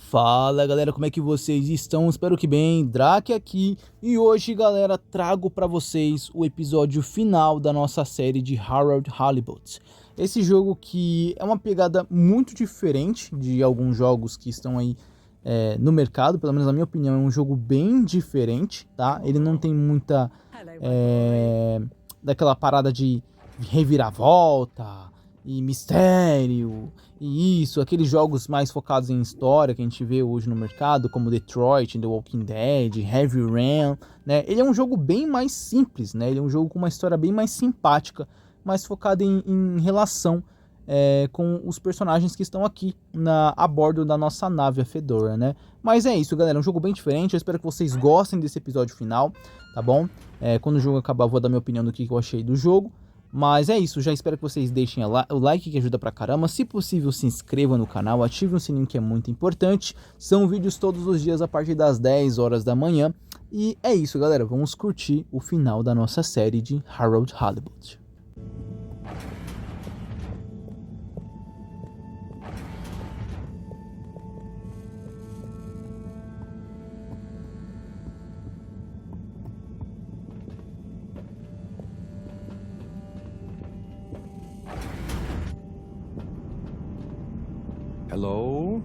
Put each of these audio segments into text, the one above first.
Fala galera, como é que vocês estão? Espero que bem, Drake aqui. E hoje galera, trago para vocês o episódio final da nossa série de Halibut. Esse jogo que é uma pegada muito diferente de alguns jogos que estão aí no mercado. Pelo menos na minha opinião é um jogo bem diferente, tá? Ele não tem muita daquela parada de reviravolta e mistério, e isso, aqueles jogos mais focados em história que a gente vê hoje no mercado, como Detroit, The Walking Dead, Heavy Rain, né? Ele é um jogo bem mais simples, né? Ele é um jogo com uma história bem mais simpática, mais focada em relação com os personagens que estão aqui a bordo da nossa nave, a FEDORA, né? Mas é isso, galera, é um jogo bem diferente, eu espero que vocês gostem desse episódio final, tá bom? Quando o jogo acabar, eu vou dar minha opinião do que eu achei do jogo. Mas é isso, já espero que vocês deixem o like que ajuda pra caramba. Se possível, se inscreva no canal, ative o sininho que é muito importante. São vídeos todos os dias a partir das 10 horas da manhã. E é isso, galera, vamos curtir o final da nossa série de Halibut. Hello?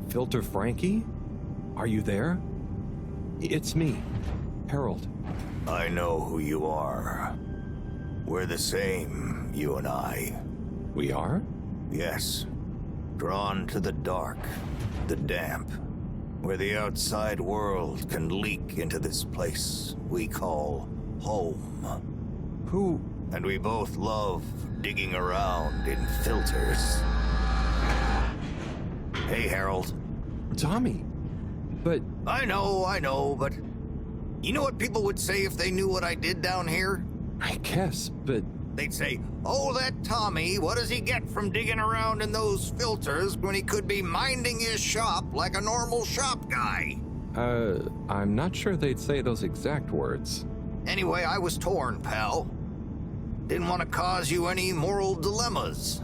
Filter Frankie? Are you there? It's me, Harold. I know who you are. We're the same, you and I. We are? Yes. Drawn to the dark, the damp, where the outside world can leak into this place we call home. Who? And we both love digging around in filters. Hey, Harold. Tommy. But... I know, but... You know what people would say if they knew what I did down here? I guess, but... They'd say, oh, that Tommy, what does he get from digging around in those filters when he could be minding his shop like a normal shop guy? I'm not sure they'd say those exact words. Anyway, I was torn, pal. Didn't want to cause you any moral dilemmas.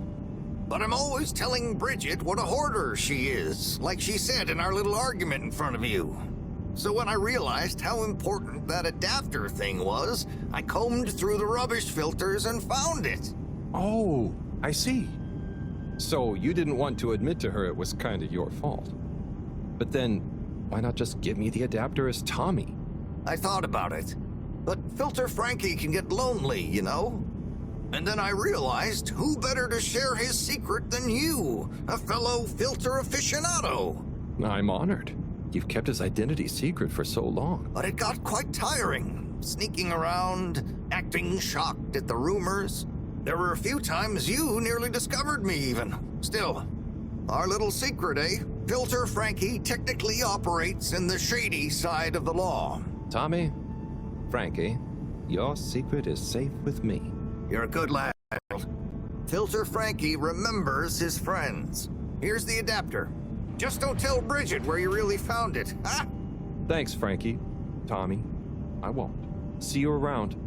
But I'm always telling Bridget what a hoarder she is, like she said in our little argument in front of you. So when I realized how important that adapter thing was, I combed through the rubbish filters and found it. Oh, I see. So you didn't want to admit to her it was kind of your fault. But then, why not just give me the adapter as Tommy? I thought about it. But Filter Frankie can get lonely, you know? And then I realized who better to share his secret than you, a fellow filter aficionado. I'm honored. You've kept his identity secret for so long. But it got quite tiring, sneaking around, acting shocked at the rumors. There were a few times you nearly discovered me even. Still, our little secret, eh? Filter Frankie technically operates in the shady side of the law. Tommy, Frankie, your secret is safe with me. You're a good lad. Filter Frankie remembers his friends. Here's the adapter. Just don't tell Bridget where you really found it, huh? Thanks, Frankie. Tommy, I won't. See you around.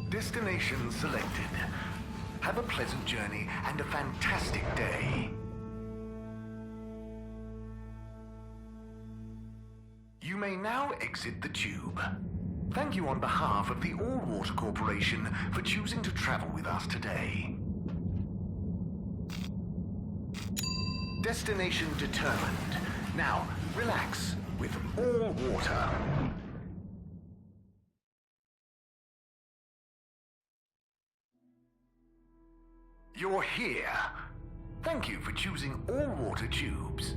Destination selected. Have a pleasant journey and a fantastic day. You may now exit the tube. Thank you on behalf of the All-Water Corporation for choosing to travel with us today. Destination determined. Now, relax with all water. You're here. Thank you for choosing all water tubes.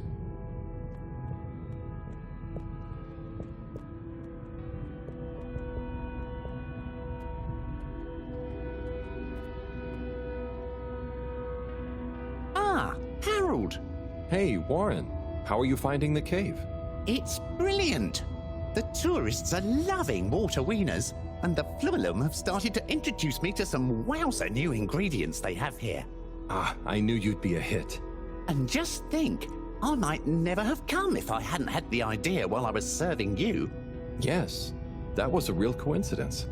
Harold! Hey, Warren. How are you finding the cave? It's brilliant! The tourists are loving water wieners, and the Flumelum have started to introduce me to some wowzer new ingredients they have here. Ah, I knew you'd be a hit. And just think, I might never have come if I hadn't had the idea while I was serving you. Yes, that was a real coincidence.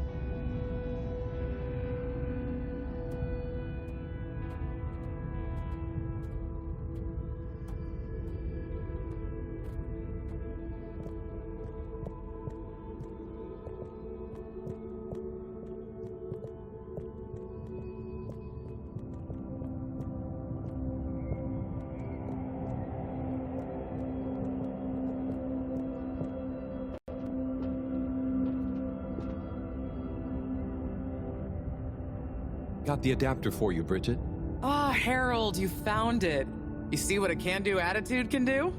Got the adapter for you, Bridget. Ah, Harold, you found it. You see what a can-do attitude can do?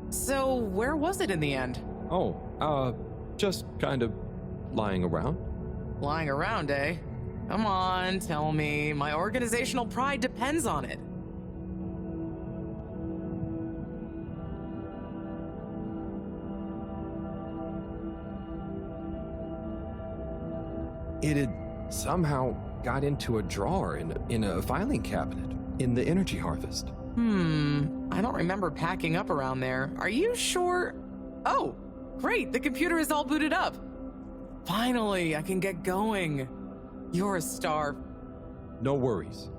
So, where was it in the end? Oh, just kind of lying around. Lying around, eh? Come on, tell me. My organizational pride depends on it. It had somehow got into a drawer in a filing cabinet in the energy harvest. I don't remember packing up around there. Are you sure? Oh, great, the computer is all booted up. Finally, I can get going. You're a star. No worries.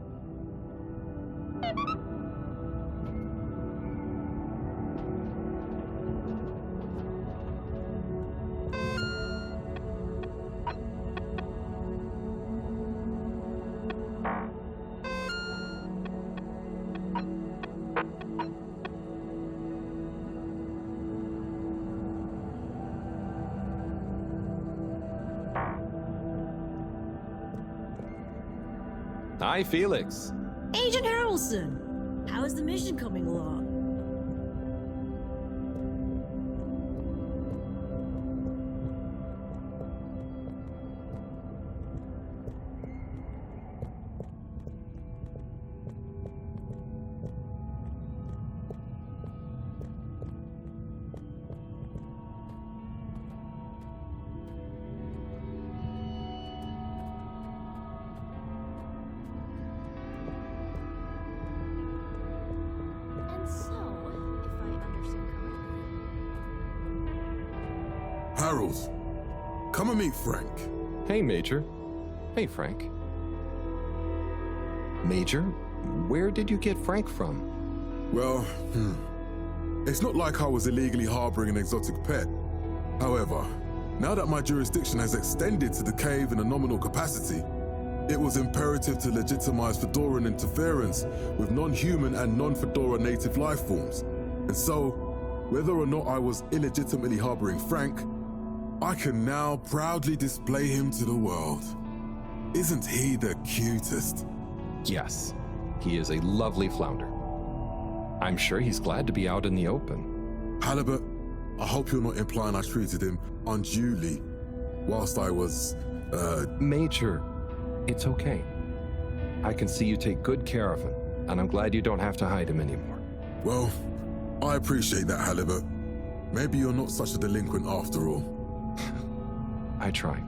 Hi, Felix. Agent Harrelson, how is the mission coming along? Harold, come and meet Frank. Hey, Major. Hey, Frank. Major, where did you get Frank from? Well, it's not like I was illegally harboring an exotic pet. However, now that my jurisdiction has extended to the cave in a nominal capacity, it was imperative to legitimize Fedoran interference with non-human and non-Fedora native life forms. And so, whether or not I was illegitimately harboring Frank, I can now proudly display him to the world. Isn't he the cutest? Yes, he is a lovely flounder. I'm sure he's glad to be out in the open. Halibut, I hope you're not implying I treated him unduly whilst I was, Major, it's okay. I can see you take good care of him, and I'm glad you don't have to hide him anymore. Well, I appreciate that, Halibut. Maybe you're not such a delinquent after all. I try.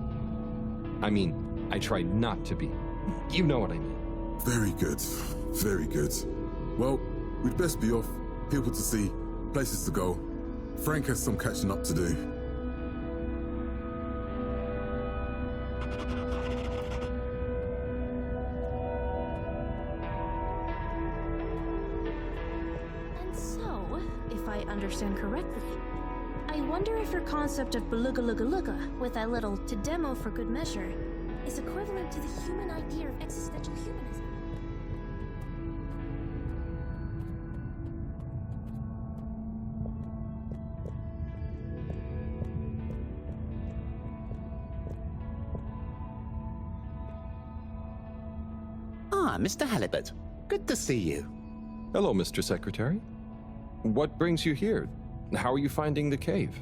I mean, I try not to be. You know what I mean. Very good. Very good. Well, we'd best be off. People to see, places to go. Frank has some catching up to do. And so, if I understand correctly, I wonder if your concept of beluga with that little to demo for good measure is equivalent to the human idea of existential humanism. Ah, Mr. Halibut. Good to see you. Hello, Mr. Secretary. What brings you here? How are you finding the cave?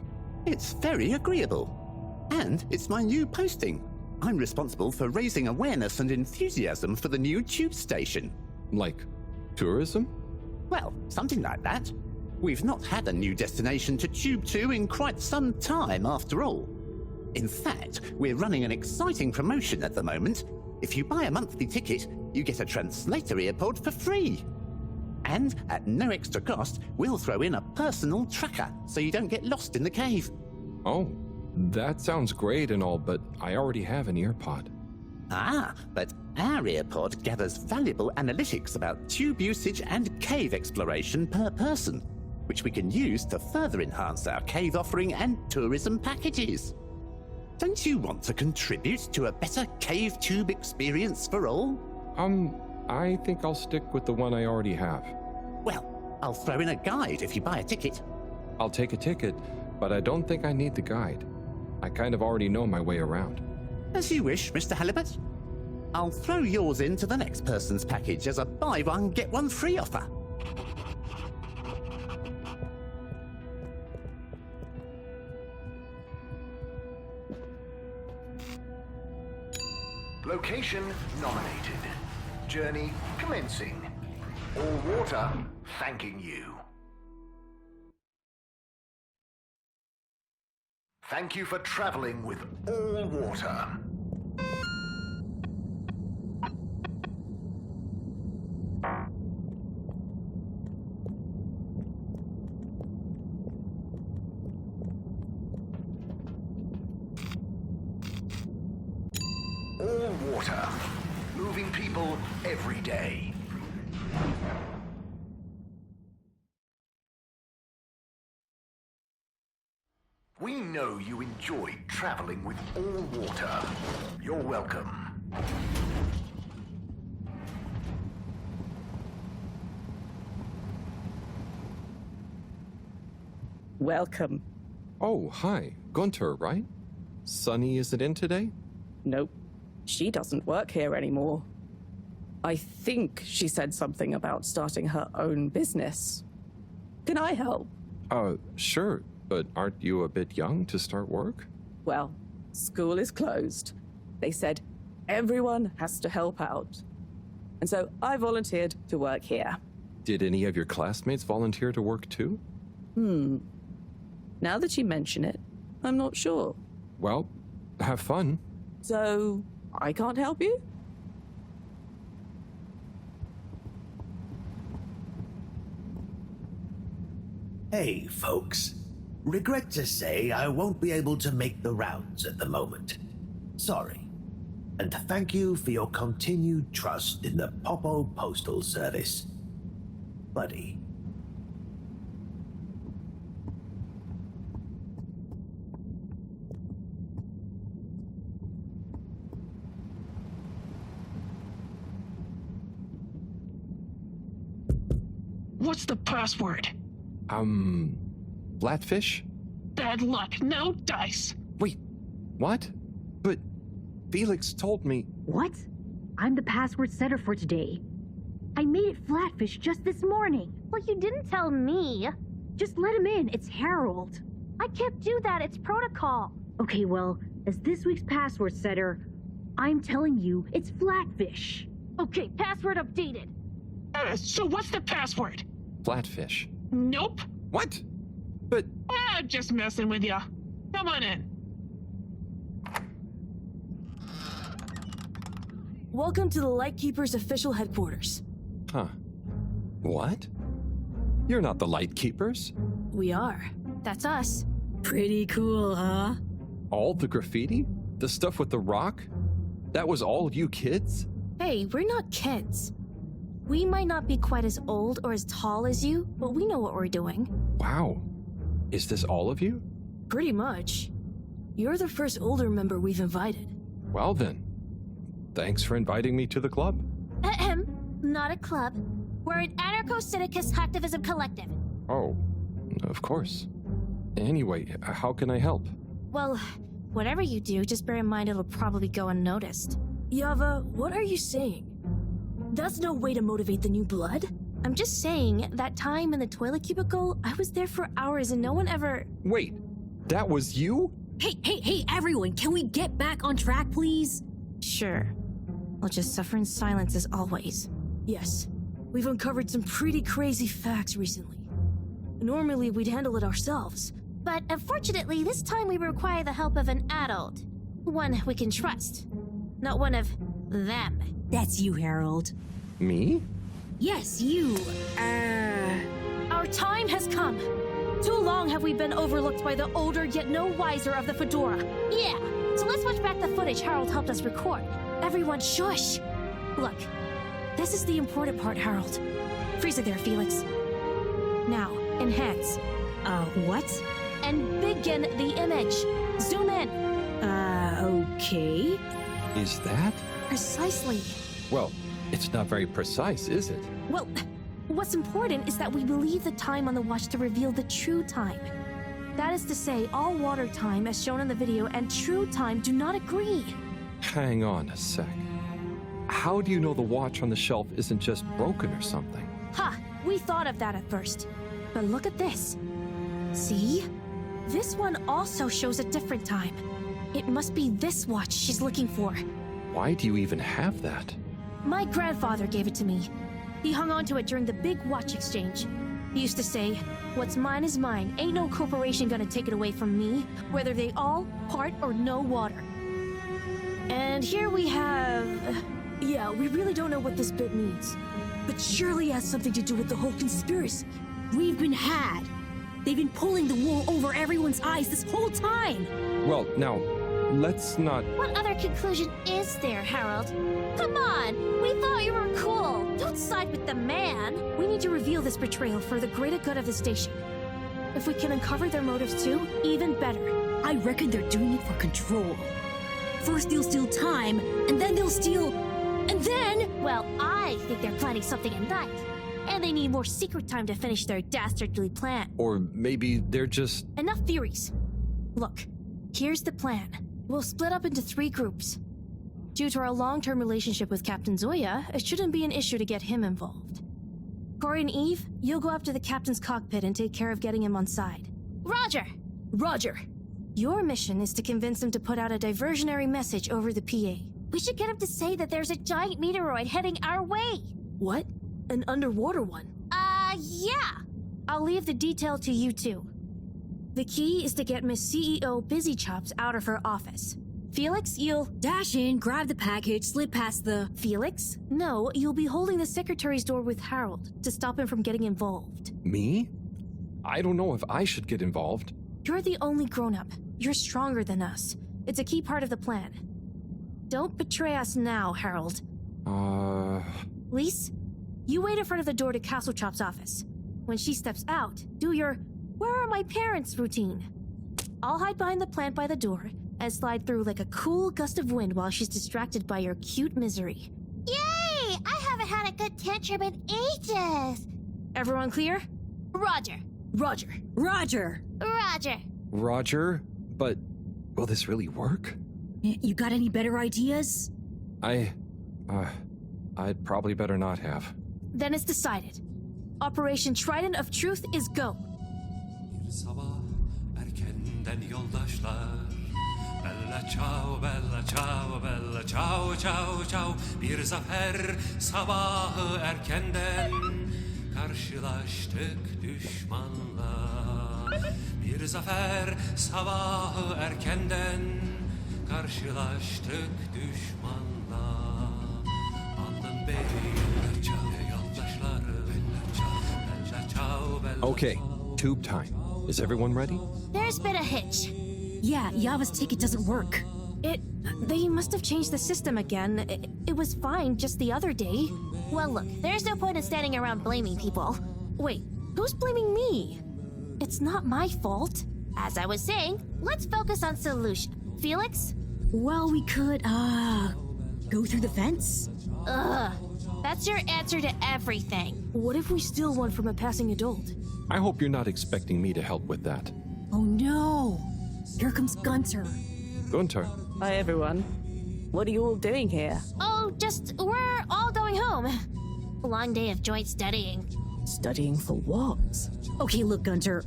It's very agreeable. And it's my new posting. I'm responsible for raising awareness and enthusiasm for the new tube station. Like tourism? Well, something like that. We've not had a new destination to tube to in quite some time, after all. In fact, we're running an exciting promotion at the moment. If you buy a monthly ticket, you get a translator earpod for free. And at no extra cost, we'll throw in a personal tracker so you don't get lost in the cave. Oh, that sounds great and all, but I already have an earpod. Ah, but our earpod gathers valuable analytics about tube usage and cave exploration per person, which we can use to further enhance our cave offering and tourism packages. Don't you want to contribute to a better cave tube experience for all? I think I'll stick with the one I already have. Well, I'll throw in a guide if you buy a ticket. I'll take a ticket, but I don't think I need the guide. I kind of already know my way around. As you wish, Mr. Halibut. I'll throw yours into the next person's package as a buy one, get one free offer. Location nominated. Journey commencing. All water thanking you. Thank you for traveling with all water. All water. Moving people every day. We know you enjoyed traveling with all water. You're welcome. Welcome. Oh, hi. Gunter, right? Sunny isn't in today? Nope. She doesn't work here anymore. I think she said something about starting her own business. Can I help? Sure. But aren't you a bit young to start work? Well, school is closed. They said everyone has to help out. And so I volunteered to work here. Did any of your classmates volunteer to work too? Now that you mention it, I'm not sure. Well, have fun. So, I can't help you? Hey, folks. Regret to say I won't be able to make the rounds at the moment. Sorry. And thank you for your continued trust in the Popo Postal Service. Buddy. What's the password? Flatfish? Bad luck, no dice. Wait, what? But Felix told me... What? I'm the password setter for today. I made it Flatfish just this morning. Well, you didn't tell me. Just let him in, it's Harold. I can't do that, it's protocol. Okay, well, as this week's password setter, I'm telling you, it's Flatfish. Okay, password updated. So what's the password? Flatfish. Nope. What? But... I'm just messing with ya. Come on in. Welcome to the Lightkeeper's official headquarters. Huh. What? You're not the Lightkeepers. We are. That's us. Pretty cool, huh? All the graffiti? The stuff with the rock? That was all you kids? Hey, we're not kids. We might not be quite as old or as tall as you, but we know what we're doing. Wow. Is this all of you? Pretty much. You're the first older member we've invited. Well then. Thanks for inviting me to the club. Ahem. Not a club. We're an anarcho-syndicist hacktivism collective. Oh, of course. Anyway, how can I help? Well, whatever you do, just bear in mind it'll probably go unnoticed. Yava, what are you saying? That's no way to motivate the new blood. I'm just saying, that time in the toilet cubicle, I was there for hours and no one ever... Wait, that was you? Hey, everyone, can we get back on track, please? Sure. I'll just suffer in silence as always. Yes. We've uncovered some pretty crazy facts recently. Normally, we'd handle it ourselves. But unfortunately, this time we require the help of an adult. One we can trust. Not one of them. That's you, Harold. Me? Yes, you. Our time has come. Too long have we been overlooked by the older yet no wiser of the Fedora. Yeah, so let's watch back the footage Harold helped us record. Everyone shush! Look, this is the important part, Harold. Freeze it there, Felix. Now, enhance. What? And begin the image. Zoom in. Okay. Is that? Precisely. Well, it's not very precise, is it? Well, what's important is that we believe the time on the watch to reveal the true time. That is to say, all water time as shown in the video and true time do not agree. Hang on a sec. How do you know the watch on the shelf isn't just broken or something? Ha! We thought of that at first. But look at this. See? This one also shows a different time. It must be this watch she's looking for. Why do you even have that? My grandfather gave it to me. He hung on to it during the big watch exchange. He used to say, "What's mine is mine. Ain't no corporation gonna take it away from me, whether they all, part, or no water." And here we have... Yeah, we really don't know what this bit means. But surely it has something to do with the whole conspiracy. We've been had. They've been pulling the wool over everyone's eyes this whole time. Well, now, let's not... What other conclusion is there, Harold? Come on, we thought you were cool. Don't side with the man. We need to reveal this betrayal for the greater good of the station. If we can uncover their motives too, even better. I reckon they're doing it for control. First they'll steal time, and then they'll steal... And then... Well, I think they're planning something at night. And they need more secret time to finish their dastardly plan. Or maybe they're just... Enough theories. Look, here's the plan. We'll split up into 3 groups. Due to our long-term relationship with Captain Zoya, it shouldn't be an issue to get him involved. Corey and Eve, you'll go up to the captain's cockpit and take care of getting him on side. Roger! Roger! Your mission is to convince him to put out a diversionary message over the PA. We should get him to say that there's a giant meteoroid heading our way. What? An underwater one? Yeah. I'll leave the detail to you two. The key is to get Miss CEO Busy Chops out of her office. Felix, you'll... Dash in, grab the package, slip past the... Felix? No, you'll be holding the secretary's door with Harold to stop him from getting involved. Me? I don't know if I should get involved. You're the only grown-up. You're stronger than us. It's a key part of the plan. Don't betray us now, Harold. Lise, you wait in front of the door to Castle Chop's office. When she steps out, do your "Where are my parents?" routine. I'll hide behind the plant by the door and slide through like a cool gust of wind while she's distracted by your cute misery. Yay! I haven't had a good tantrum in ages. Everyone clear? Roger. Roger. Roger. Roger. Roger? But will this really work? You got any better ideas? I'd probably better not have. Then it's decided. Operation Trident of Truth is go. Bir sabah erkenden yoldaşlar. Bella ciao, bella ciao, bella ciao, ciao, ciao. Bir zafer sabahı erkenden karşılaştık düşmanla. Bir zafer sabahı erkenden karşılaştık düşmanla. Alın beyler ciao, yoldaşları. Bella ciao, bella ciao. Okay, tube time. Is everyone ready? There's been a hitch. Yeah, Yava's ticket doesn't work. They must have changed the system again. It was fine just the other day. Well, look, there's no point in standing around blaming people. Wait, who's blaming me? It's not my fault. As I was saying, let's focus on solution. Felix? Well, we could, go through the fence? Ugh, that's your answer to everything. What if we steal one from a passing adult? I hope you're not expecting me to help with that. Oh no! Here comes Gunter. Gunter. Hi, everyone. What are you all doing here? Oh, we're all going home. A long day of joint studying. Studying for what? Okay, look, Gunter.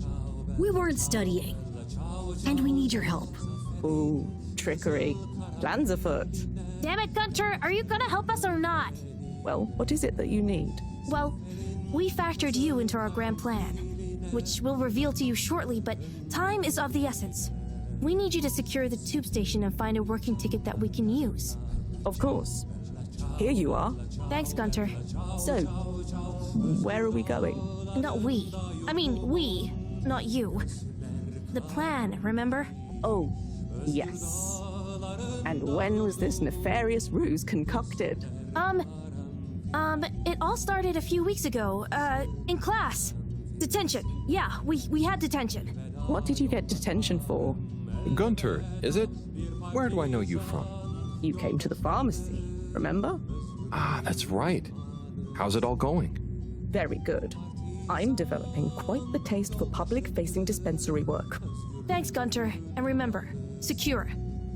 We weren't studying. And we need your help. Ooh, trickery. Plans afoot. Damn it, Gunter, are you gonna help us or not? Well, what is it that you need? Well, we factored you into our grand plan, which we'll reveal to you shortly, but time is of the essence. We need you to secure the tube station and find a working ticket that we can use. Of course. Here you are. Thanks, Gunter. So, where are we going? Not we. I mean, we, not you. The plan, remember? Oh, yes. And when was this nefarious ruse concocted? It all started a few weeks ago, in class. Detention. Yeah, we had detention. What did you get detention for? Gunter, is it? Where do I know you from? You came to the pharmacy, remember? Ah, that's right. How's it all going? Very good. I'm developing quite the taste for public-facing dispensary work. Thanks, Gunter. And remember, secure.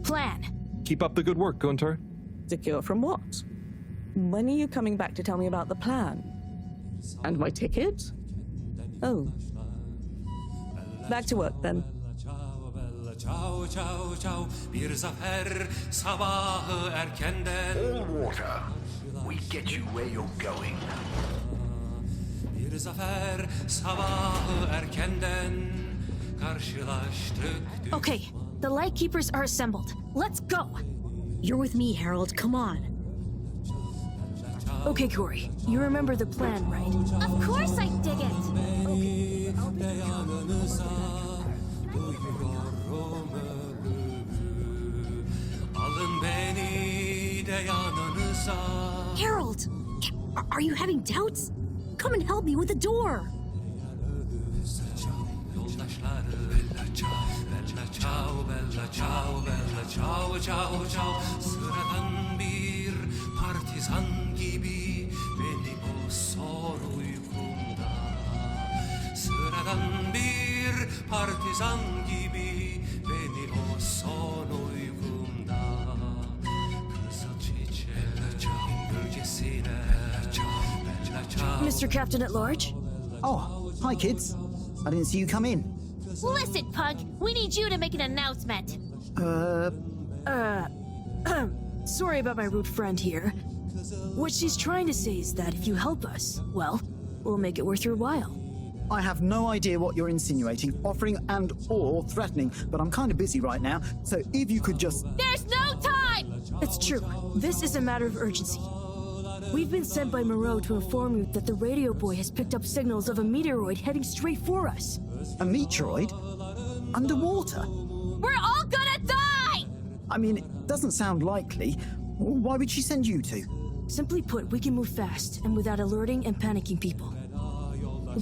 Plan. Keep up the good work, Gunter. Secure from what? When are you coming back to tell me about the plan? And my ticket? Oh. Back to work, then. Ciao, ciao, ciao. Bir zafer sabahı erkenden. All water. We get you where you're going. Bir zafer sabahı erkenden karşılaştık. Okay, the Lightkeepers are assembled. Let's go! You're with me, Harold. Come on. Okay, Corey. You remember the plan, right? Of course I dig it! Okay. Alın beni de yanınıza. Harold! Are you having doubts? Come and help me with the door! Yoldaşları bella ciao, bella ciao, bella ciao, bella ciao, ciao, ciao. Sıradan bir partizan gibi beni o sor uykumda. Sıradan bir partizan gibi beni o son uykumda. Kızıl çiçeğin gölgesine bella ciao. Mr. Captain at Large? Oh, hi kids. I didn't see you come in. Listen, Pug, we need you to make an announcement. Sorry about my rude friend here. What she's trying to say is that if you help us, well, we'll make it worth your while. I have no idea what you're insinuating, offering and or threatening, but I'm kind of busy right now, so if you could just... There's no time! It's true. This is a matter of urgency. We've been sent by Mareaux to inform you that the radio boy has picked up signals of a meteoroid heading straight for us. A meteoroid? Underwater? We're all gonna die! I mean, it doesn't sound likely. Why would she send you two? Simply put, we can move fast and without alerting and panicking people.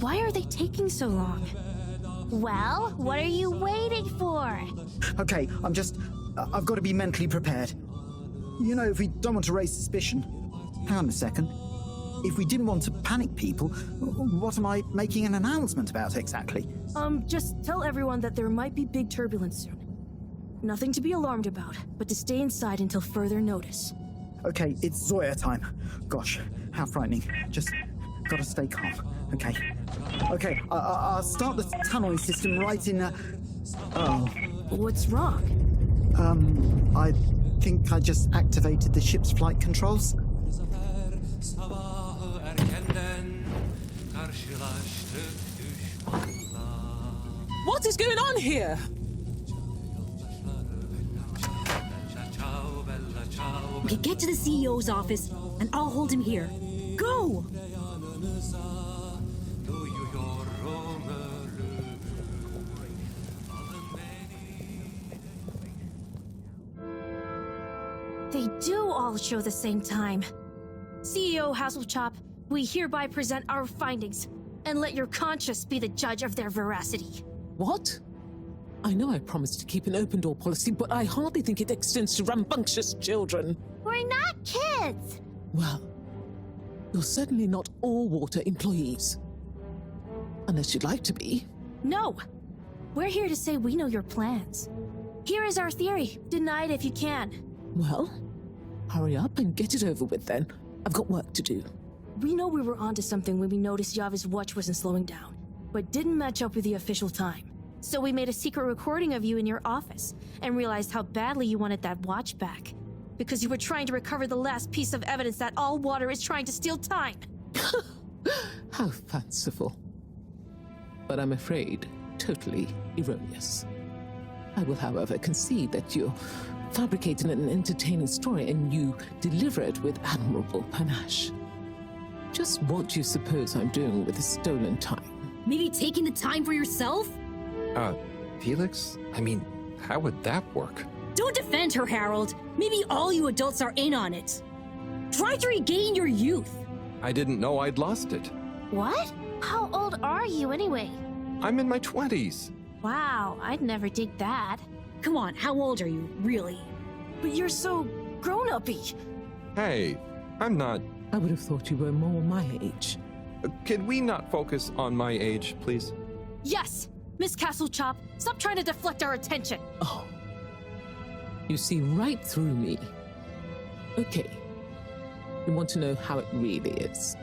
Why are they taking so long? Well, what are you waiting for? Okay, I've got to be mentally prepared. You know, if we don't want to raise suspicion... Hang on a second. If we didn't want to panic people, what am I making an announcement about exactly? Just tell everyone that there might be big turbulence soon. Nothing to be alarmed about, but to stay inside until further notice. Okay, it's Zoya time. Gosh, how frightening. Just gotta stay calm. Okay. Okay, I'll start the tunneling system right in... Oh. What's wrong? I think I just activated the ship's flight controls. Sabahı erkenden karşılaştık düşmanla. What is going on here? Okay, get to the CEO's office, and I'll hold him here. Go! They do all show the same time. CEO Hasselchop, we hereby present our findings, and let your conscience be the judge of their veracity. What? I know I promised to keep an open door policy, but I hardly think it extends to rambunctious children. We're not kids! Well, you're certainly not all water employees. Unless you'd like to be. No! We're here to say we know your plans. Here is our theory. Deny it if you can. Well, hurry up and get it over with then. I've got work to do. We know we were onto something when we noticed Yava's watch wasn't slowing down, but didn't match up with the official time. So we made a secret recording of you in your office and realized how badly you wanted that watch back. Because you were trying to recover the last piece of evidence that all water is trying to steal time. How fanciful. But I'm afraid totally erroneous. I will, however, concede that you're fabricating an entertaining story and you deliver it with admirable panache. Just what do you suppose I'm doing with the stolen time? Maybe taking the time for yourself? Felix? I mean, how would that work? Don't defend her, Harold. Maybe all you adults are in on it. Try to regain your youth. I didn't know I'd lost it. What? How old are you anyway? I'm in my 20s. Wow, I'd never dig that. Come on, how old are you, really? But you're so grown-uppy. Hey, I'm not... I would have thought you were more my age. Can we not focus on my age, please? Yes! Miss Castlechop, stop trying to deflect our attention. Oh. You see right through me. Okay. You want to know how it really is.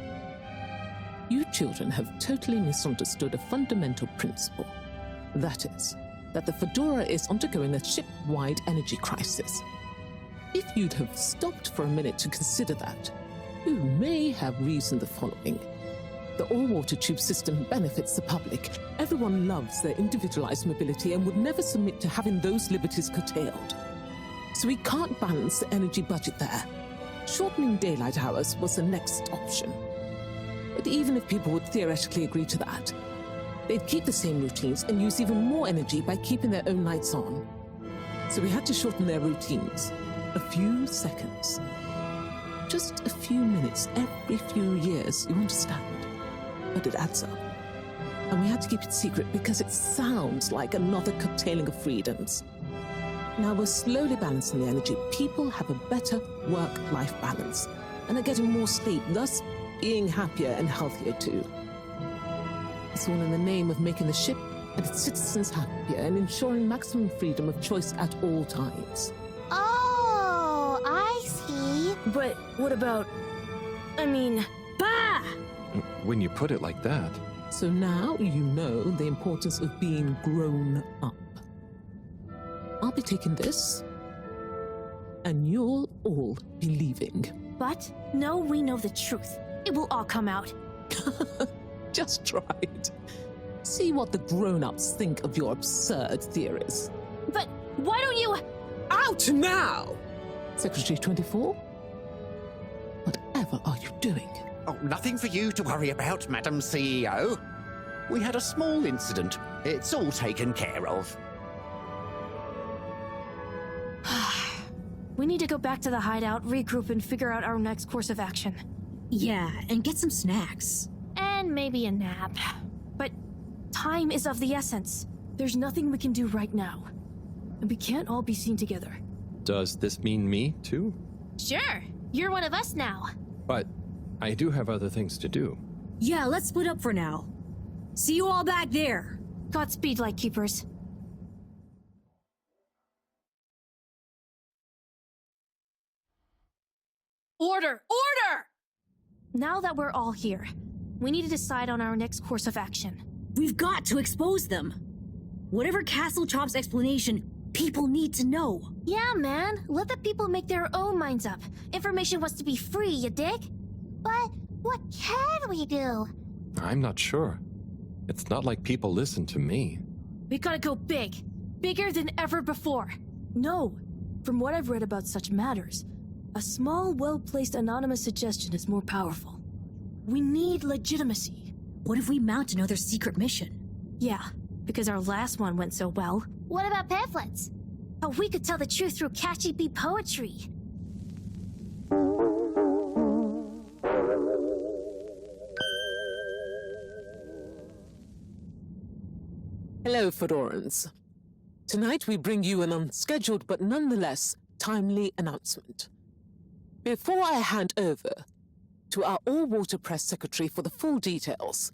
You children have totally misunderstood a fundamental principle. That is, that the FEDORA is undergoing a ship-wide energy crisis. If you'd have stopped for a minute to consider that, you may have reasoned the following. The all-water tube system benefits the public. Everyone loves their individualized mobility and would never submit to having those liberties curtailed. So we can't balance the energy budget there. Shortening daylight hours was the next option. But even if people would theoretically agree to that, they'd keep the same routines and use even more energy by keeping their own lights on. So we had to shorten their routines. A few seconds. Just a few minutes every few years, you understand? But it adds up. And we had to keep it secret because it sounds like another curtailing of freedoms. Now we're slowly balancing the energy. People have a better work-life balance and are getting more sleep, thus being happier and healthier too. It's all in the name of making the ship and its citizens happier and ensuring maximum freedom of choice at all times. Oh, I see. But what about... Bah! When you put it like that... So now you know the importance of being grown up. I'll be taking this, and you'll all be leaving. But no, we know the truth. It will all come out. Just try it. See what the grown-ups think of your absurd theories. But why don't you... Out now! Secretary 24? Whatever are you doing? Oh, nothing for you to worry about, Madam CEO. We had a small incident. It's all taken care of. We need to go back to the hideout, regroup, and figure out our next course of action. Yeah, and get some snacks. And maybe a nap. But time is of the essence. There's nothing we can do right now. And we can't all be seen together. Does this mean me, too? Sure, you're one of us now. But I do have other things to do. Yeah, let's split up for now. See you all back there. Godspeed, Lightkeepers. Order! Order! Now that we're all here, we need to decide on our next course of action. We've got to expose them. Whatever Castlechop's explanation, people need to know. Yeah, man. Let the people make their own minds up. Information wants to be free, you dig? But what can we do? I'm not sure. It's not like people listen to me. We gotta go big. Bigger than ever before. No. From what I've read about such matters, a small, well-placed anonymous suggestion is more powerful. We need legitimacy. What if we mount another secret mission? Yeah, because our last one went so well. What about pamphlets? Oh, we could tell the truth through catchy bee poetry. Hello, Fedorans. Tonight we bring you an unscheduled but nonetheless timely announcement. Before I hand over to our all-water press secretary for the full details,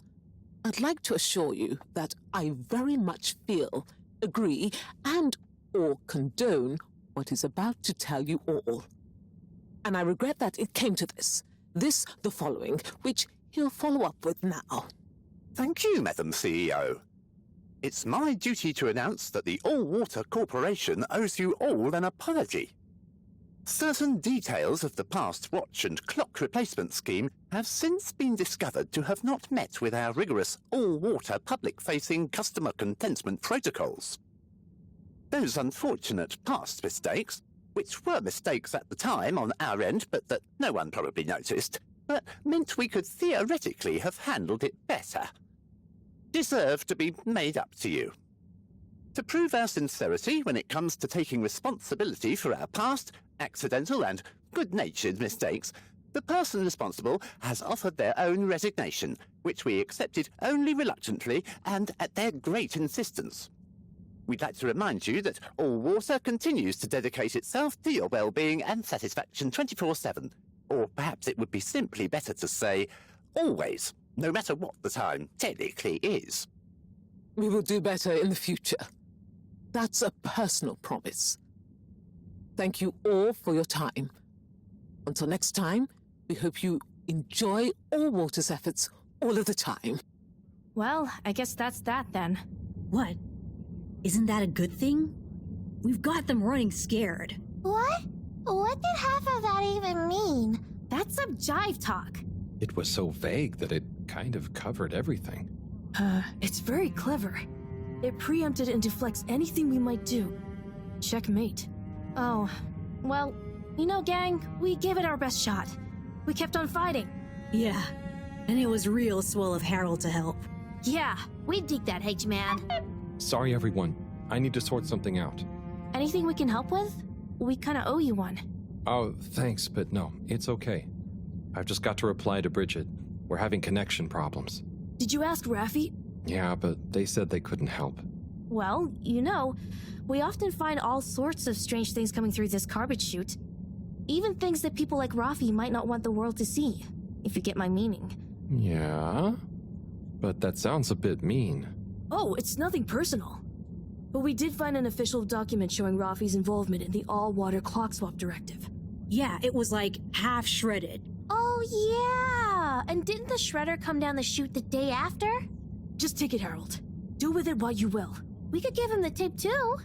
I'd like to assure you that I very much feel, agree, and/or condone what is about to tell you all. And I regret that it came to this, the following, which he'll follow up with now. Thank you, Madam CEO. It's my duty to announce that the All Water Corporation owes you all an apology. Certain details of the past watch and clock replacement scheme have since been discovered to have not met with our rigorous all-water public-facing customer contentment protocols. Those unfortunate past mistakes, which were mistakes at the time on our end but that no one probably noticed, but meant we could theoretically have handled it better, deserve to be made up to you. To prove our sincerity when it comes to taking responsibility for our past, accidental and good-natured mistakes, the person responsible has offered their own resignation, which we accepted only reluctantly and at their great insistence. We'd like to remind you that All Water continues to dedicate itself to your well-being and satisfaction 24/7. Or perhaps it would be simply better to say, always, no matter what the time technically is. We will do better in the future. That's a personal promise. Thank you all for your time. Until next time, we hope you enjoy All Water's efforts all of the time. Well, I guess that's that then. What? Isn't that a good thing? We've got them running scared. What? What did half of that even mean? That's some jive talk. It was so vague that it kind of covered everything. It's very clever. It preempted and deflects anything we might do. Checkmate. Oh, well, you know, gang, we gave it our best shot. We kept on fighting. Yeah, and it was real swell of Harold to help. Yeah, we dig that, H-Man. Sorry, everyone. I need to sort something out. Anything we can help with? We kinda owe you one. Oh, thanks, but no, it's okay. I've just got to reply to Bridget. We're having connection problems. Did you ask Raffi? Yeah, but they said they couldn't help. Well, you know, we often find all sorts of strange things coming through this garbage chute. Even things that people like Raffi might not want the world to see, if you get my meaning. Yeah? But that sounds a bit mean. Oh, it's nothing personal. But we did find an official document showing Raffi's involvement in the all-water clock swap directive. Yeah, it was like half shredded. Oh, yeah! And didn't the shredder come down the chute the day after? Just take it, Harold. Do with it what you will. We could give him the tape, too.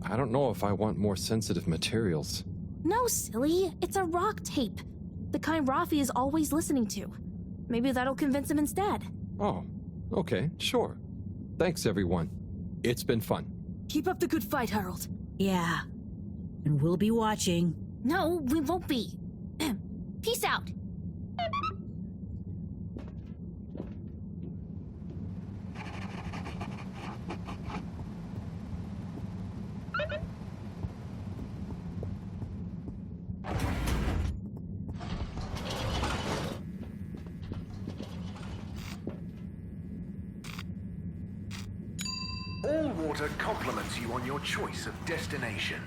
I don't know if I want more sensitive materials. No, silly. It's a rock tape. The kind Raffi is always listening to. Maybe that'll convince him instead. Oh, okay, sure. Thanks, everyone. It's been fun. Keep up the good fight, Harold. Yeah. And we'll be watching. No, we won't be. Peace out. All Water compliments you on your choice of destination.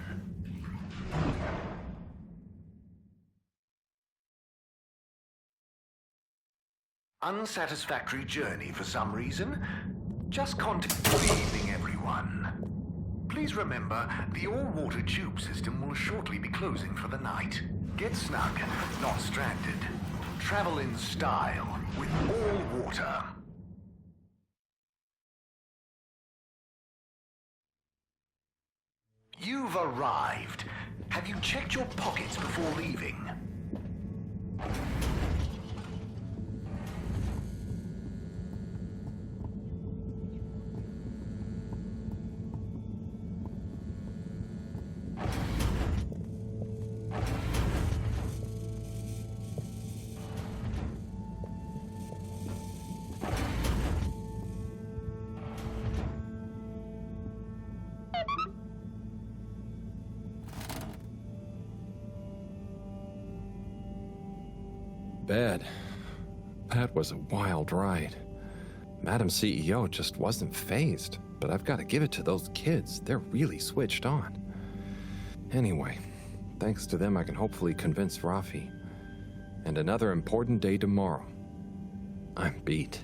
Unsatisfactory journey for some reason? Just contact. Good evening, everyone. Please remember, the all-water tube system will shortly be closing for the night. Get snug, not stranded. Travel in style with all water. You've arrived. Have you checked your pockets before leaving? Bad. That was a wild ride. Madam CEO just wasn't fazed, but I've got to give it to those kids. They're really switched on. Anyway, thanks to them I can hopefully convince Raffi. And another important day tomorrow. I'm beat.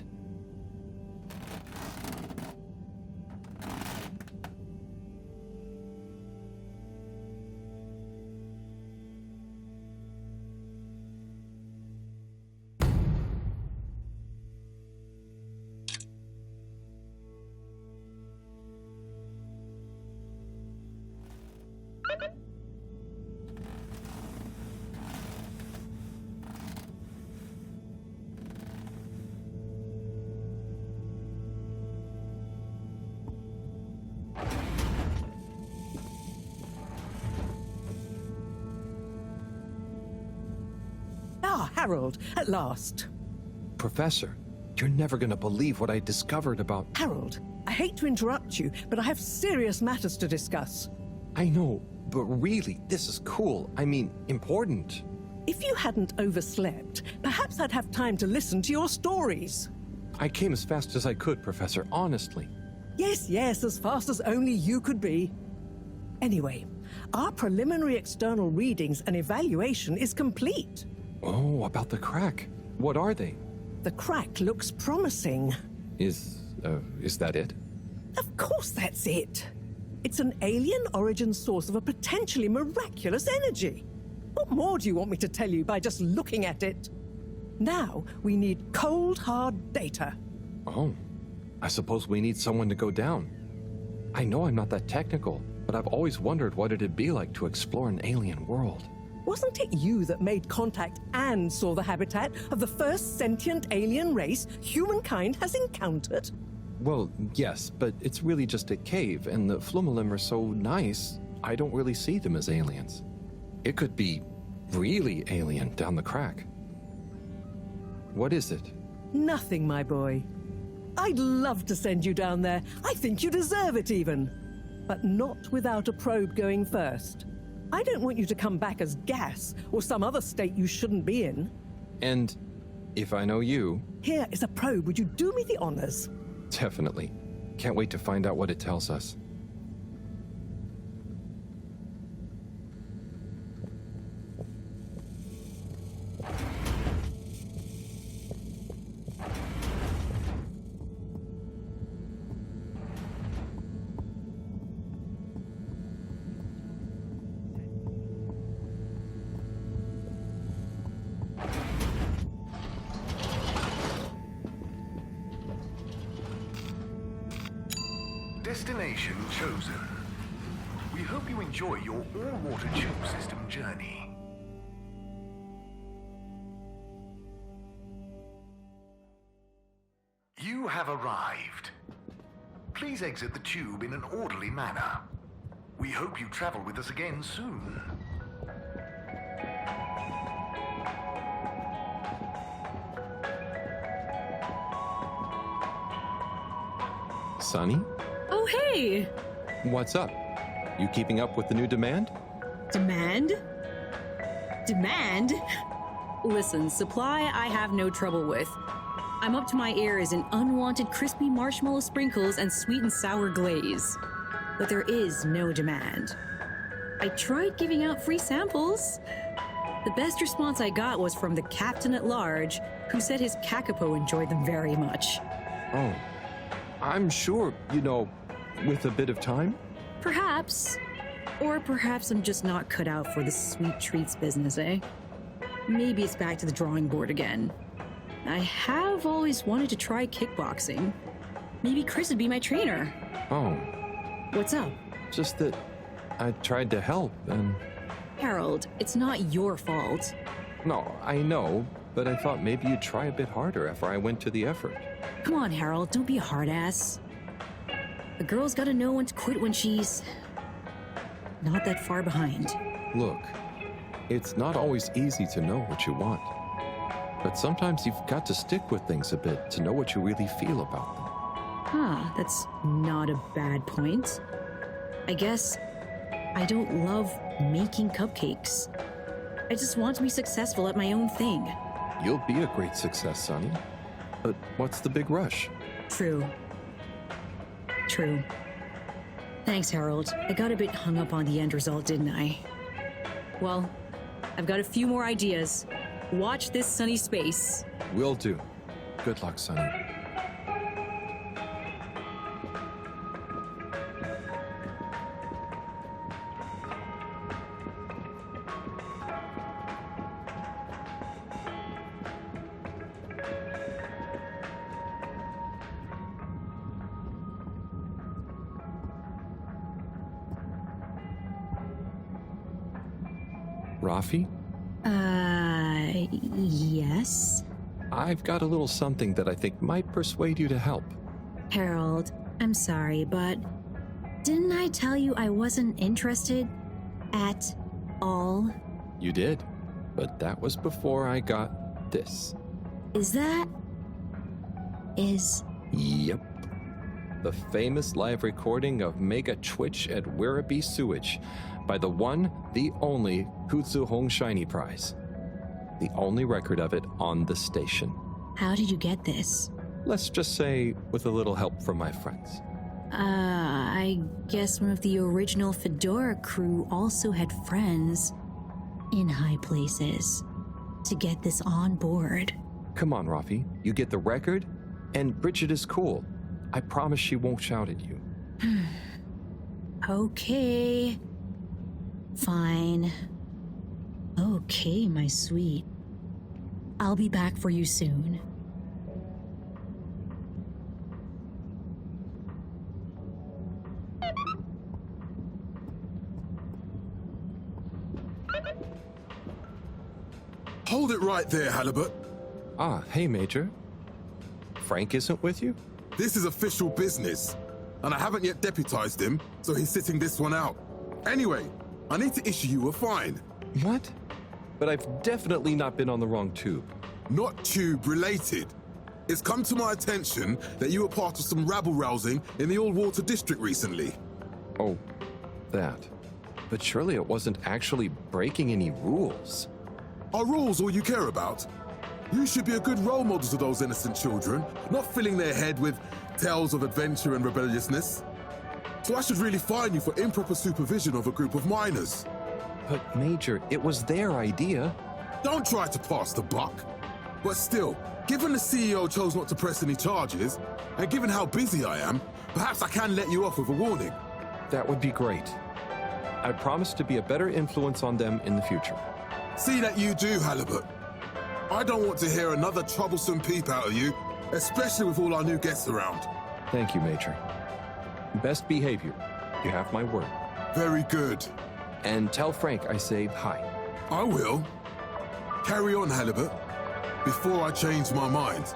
Harold, at last. Professor, you're never gonna believe what I discovered about... Harold, I hate to interrupt you, but I have serious matters to discuss. I know, but really, this is cool. I mean, important. If you hadn't overslept, perhaps I'd have time to listen to your stories. I came as fast as I could, Professor, honestly. Yes, yes, as fast as only you could be. Anyway, our preliminary external readings and evaluation is complete. Oh, about the crack. What are they? The crack looks promising. Is that it? Of course that's it. It's an alien origin source of a potentially miraculous energy. What more do you want me to tell you by just looking at it? Now, we need cold, hard data. Oh, I suppose we need someone to go down. I know I'm not that technical, but I've always wondered what it'd be like to explore an alien world. Wasn't it you that made contact and saw the habitat of the first sentient alien race humankind has encountered? Well, yes, but it's really just a cave, and the Flumelem are so nice, I don't really see them as aliens. It could be really alien down the crack. What is it? Nothing, my boy. I'd love to send you down there. I think you deserve it even. But not without a probe going first. I don't want you to come back as gas or some other state you shouldn't be in. And if I know you... Here is a probe. Would you do me the honors? Definitely. Can't wait to find out what it tells us. Destination chosen. We hope you enjoy your all-water tube system journey. You have arrived. Please exit the tube in an orderly manner. We hope you travel with us again soon. Sunny? Oh, hey! What's up? You keeping up with the new demand? Demand? Demand? Listen, supply I have no trouble with. I'm up to my ears in unwanted crispy marshmallow sprinkles and sweet and sour glaze. But there is no demand. I tried giving out free samples. The best response I got was from the captain at large, who said his kakapo enjoyed them very much. Oh, I'm sure, with a bit of time? Perhaps. Or perhaps I'm just not cut out for the sweet treats business, eh? Maybe it's back to the drawing board again. I have always wanted to try kickboxing. Maybe Chris would be my trainer. Oh. What's up? Just that I tried to help and... Harold, it's not your fault. No, I know, but I thought maybe you'd try a bit harder after I went to the effort. Come on, Harold, don't be a hard ass. A girl's gotta know when to quit when she's... not that far behind. Look, it's not always easy to know what you want. But sometimes you've got to stick with things a bit to know what you really feel about them. Huh, that's not a bad point. I guess I don't love making cupcakes. I just want to be successful at my own thing. You'll be a great success, Sonny. But what's the big rush? True. Thanks, Harold. I got a bit hung up on the end result, didn't I? Well, I've got a few more ideas. Watch this sunny space. Will do. Good luck, Sonny. Rafi? Yes? I've got a little something that I think might persuade you to help. Harold, I'm sorry, but didn't I tell you I wasn't interested at all? You did, but that was before I got... this. Yep. The famous live recording of Mega Twitch at Werribee Sewage by the one, the only Kutsu Hong Shiny Prize. The only record of it on the station. How did you get this? Let's just say with a little help from my friends. I guess one of the original FEDORA crew also had friends in high places to get this on board. Come on, Rafi. You get the record, and Bridget is cool. I promise she won't shout at you. Okay. Fine. Okay, my sweet. I'll be back for you soon. Hold it right there, Halibut. Ah, hey, Major. Frank isn't with you? This is official business, and I haven't yet deputized him, so he's sitting this one out. Anyway, I need to issue you a fine. What? But I've definitely not been on the wrong tube. Not tube-related. It's come to my attention that you were part of some rabble-rousing in the All-Water District recently. Oh, that. But surely it wasn't actually breaking any rules. Are rules all you care about? You should be a good role model to those innocent children, not filling their head with tales of adventure and rebelliousness. So I should really fine you for improper supervision of a group of minors. But Major, it was their idea. Don't try to pass the buck. But still, given the CEO chose not to press any charges, and given how busy I am, perhaps I can let you off with a warning. That would be great. I promise to be a better influence on them in the future. See that you do, Halibut. I don't want to hear another troublesome peep out of you, especially with all our new guests around. Thank you, Major. Best behavior. You have my word. Very good. And tell Frank I say hi. I will. Carry on, Halibut, before I change my mind.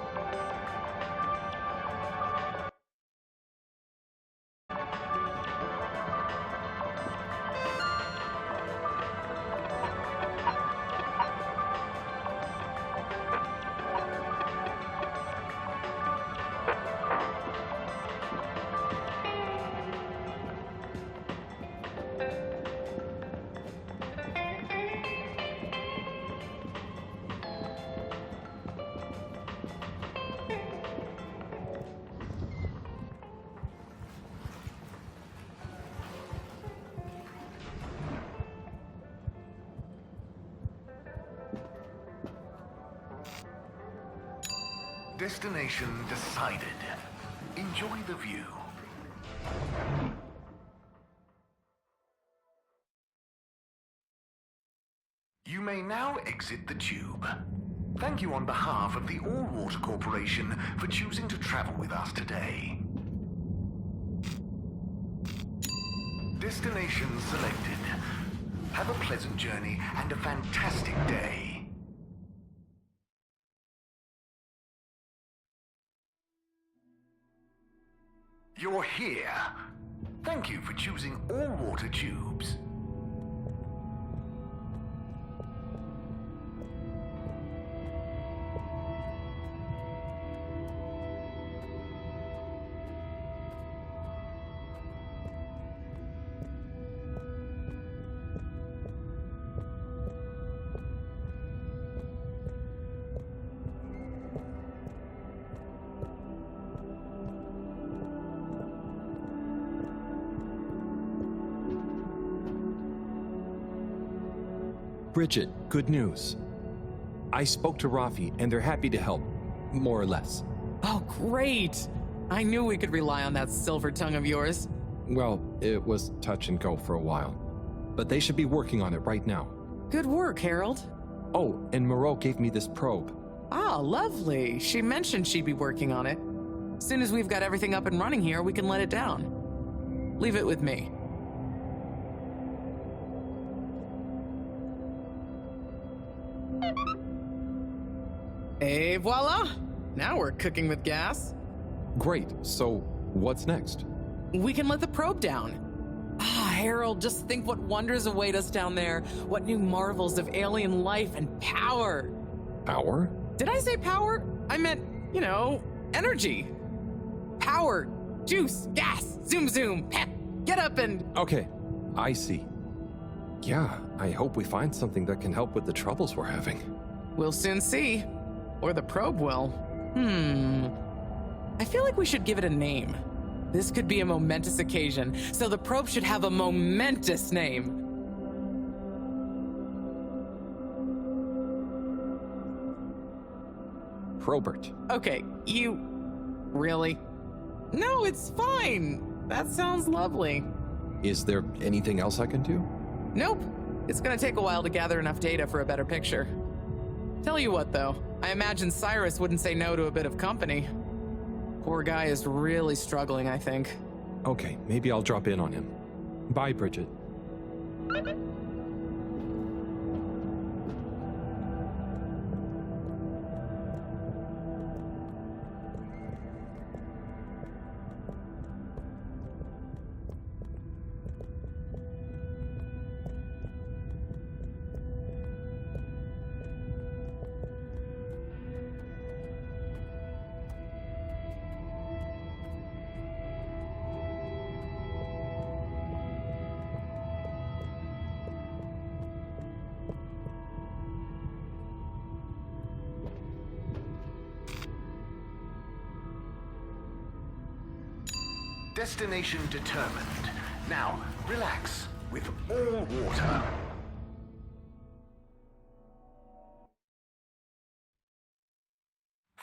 Destination decided. Enjoy the view. You may now exit the tube. Thank you on behalf of the All-Water Corporation for choosing to travel with us today. Destination selected. Have a pleasant journey and a fantastic day. You're here. Thank you for choosing all-water tubes. Bridget, good news. I spoke to Rafi, and they're happy to help, more or less. Oh, great! I knew we could rely on that silver tongue of yours. Well, it was touch and go for a while, but they should be working on it right now. Good work, Harold. Oh, and Mareaux gave me this probe. Ah, lovely. She mentioned she'd be working on it. As soon as we've got everything up and running here, we can let it down. Leave it with me. Et voila! Now we're cooking with gas. Great, so what's next? We can let the probe down. Ah, Harold, just think what wonders await us down there. What new marvels of alien life and power. Power? Did I say power? I meant, you know, energy. Power, juice, gas, zoom zoom, pep, get up and... Okay, I see. Yeah, I hope we find something that can help with the troubles we're having. We'll soon see. Or the probe will. I feel like we should give it a name. This could be a momentous occasion, so the probe should have a momentous name. Probert. Okay, you... Really? No, it's fine. That sounds lovely. Is there anything else I can do? Nope. It's gonna take a while to gather enough data for a better picture. Tell you what, though. I imagine Cyrus wouldn't say no to a bit of company. Poor guy is really struggling, I think. Okay, maybe I'll drop in on him. Bye, Bridget. Destination determined. Now, relax with all water.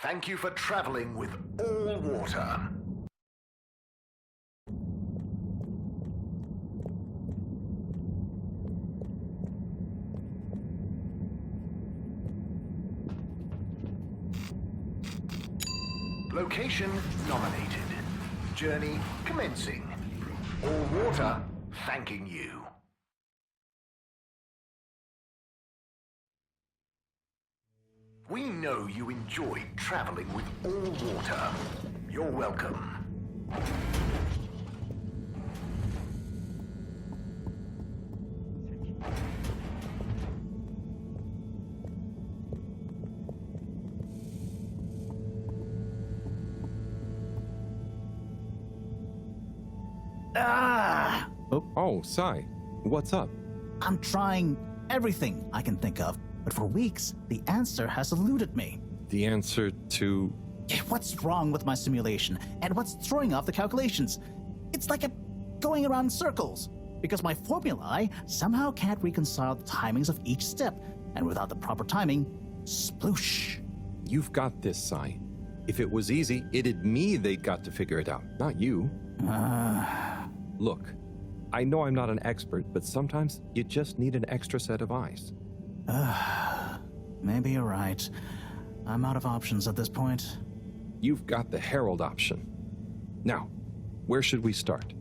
Thank you for traveling with all water. Location nominated. Journey commencing. All water thanking you. We know you enjoyed traveling with all water. You're welcome. Oh, Sai. What's up? I'm trying everything I can think of, but for weeks, the answer has eluded me. The answer to... What's wrong with my simulation, and what's throwing off the calculations? It's like going around in circles, because my formulae somehow can't reconcile the timings of each step, and without the proper timing, sploosh. You've got this, Sai. If it was easy, it'd me they'd got to figure it out, not you. Look, I know I'm not an expert, but sometimes you just need an extra set of eyes. Maybe you're right. I'm out of options at this point. You've got the Herald option. Now, where should we start?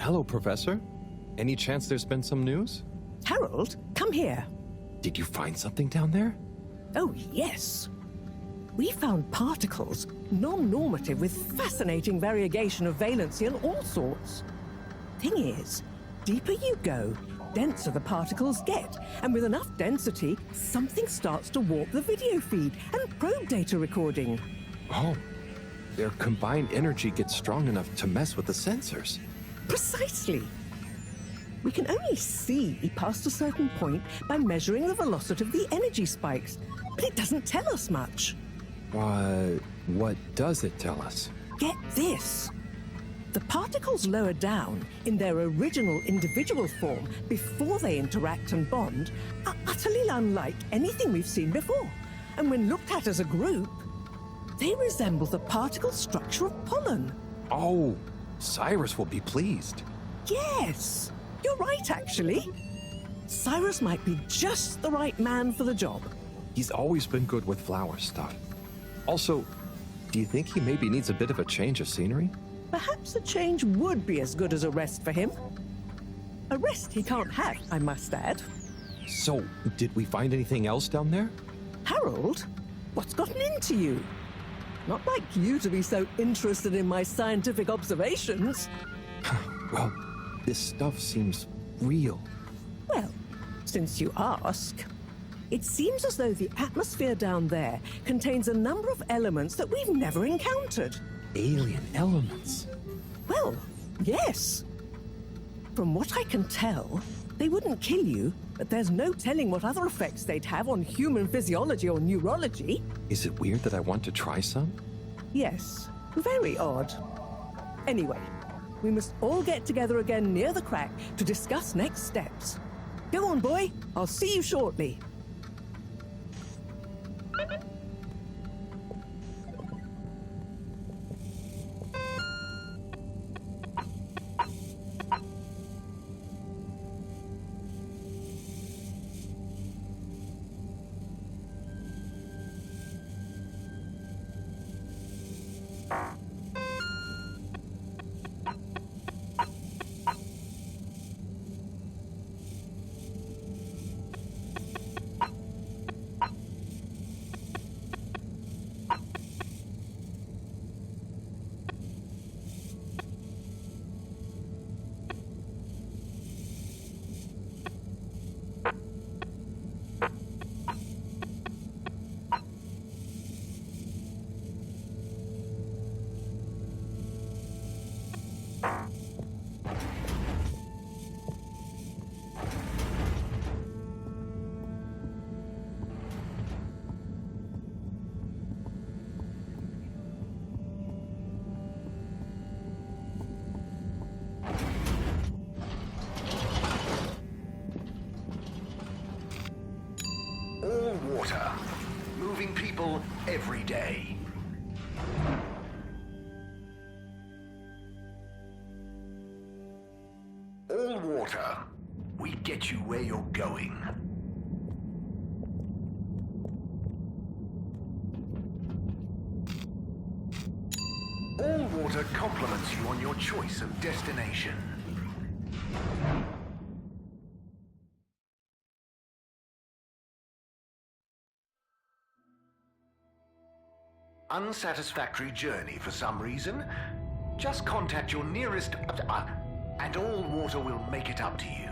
Hello, Professor. Any chance there's been some news? Harold, come here. Did you find something down there? Oh, yes. We found particles, non-normative with fascinating variegation of valency and all sorts. Thing is, deeper you go, denser the particles get, and with enough density, something starts to warp the video feed and probe data recording. Oh, their combined energy gets strong enough to mess with the sensors. Precisely. We can only see past a certain point by measuring the velocity of the energy spikes, but it doesn't tell us much. What does it tell us? Get this. The particles lower down in their original individual form before they interact and bond are utterly unlike anything we've seen before. And when looked at as a group, they resemble the particle structure of pollen. Oh, Cyrus will be pleased. Yes, you're right, actually. Cyrus might be just the right man for the job. He's always been good with flower stuff. Also, do you think he maybe needs a bit of a change of scenery? Perhaps a change would be as good as a rest for him. A rest he can't have, I must add. So, did we find anything else down there? Harold, what's gotten into you? Not like you to be so interested in my scientific observations. Well, this stuff seems real. Well, since you ask, it seems as though the atmosphere down there contains a number of elements that we've never encountered. Alien elements? Well, yes. From what I can tell, they wouldn't kill you, but there's no telling what other effects they'd have on human physiology or neurology. Is it weird that I want to try some? Yes, very odd. Anyway, we must all get together again near the crack to discuss next steps. Go on, boy. I'll see you shortly. All water, moving people every day. All water, we get you where you're going. All water compliments you on your choice of destination. Unsatisfactory journey for some reason? Just contact your nearest... and all water will make it up to you.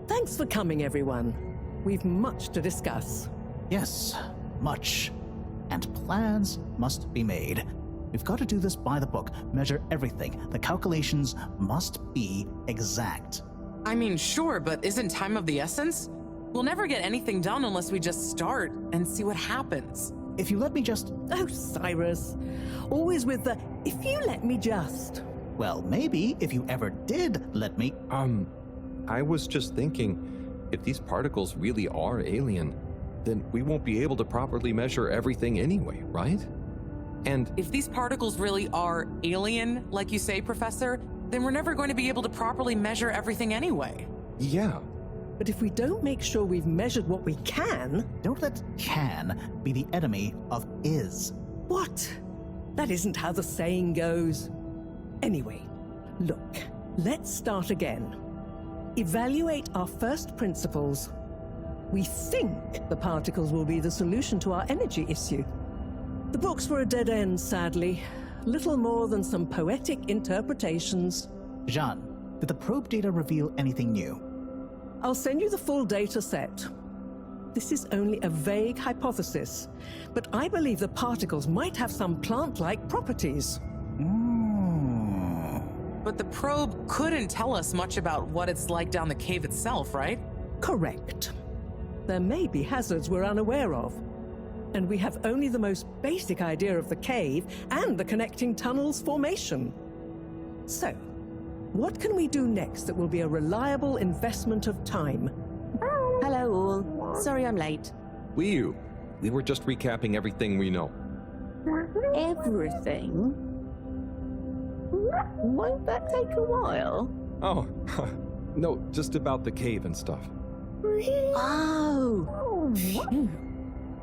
Thanks for coming, everyone. We've much to discuss. Yes, much. And plans must be made. We've got to do this by the book, measure everything. The calculations must be exact. I mean, sure, but isn't time of the essence? We'll never get anything done unless we just start and see what happens. If you let me just... Oh, Cyrus. Always with the, if you let me just. Well, maybe if you ever did let me... I was just thinking, if these particles really are alien, then we won't be able to properly measure everything anyway, right? And if these particles really are alien, like you say, Professor, then we're never going to be able to properly measure everything anyway. Yeah. But if we don't make sure we've measured what we can... Don't let can be the enemy of is. What? That isn't how the saying goes. Anyway, look, let's start again. Evaluate our first principles. We think the particles will be the solution to our energy issue. The books were a dead end, sadly. Little more than some poetic interpretations. Jeanne, did the probe data reveal anything new? I'll send you the full data set. This is only a vague hypothesis, but I believe the particles might have some plant-like properties. But the probe couldn't tell us much about what it's like down the cave itself, right? Correct. There may be hazards we're unaware of, and we have only the most basic idea of the cave and the connecting tunnels formation. So, what can we do next that will be a reliable investment of time? Hello all. Sorry I'm late. We were just recapping everything we know. Everything? Won't that take a while? Oh, no, just about the cave and stuff. Oh.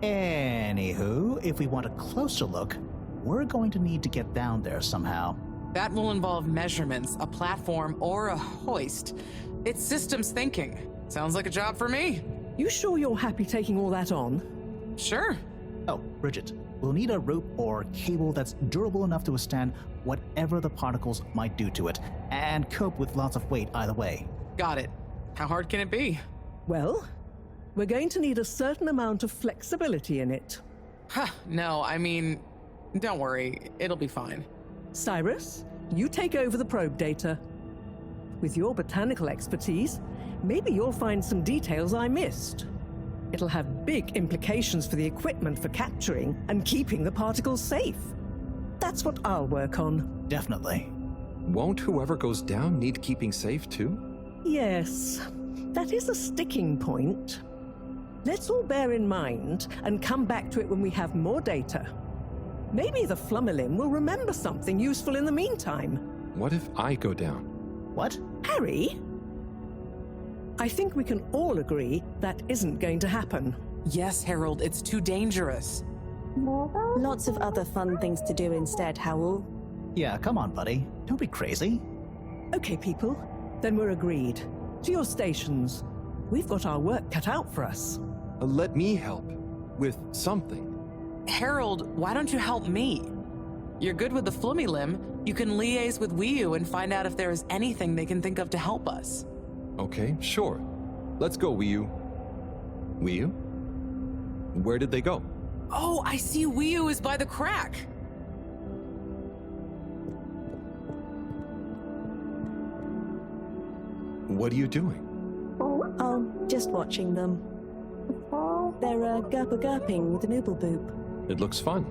Anywho, if we want a closer look, we're going to need to get down there somehow. That will involve measurements, a platform, or a hoist. It's systems thinking. Sounds like a job for me. You sure you're happy taking all that on? Sure. Oh, Bridget, we'll need a rope or cable that's durable enough to withstand whatever the particles might do to it, and cope with lots of weight either way. Got it. How hard can it be? Well, we're going to need a certain amount of flexibility in it. No, I mean, don't worry. It'll be fine. Cyrus, you take over the probe data. With your botanical expertise, maybe you'll find some details I missed. It'll have big implications for the equipment for capturing and keeping the particles safe. That's what I'll work on. Definitely. Won't whoever goes down need keeping safe too? Yes, that is a sticking point. Let's all bear in mind and come back to it when we have more data. Maybe the Flummerlim will remember something useful in the meantime. What if I go down? What? Harry? I think we can all agree that isn't going to happen. Yes, Harold, it's too dangerous. Lots of other fun things to do instead, Howell. Yeah, come on, buddy. Don't be crazy. Okay, people. Then we're agreed. To your stations. We've got our work cut out for us. Let me help. With something. Harold, why don't you help me? You're good with the Flummerlim. You can liaise with Wiu and find out if there is anything they can think of to help us. Okay, sure. Let's go, Wiu. Wiu? Where did they go? Oh, I see Wiu is by the crack. What are you doing? Oh, just watching them. They're gurping with an ooble boop. It looks fun.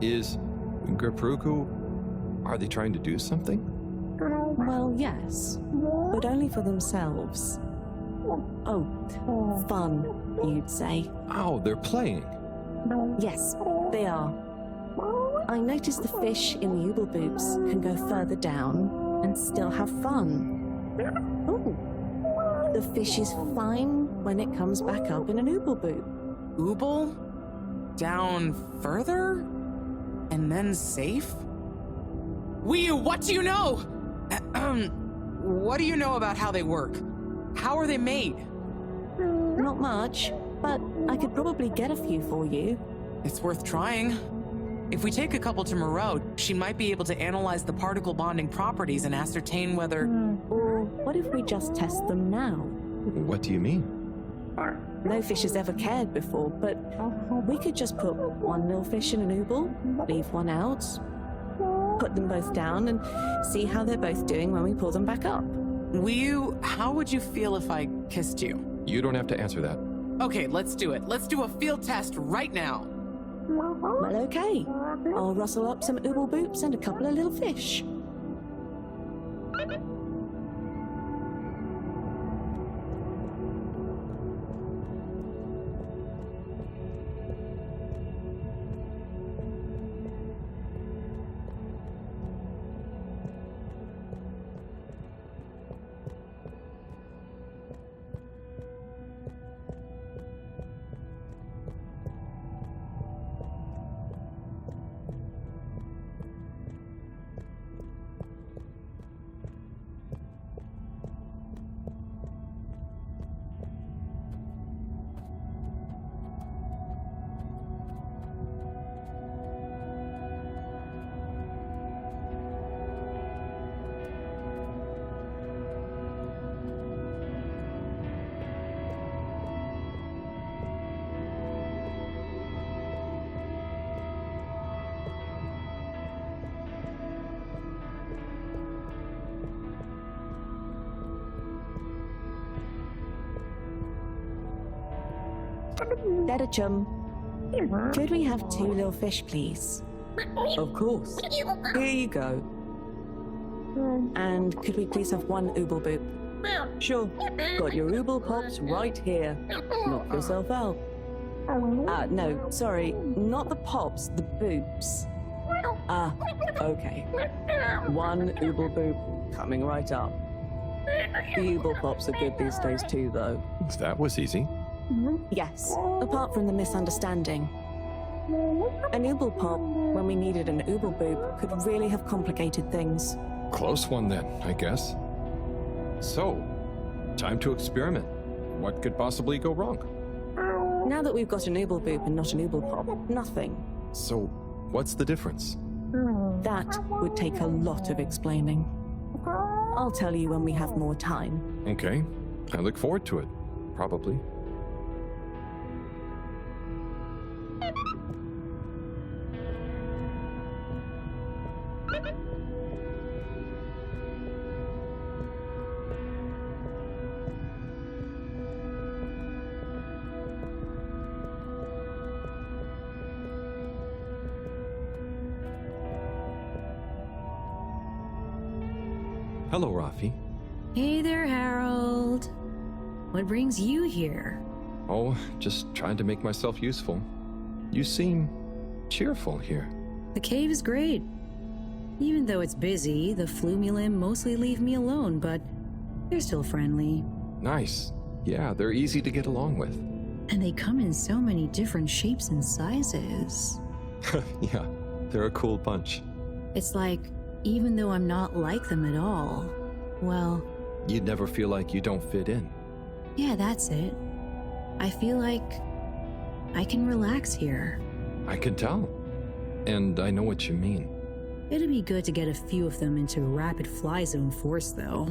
Is Gerpruku... Are they trying to do something? Well, yes. But only for themselves. Oh, fun, you'd say. Oh, they're playing. Yes, they are. I noticed the fish in the ooble boops can go further down and still have fun. Oh, the fish is fine when it comes back up in an ooble boop. Ooble? Down further? And then safe? Wiu, what do you know? What do you know about how they work? How are they made? Not much, but I could probably get a few for you. It's worth trying. If we take a couple to Mareaux, she might be able to analyze the particle bonding properties and ascertain whether... Or what if we just test them now? What do you mean? No fish has ever cared before, but we could just put one little fish in an ooble, leave one out, put them both down, and see how they're both doing when we pull them back up. Wiu, how would you feel if I kissed you? You don't have to answer that. Okay, let's do it. Let's do a field test right now. Well, okay. I'll rustle up some ooble boops and a couple of little fish. Better chum. Could we have 2 little fish, please? Of course. Here you go. And could we please have 1 ooble boop? Sure. Got your ooble pops right here. Knock yourself out. No, sorry. Not the pops, the boops. Okay. 1 ooble boop coming right up. The ooble pops are good these days too, though. That was easy. Yes, apart from the misunderstanding. An ooble pop, when we needed an ooble boop, could really have complicated things. Close one then, I guess. So, time to experiment. What could possibly go wrong? Now that we've got an ooble boop and not an ooble pop, nothing. So, what's the difference? That would take a lot of explaining. I'll tell you when we have more time. Okay, I look forward to it. Probably. Hello, Rafi. Hey there, Harold. What brings you here? Oh, just trying to make myself useful. You seem cheerful here. The cave is great. Even though it's busy, the Flumulim mostly leave me alone, but they're still friendly. Nice. Yeah, they're easy to get along with. And they come in so many different shapes and sizes. Yeah, they're a cool bunch. It's like, even though I'm not like them at all, well... You'd never feel like you don't fit in. Yeah, that's it. I feel like I can relax here. I can tell. And I know what you mean. It'd be good to get a few of them into rapid fly zone force, though.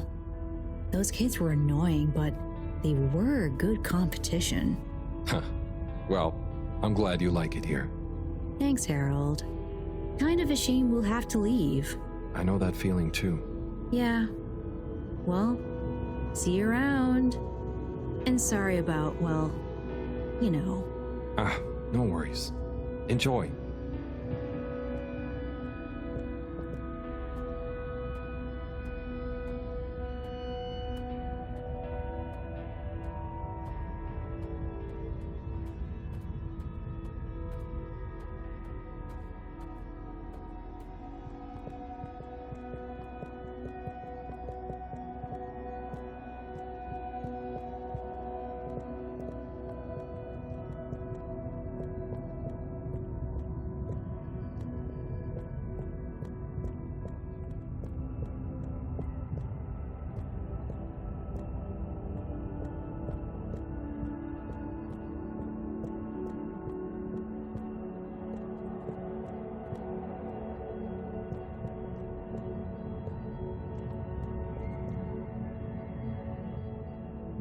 Those kids were annoying, but they were good competition. Huh. Well, I'm glad you like it here. Thanks, Harold. Kind of a shame we'll have to leave. I know that feeling too. Yeah. Well, see you around. And sorry about, well, you know. No worries. Enjoy.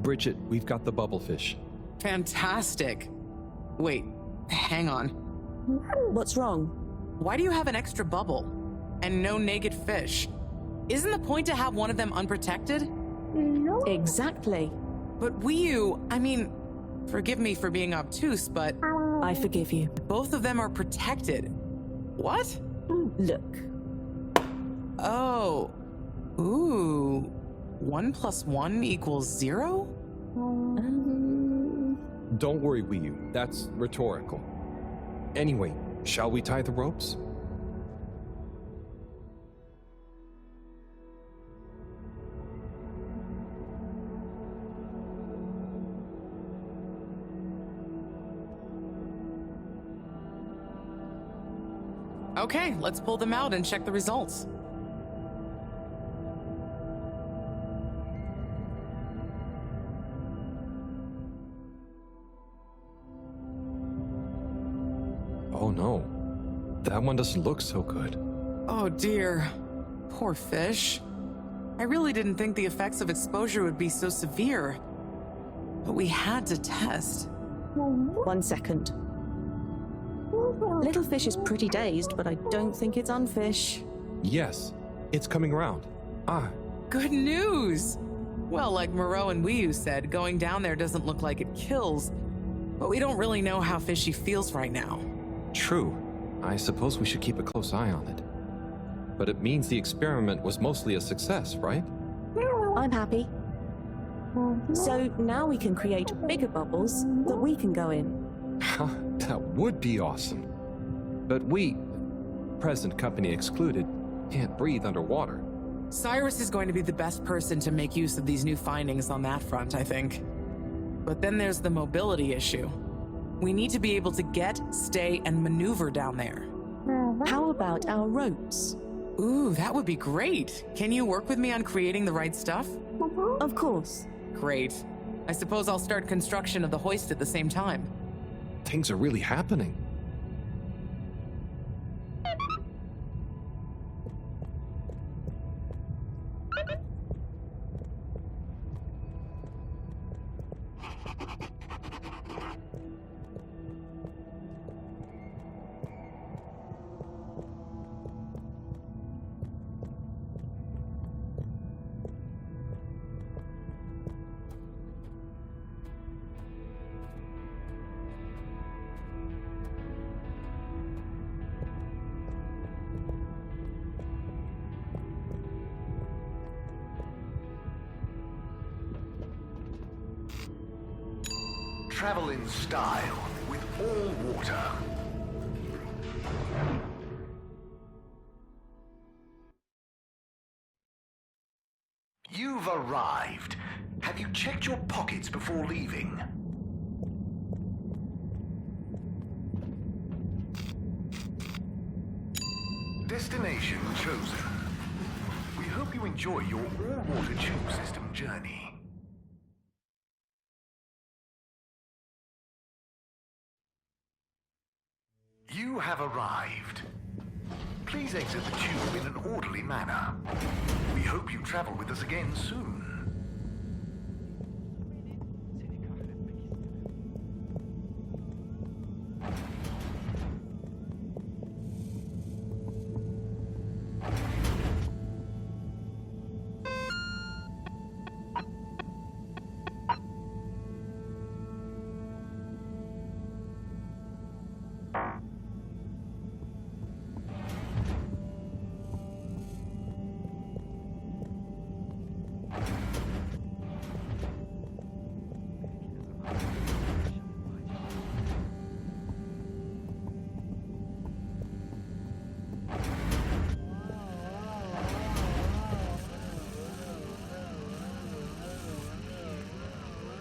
Bridget, we've got the bubblefish. Fantastic. Wait, hang on. What's wrong? Why do you have an extra bubble? And no naked fish? Isn't the point to have one of them unprotected? Exactly. But I mean, forgive me for being obtuse, but... I forgive you. Both of them are protected. What? Look. Oh. Ooh, 1 + 1 = 0? Don't worry, Wiyu. That's rhetorical. Anyway, shall we tie the ropes? Okay, let's pull them out and check the results. Oh no, that one doesn't look so good. Oh dear. Poor fish. I really didn't think the effects of exposure would be so severe. But we had to test. 1 second. Little fish is pretty dazed, but I don't think it's unfish. Yes, it's coming around. Good news! Well, like Mareaux and Wiyu said, going down there doesn't look like it kills, but we don't really know how fishy feels right now. True. I suppose we should keep a close eye on it. But it means the experiment was mostly a success, right? I'm happy. So now we can create bigger bubbles that we can go in. That would be awesome. But we, present company excluded, can't breathe underwater. Cyrus is going to be the best person to make use of these new findings on that front, I think. But then there's the mobility issue. We need to be able to get, stay, and maneuver down there. How about our ropes? Ooh, that would be great. Can you work with me on creating the right stuff? Of course. Great. I suppose I'll start construction of the hoist at the same time. Things are really happening. Travel in style with all water. You've arrived. Have you checked your pockets before leaving? Destination chosen. We hope you enjoy your all-water tube system journey. You have arrived. Please exit the tube in an orderly manner. We hope you travel with us again soon.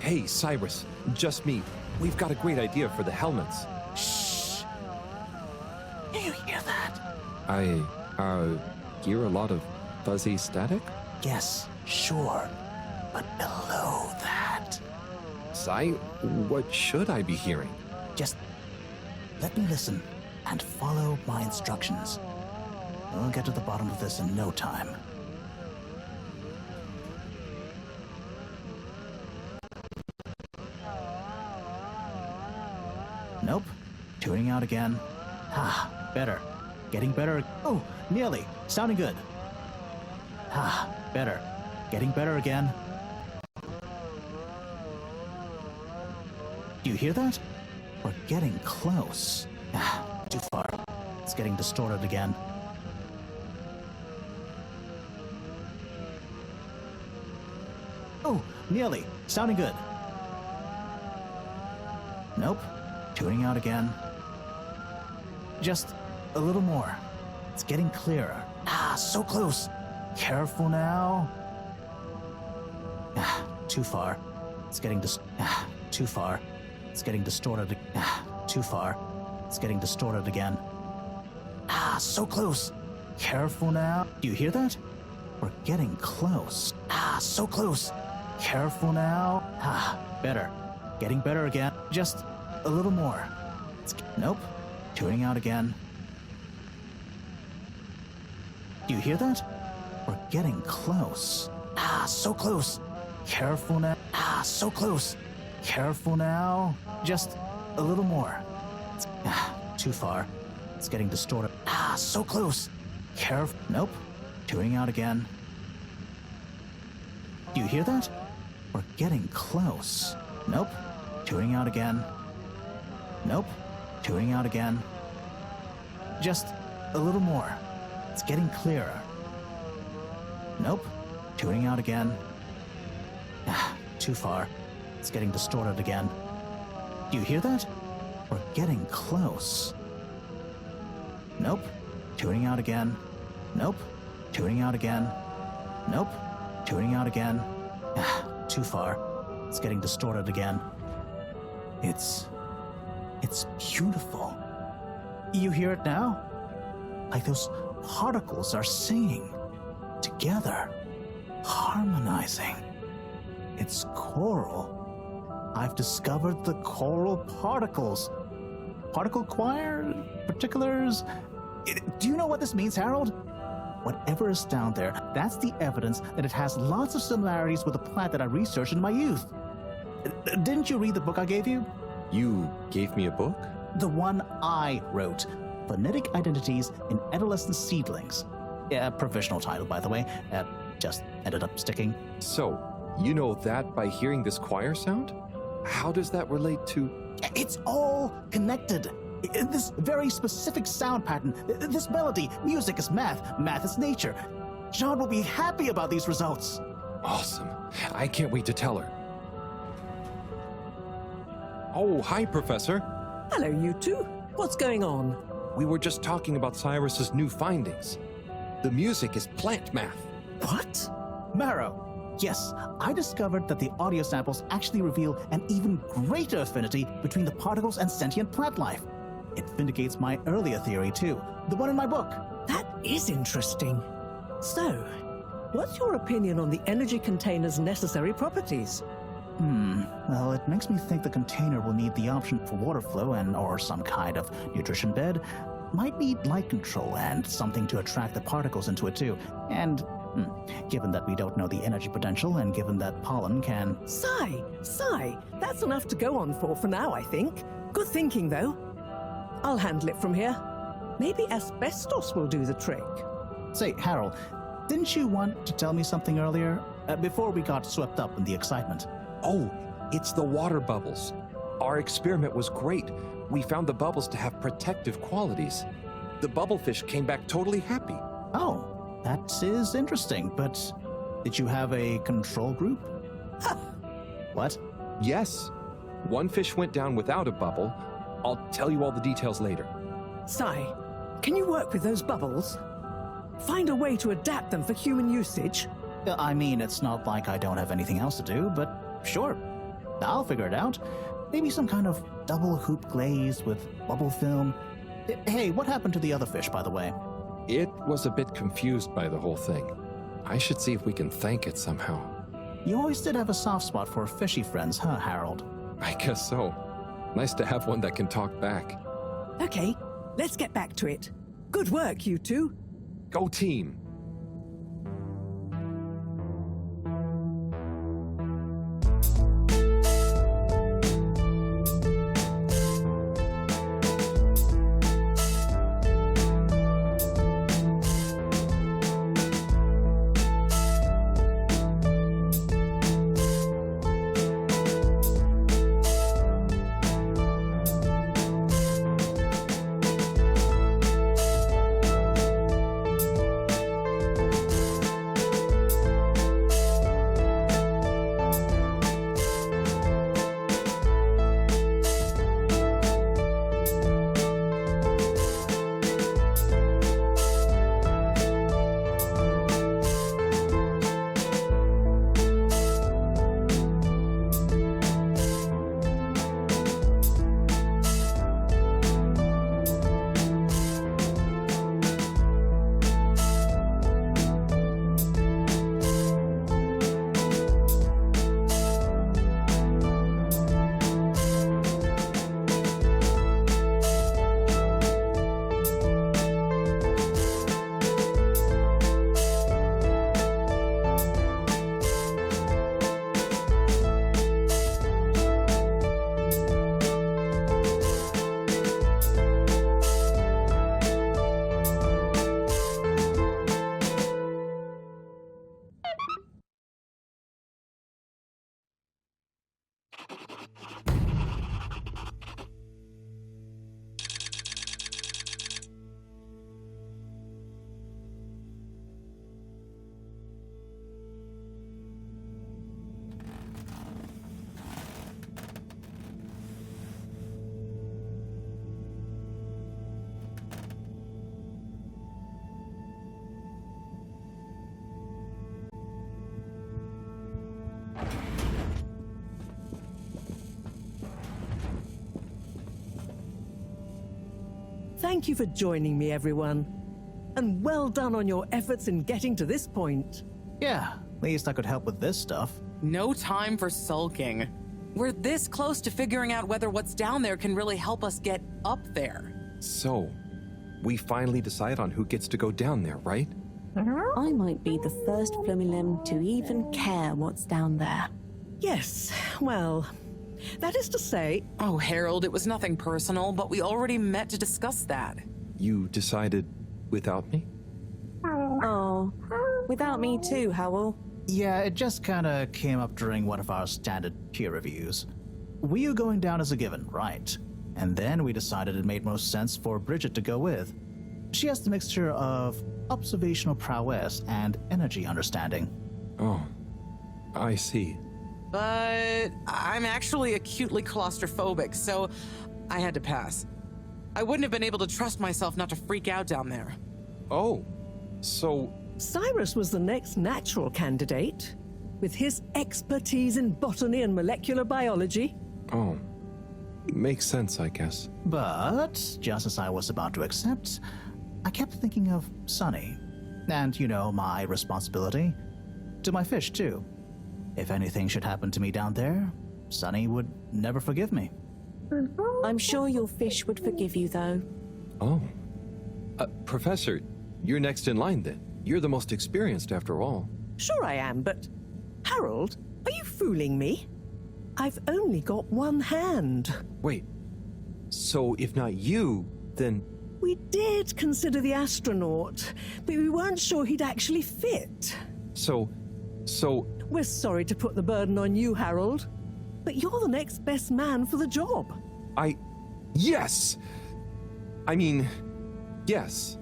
Hey, Cyrus, just me. We've got a great idea for the helmets. Shh. Do you hear that? I hear a lot of fuzzy static? Yes, sure. But below that... Cy, what should I be hearing? Just let me listen and follow my instructions. We'll get to the bottom of this in no time. Nope. Tuning out again. Better. Getting better. Oh, nearly. Sounding good. Better. Getting better again. Do you hear that? We're getting close. Too far. It's getting distorted again. Nearly. Sounding good. Nope. Tuning out again. Just a little more. It's getting clearer. Ah, so close. Careful now. Too far. It's getting too far. It's getting distorted. Too far. It's getting distorted again. Ah, so close. Careful now. Do you hear that? We're getting close. Ah, so close. Careful now. Ah, better. Getting better again. Just a little more. Nope. Tuning out again. Do you hear that? We're getting close. Ah, so close. Careful now. Ah, so close. Careful now. Just a little more. Too far. It's getting distorted. Ah, so close. Careful. Nope. Tuning out again. Do you hear that? We're getting close. Nope. Tuning out again. Nope. Tuning out again. Just a little more. It's getting clearer. Nope. Tuning out again. Too far. It's getting distorted again. Do you hear that? We're getting close. Nope. Tuning out again. Nope. Tuning out again. Nope. Tuning out again. Too far. It's getting distorted again. It's beautiful. You hear it now? Like those particles are singing together, harmonizing. It's choral. I've discovered the choral particles. Particle choir? Particulars? Do you know what this means, Harold? Whatever is down there, that's the evidence that it has lots of similarities with a plant that I researched in my youth. Didn't you read the book I gave you? You gave me a book? The one I wrote. Phonetic Identities in Adolescent Seedlings. Yeah, provisional title, by the way. Just ended up sticking. So, you know that by hearing this choir sound? How does that relate to... It's all connected. This very specific sound pattern, this melody, music is math, math is nature. Jeanne will be happy about these results. Awesome. I can't wait to tell her. Oh, hi, Professor. Hello, you two. What's going on? We were just talking about Cyrus's new findings. The music is plant math. What? Mareaux. Yes, I discovered that the audio samples actually reveal an even greater affinity between the particles and sentient plant life. It vindicates my earlier theory, too. The one in my book. That is interesting. So, what's your opinion on the energy container's necessary properties? Well, it makes me think the container will need the option for water flow or some kind of nutrition bed. Might need light control and something to attract the particles into it, too. And, given that we don't know the energy potential and given that pollen can... Sigh. That's enough to go on for now, I think. Good thinking, though. I'll handle it from here. Maybe asbestos will do the trick. Say, Harold, didn't you want to tell me something earlier? Before we got swept up in the excitement. Oh, it's the water bubbles. Our experiment was great. We found the bubbles to have protective qualities. The bubblefish came back totally happy. Oh, that is interesting, but did you have a control group? What? Yes. One fish went down without a bubble. I'll tell you all the details later. Sai, can you work with those bubbles? Find a way to adapt them for human usage? I mean, it's not like I don't have anything else to do, but sure. I'll figure it out. Maybe some kind of double hoop glaze with bubble film. Hey, what happened to the other fish, by the way? It was a bit confused by the whole thing. I should see if we can thank it somehow. You always did have a soft spot for fishy friends, huh, Harold? I guess so. Nice to have one that can talk back. Okay, let's get back to it. Good work, you two. Go team! Thank you for joining me, everyone. And well done on your efforts in getting to this point. Yeah, at least I could help with this stuff. No time for sulking. We're this close to figuring out whether what's down there can really help us get up there. So, we finally decide on who gets to go down there, right? I might be the first Flumilim to even care what's down there. Yes, well, that is to say... Oh, Harold, it was nothing personal, but we already met to discuss that. You decided without me? Oh, without me too, Howell. Yeah, it just kinda came up during one of our standard peer reviews. We are going down as a given, right? And then we decided it made most sense for Bridget to go with. She has the mixture of observational prowess and energy understanding. Oh, I see. But I'm actually acutely claustrophobic, so I had to pass. I wouldn't have been able to trust myself not to freak out down there. Oh, so... Cyrus was the next natural candidate, with his expertise in botany and molecular biology. Oh, makes sense, I guess. But, just as I was about to accept, I kept thinking of Sunny. And, you know, my responsibility. To my fish, too. If anything should happen to me down there, Sunny would never forgive me. I'm sure your fish would forgive you, though. Oh. Professor, you're next in line, then. You're the most experienced, after all. Sure I am, but... Harold, are you fooling me? I've only got one hand. Wait. So, if not you, then... We did consider the astronaut, but we weren't sure he'd actually fit. So... We're sorry to put the burden on you, Harold, but you're the next best man for the job. Yes! I mean, yes.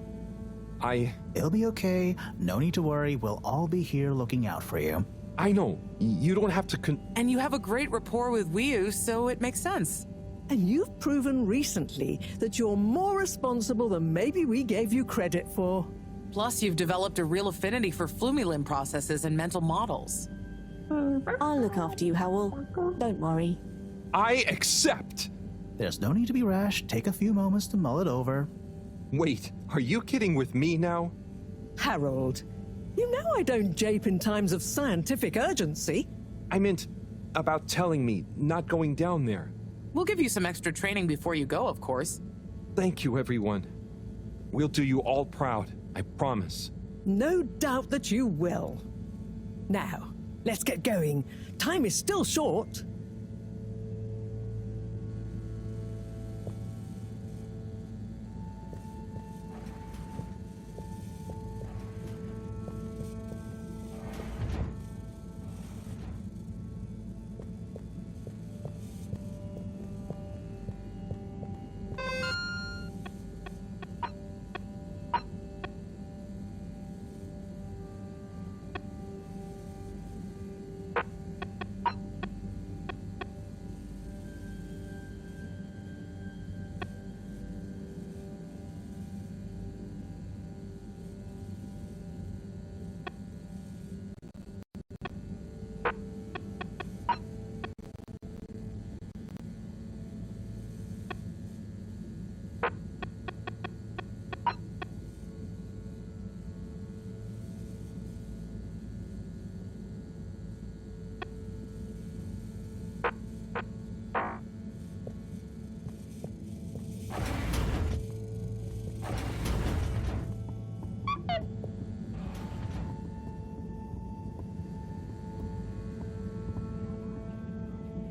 It'll be okay. No need to worry. We'll all be here looking out for you. I know. You don't have to And you have a great rapport with Wiu, so it makes sense. And you've proven recently that you're more responsible than maybe we gave you credit for. Plus, you've developed a real affinity for Flumilim processes and mental models. I'll look after you, Howell. Don't worry. I accept! There's no need to be rash. Take a few moments to mull it over. Wait, are you kidding with me now? Harold, you know I don't jape in times of scientific urgency. I meant about telling me, not going down there. We'll give you some extra training before you go, of course. Thank you, everyone. We'll do you all proud, I promise. No doubt that you will. Now, let's get going. Time is still short.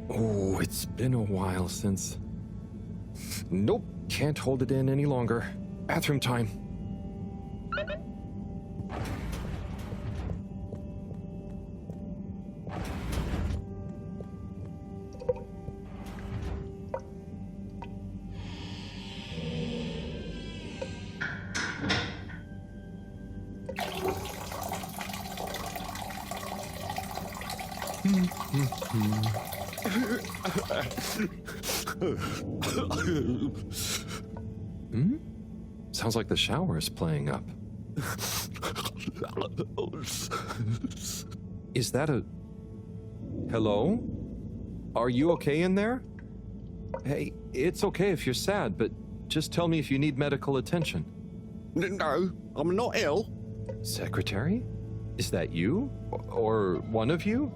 Oh, it's been a while since... Nope, can't hold it in any longer. Bathroom time. Sounds like the shower is playing up. Is that a... Hello? Are you okay in there? Hey, it's okay if you're sad, but Just tell me if you need medical attention. No, I'm not ill. Secretary? Is that you? Or one of you?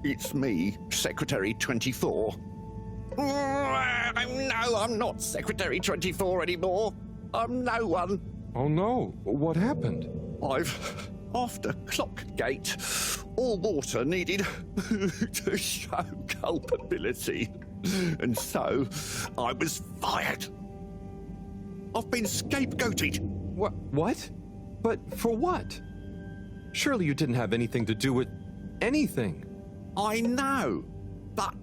It's me, Secretary 24. No, I'm not Secretary 24 anymore. I'm no one. Oh no, what happened? After Clockgate, all water needed to show culpability. And so, I was fired. I've been scapegoated. What? But for what? Surely you didn't have anything to do with anything. I know, but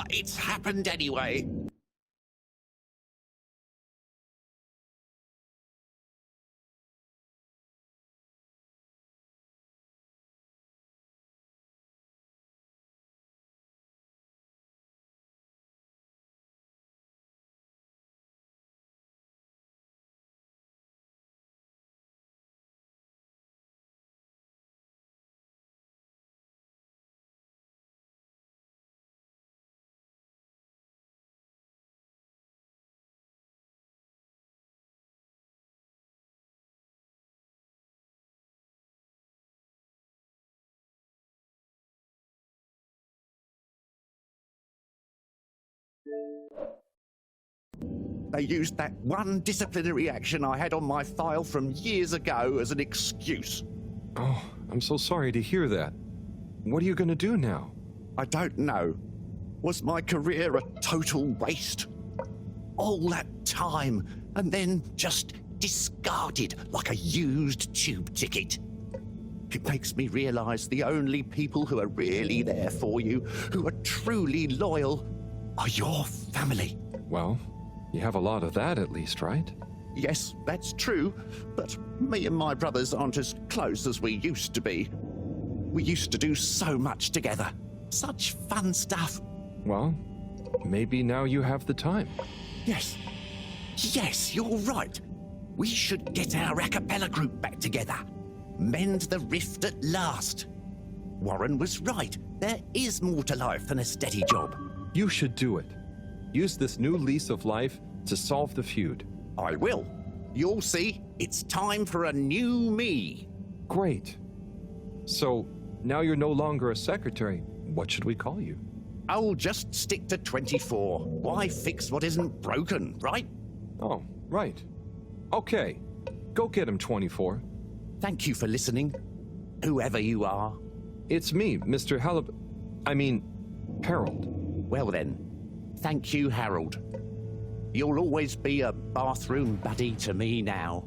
it's happened anyway. They used that one disciplinary action I had on my file from years ago as an excuse. Oh, I'm so sorry to hear that. What are you going to do now? I don't know. Was my career a total waste? All that time, and then just discarded like a used tube ticket. It makes me realise the only people who are really there for you, who are truly loyal, are your family. Well, you have a lot of that at least, right? Yes, that's true, but me and my brothers aren't as close as we used to be. We used to do so much together. Such fun stuff. Well, maybe now you have the time. Yes. Yes, you're right. We should get our a cappella group back together. Mend the rift at last. Warren was right. There is more to life than a steady job. You should do it. Use this new lease of life to solve the feud. I will. You'll see, it's time for a new me. Great. So, now you're no longer a secretary. What should we call you? I'll just stick to 24. Why fix what isn't broken, right? Oh, right. Okay. Go get him, 24. Thank you for listening, whoever you are. It's me, Mr. Harold. Well then, thank you, Harold. You'll always be a bathroom buddy to me now.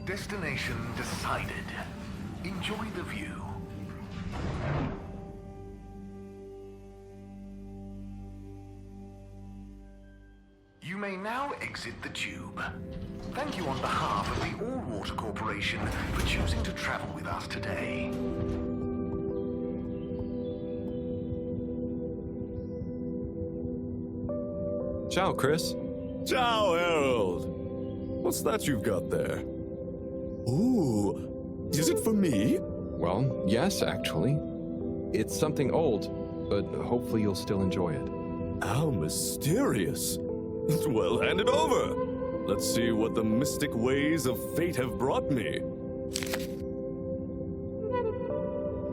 Destination decided. Enjoy the view. You may now exit the tube. Thank you on behalf of the All Water Corporation for choosing to travel with us today. Ciao, Chris. Ciao, Harold. What's that you've got there? Ooh, is it for me? Well, yes, actually. It's something old, but hopefully you'll still enjoy it. How mysterious. Well, hand it over. Let's see what the mystic ways of fate have brought me.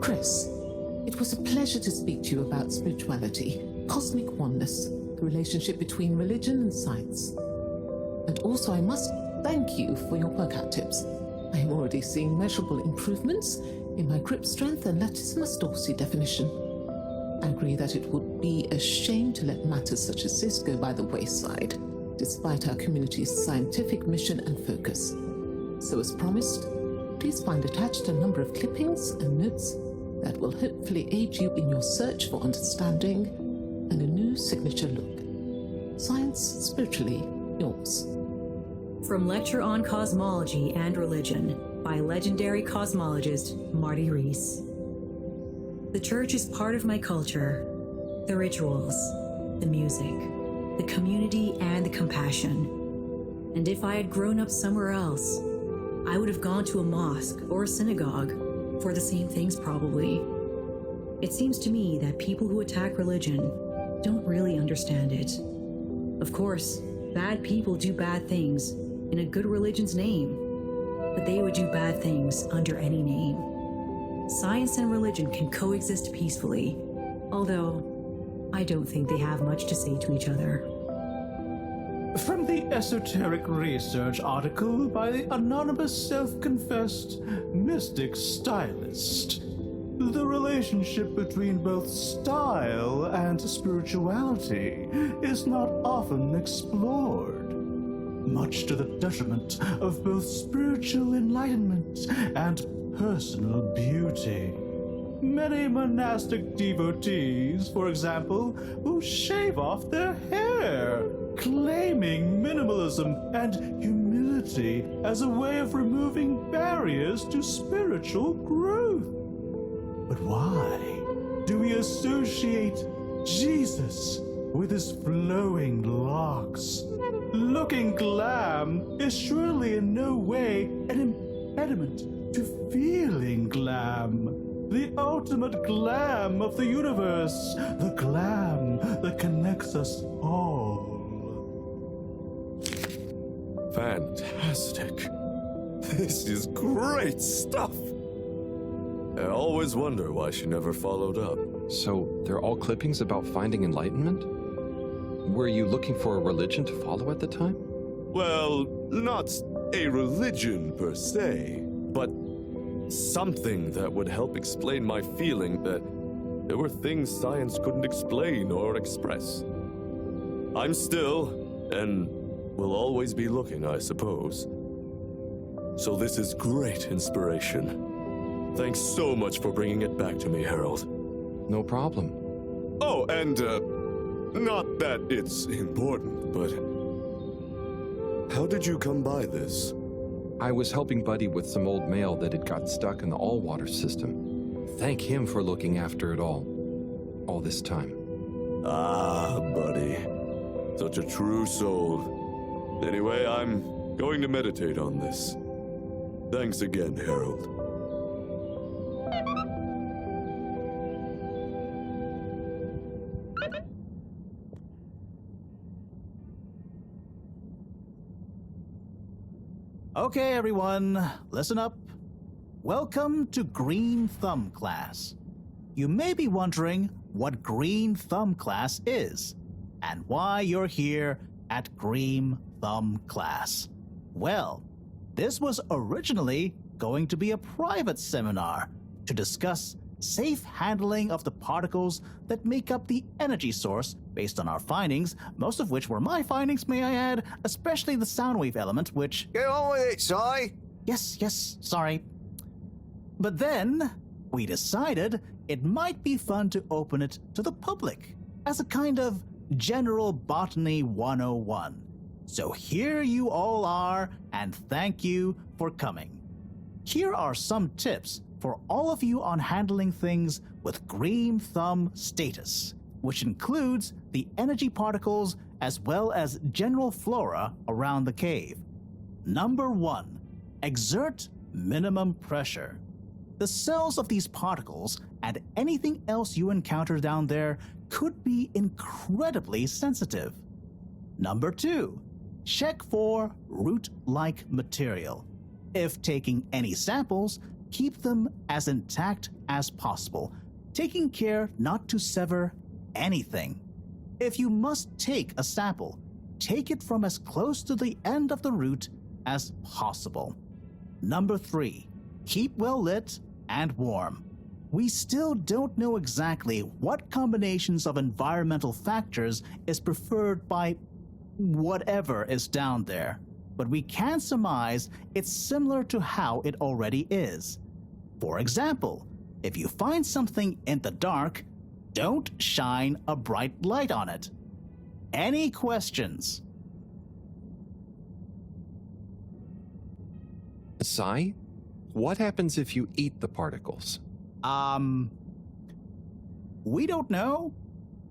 Chris, it was a pleasure to speak to you about spirituality, cosmic oneness, the relationship between religion and science. And also, I must thank you for your workout tips. I am already seeing measurable improvements in my grip strength and latissimus dorsi definition. I agree that it would be a shame to let matters such as this go by the wayside, despite our community's scientific mission and focus. So as promised, please find attached a number of clippings and notes that will hopefully aid you in your search for understanding and a new signature look. Science spiritually yours. From Lecture on Cosmology and Religion by legendary cosmologist Marty Rees. The church is part of my culture, the rituals, the music, the community, and the compassion. And if I had grown up somewhere else, I would have gone to a mosque or a synagogue for the same things probably. It seems to me that people who attack religion don't really understand it. Of course, bad people do bad things in a good religion's name, but they would do bad things under any name. Science and religion can coexist peacefully, although I don't think they have much to say to each other. From the esoteric research article by the anonymous self-confessed mystic stylist, the relationship between both style and spirituality is not often explored, much to the detriment of both spiritual enlightenment and personal beauty. Many monastic devotees, for example, will shave off their hair, claiming minimalism and humility as a way of removing barriers to spiritual growth. But why do we associate Jesus with his flowing locks? Looking glam is surely in no way an impediment to feeling glam. The ultimate glam of the universe, the glam that connects us all. Fantastic. This is great stuff. I always wonder why she never followed up. So, they're all clippings about finding enlightenment? Were you looking for a religion to follow at the time? Well, not a religion per se, but something that would help explain my feeling that there were things science couldn't explain or express. I'm still, and will always be looking, I suppose. So this is great inspiration. Thanks so much for bringing it back to me, Harold. No problem. Oh, and, not that it's important, but how did you come by this? I was helping Buddy with some old mail that had got stuck in the all-water system. Thank him for looking after it all this time. Ah, Buddy. Such a true soul. Anyway, I'm going to meditate on this. Thanks again, Harold. Okay, everyone, listen up. Welcome to Green Thumb class. You may be wondering what Green Thumb class is and why you're here at Green Thumb class. Well, this was originally going to be a private seminar to discuss safe handling of the particles that make up the energy source based on our findings, most of which were my findings, may I add, especially the sound wave element, which... Get on with it, Si! Yes, sorry. But then, we decided it might be fun to open it to the public as a kind of General Botany 101. So here you all are, and thank you for coming. Here are some tips for all of you on handling things with Green Thumb status, which includes the energy particles as well as general flora around the cave. Number 1, exert minimum pressure. The cells of these particles and anything else you encounter down there could be incredibly sensitive. Number 2, check for root-like material. If taking any samples, keep them as intact as possible, taking care not to sever anything. If you must take a sample, take it from as close to the end of the root as possible. Number 3, keep well lit and warm. We still don't know exactly what combinations of environmental factors is preferred by whatever is down there, but we can surmise it's similar to how it already is. For example, if you find something in the dark, don't shine a bright light on it. Any questions? Sai, what happens if you eat the particles? We don't know.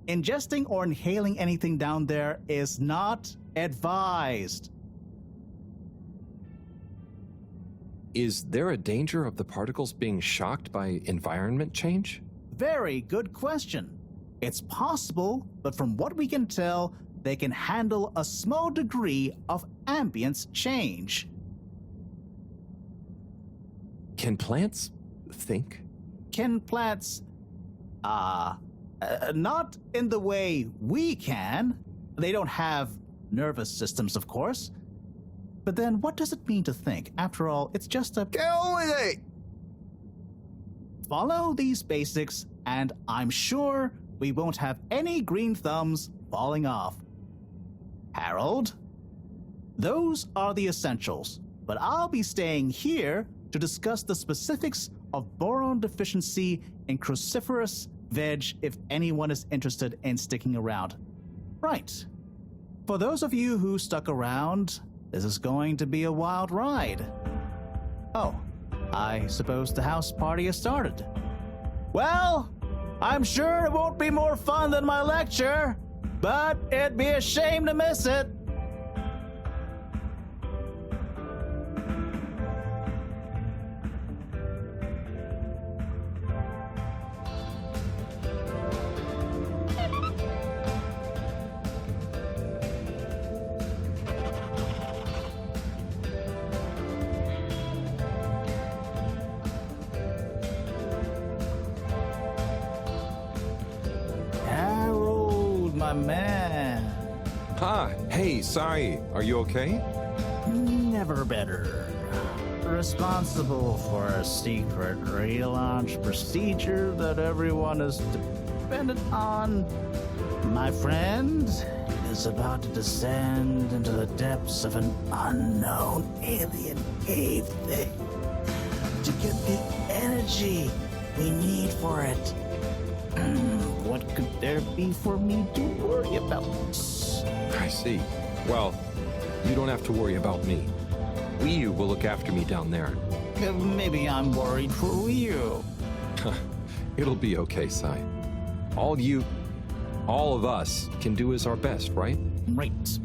Ingesting or inhaling anything down there is not advised. Is there a danger of the particles being shocked by environment change? Very good question. It's possible, but from what we can tell, they can handle a small degree of ambience change. Can plants think? Can plants, not in the way we can. They don't have nervous systems, of course. But then what does it mean to think? After all, it's just a... Get on with it! Follow these basics, and I'm sure we won't have any green thumbs falling off. Harold? Those are the essentials, but I'll be staying here to discuss the specifics of boron deficiency in cruciferous veg if anyone is interested in sticking around. Right. For those of you who stuck around, this is going to be a wild ride. Oh, I suppose the house party has started. Well, I'm sure it won't be more fun than my lecture, but it'd be a shame to miss it. Man. Ah, hey, Sai, are you okay? Never better. Responsible for a secret relaunch procedure that everyone is dependent on. My friend is about to descend into the depths of an unknown alien cave thing to get the energy we need for it. What could there be for me to worry about? I see. Well, you don't have to worry about me. Ryu will look after me down there. Maybe I'm worried for Ryu. It'll be okay, Sai. All of us can do is our best, right? Right.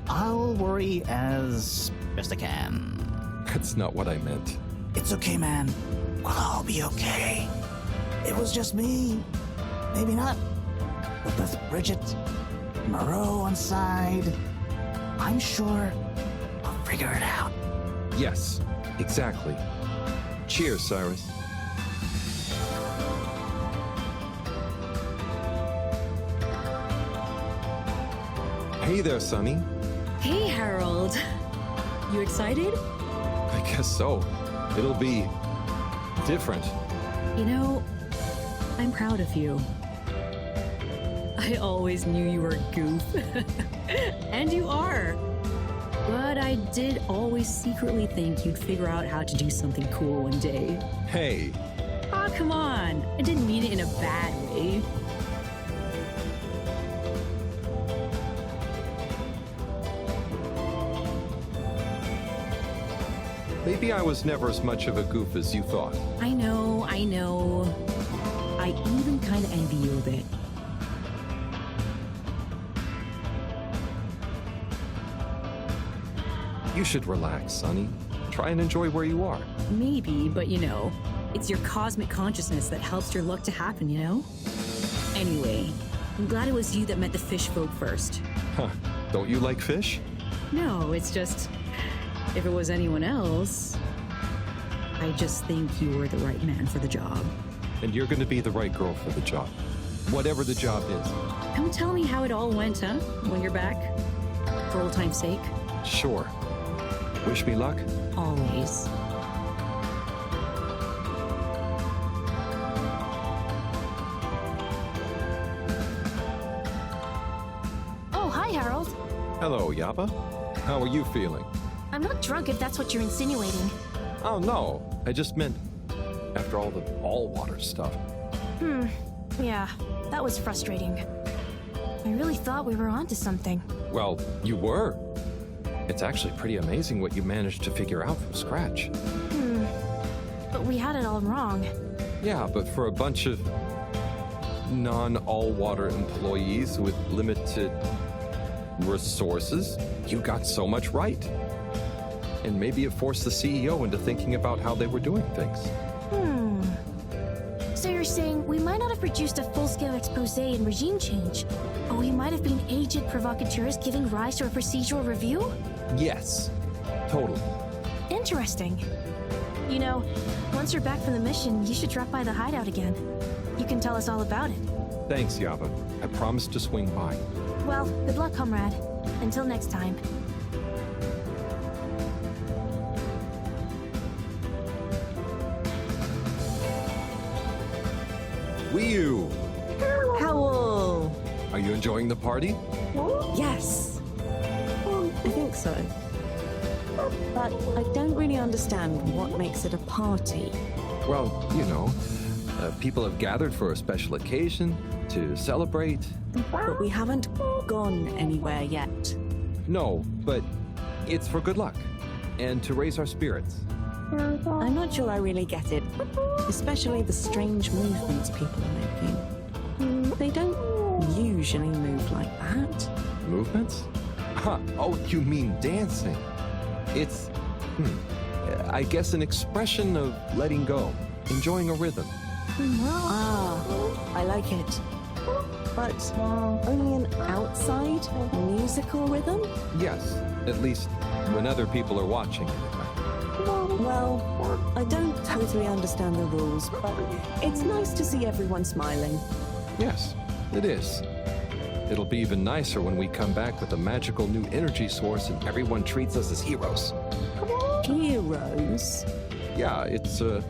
I'll worry as best I can. That's not what I meant. It's okay, man. We'll all be okay. It was just me. Maybe not. But with Bridget, Mareaux on side, I'm sure I'll figure it out. Yes, exactly. Cheers, Cyrus. Hey there, Sonny. Hey, Harold. You excited? I guess so. It'll be different. You know, I'm proud of you. I always knew you were a goof. And you are. But I did always secretly think you'd figure out how to do something cool one day. Hey. Aw, come on. I didn't mean it in a bad way. Maybe I was never as much of a goof as you thought. I know. I even kind of envy you a bit. You should relax, Sonny. Try and enjoy where you are. Maybe, but you know, It's your cosmic consciousness that helps your luck to happen, you know? Anyway, I'm glad it was you that met the fish folk first. Huh. Don't you like fish? No, it's just, if it was anyone else, I just think you were the right man for the job. And you're going to be the right girl for the job. Whatever the job is. Come tell me how it all went, huh? When you're back? For old time's sake? Sure. Wish me luck? Always. Oh, hi, Harold. Hello, Yaba. How are you feeling? I'm not drunk if that's what you're insinuating. Oh, no. I just meant after all the all-water stuff. Yeah, that was frustrating. I really thought we were onto something. Well, you were. It's actually pretty amazing what you managed to figure out from scratch. But we had it all wrong. Yeah, but for a bunch of non-all-water employees with limited resources, you got so much right. And maybe it forced the CEO into thinking about how they were doing things. So you're saying we might not have produced a full-scale expose and regime change, but we might have been aged provocateurs giving rise to a procedural review? Yes, totally. Interesting. You know, once you're back from the mission, you should drop by the hideout again. You can tell us all about it. Thanks, Yaba. I promise to swing by. Well, good luck, comrade. Until next time. Wee-oo! Howl! Are you enjoying the party? Yes. I think so. But I don't really understand what makes it a party. Well, you know, people have gathered for a special occasion to celebrate. But we haven't gone anywhere yet. No, but it's for good luck and to raise our spirits. I'm not sure I really get it, especially the strange movements people are making. They don't usually move like that. Movements? Huh. Oh, you mean dancing? It's, I guess an expression of letting go, enjoying a rhythm. Ah, I like it. But only an outside musical rhythm? Yes, at least when other people are watching. Well, I don't totally understand the rules, but it's nice to see everyone smiling. Yes, it is. It'll be even nicer when we come back with a magical new energy source and everyone treats us as heroes. Heroes? Yeah, it's a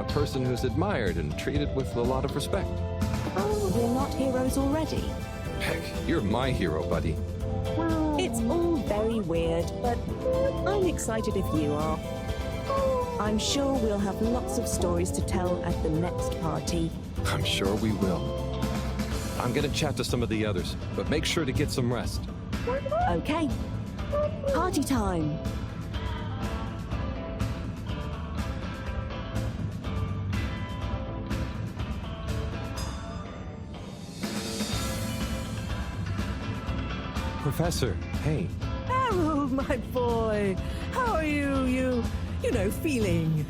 person who's admired and treated with a lot of respect. We're not heroes already. Heck, you're my hero, buddy. It's all very weird, but I'm excited if you are. I'm sure we'll have lots of stories to tell at the next party. I'm sure we will. I'm gonna chat to some of the others, but make sure to get some rest. Okay. Party time. Professor, hey. Harold, my boy. How are you feeling?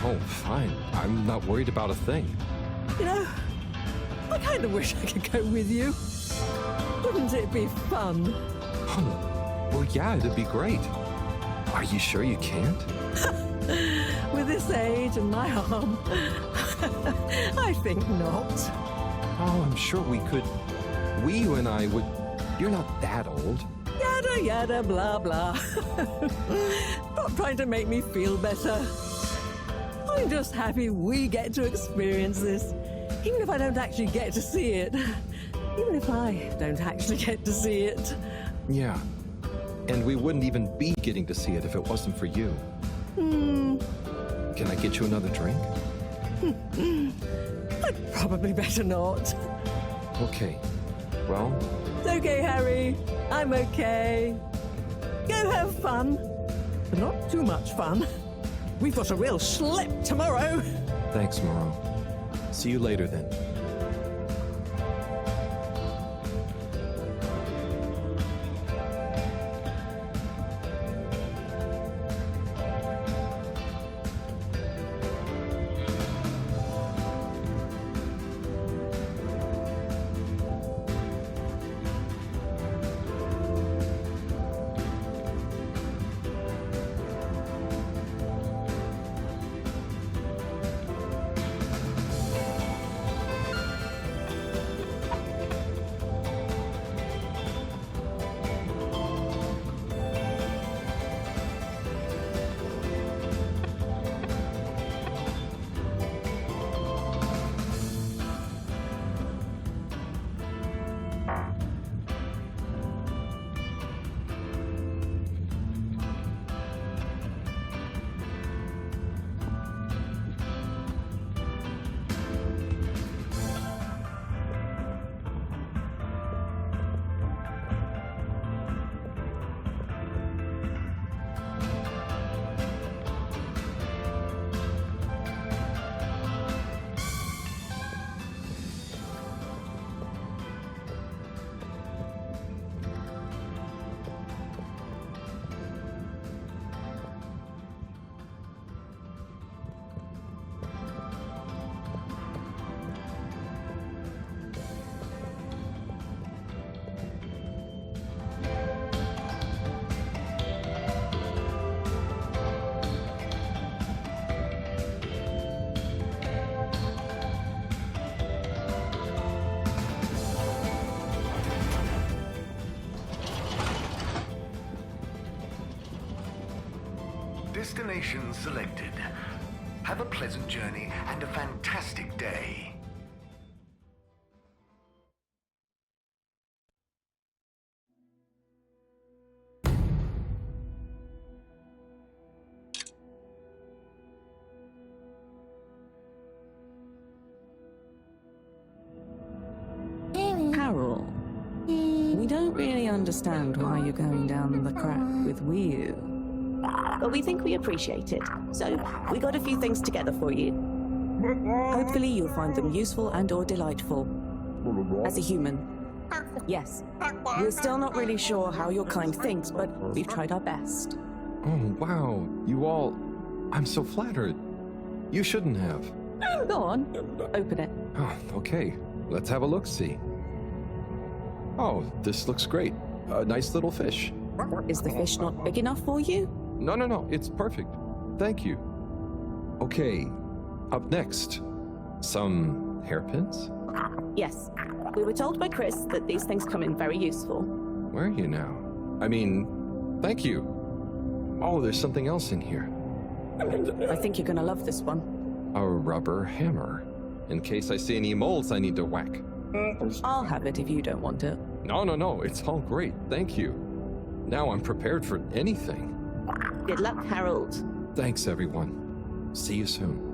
Oh, fine. I'm not worried about a thing. You know, I kind of wish I could go with you. Wouldn't it be fun? Oh, well, yeah, it'd be great. Are you sure you can't? With this age and my arm, I think not. Oh, I'm sure we could. You and I would. You're not that old. Yada yada blah blah. Stop trying to make me feel better. I'm just happy we get to experience this, even if I don't actually get to see it. Even if I don't actually get to see it. Yeah. And we wouldn't even be getting to see it if it wasn't for you. Can I get you another drink? I'd probably better not. Okay. Well... It's okay, Harry. I'm okay. Go have fun. But not too much fun. We've got a real schlep tomorrow. Thanks, Mareaux. See you later, then. Destination selected. Have a pleasant journey and a fantastic day. Carol, we don't really understand why you're going down the crack with Wii. But we think we appreciate it, so we got a few things together for you. Hopefully you'll find them useful and or delightful. As a human, yes. We're still not really sure how your kind thinks, but we've tried our best. Oh, wow. You all... I'm so flattered. You shouldn't have. Go on, open it. Oh, okay. Let's have a look-see. Oh, this looks great. A nice little fish. Is the fish not big enough for you? No. It's perfect. Thank you. Okay. Up next. Some hairpins? Yes. We were told by Chris that these things come in very useful. Where are you now? I mean, thank you. Oh, there's something else in here. I think you're gonna love this one. A rubber hammer. In case I see any moles I need to whack. I'll have it if you don't want it. No. It's all great. Thank you. Now I'm prepared for anything. Good luck, Harold. Thanks, everyone. See you soon.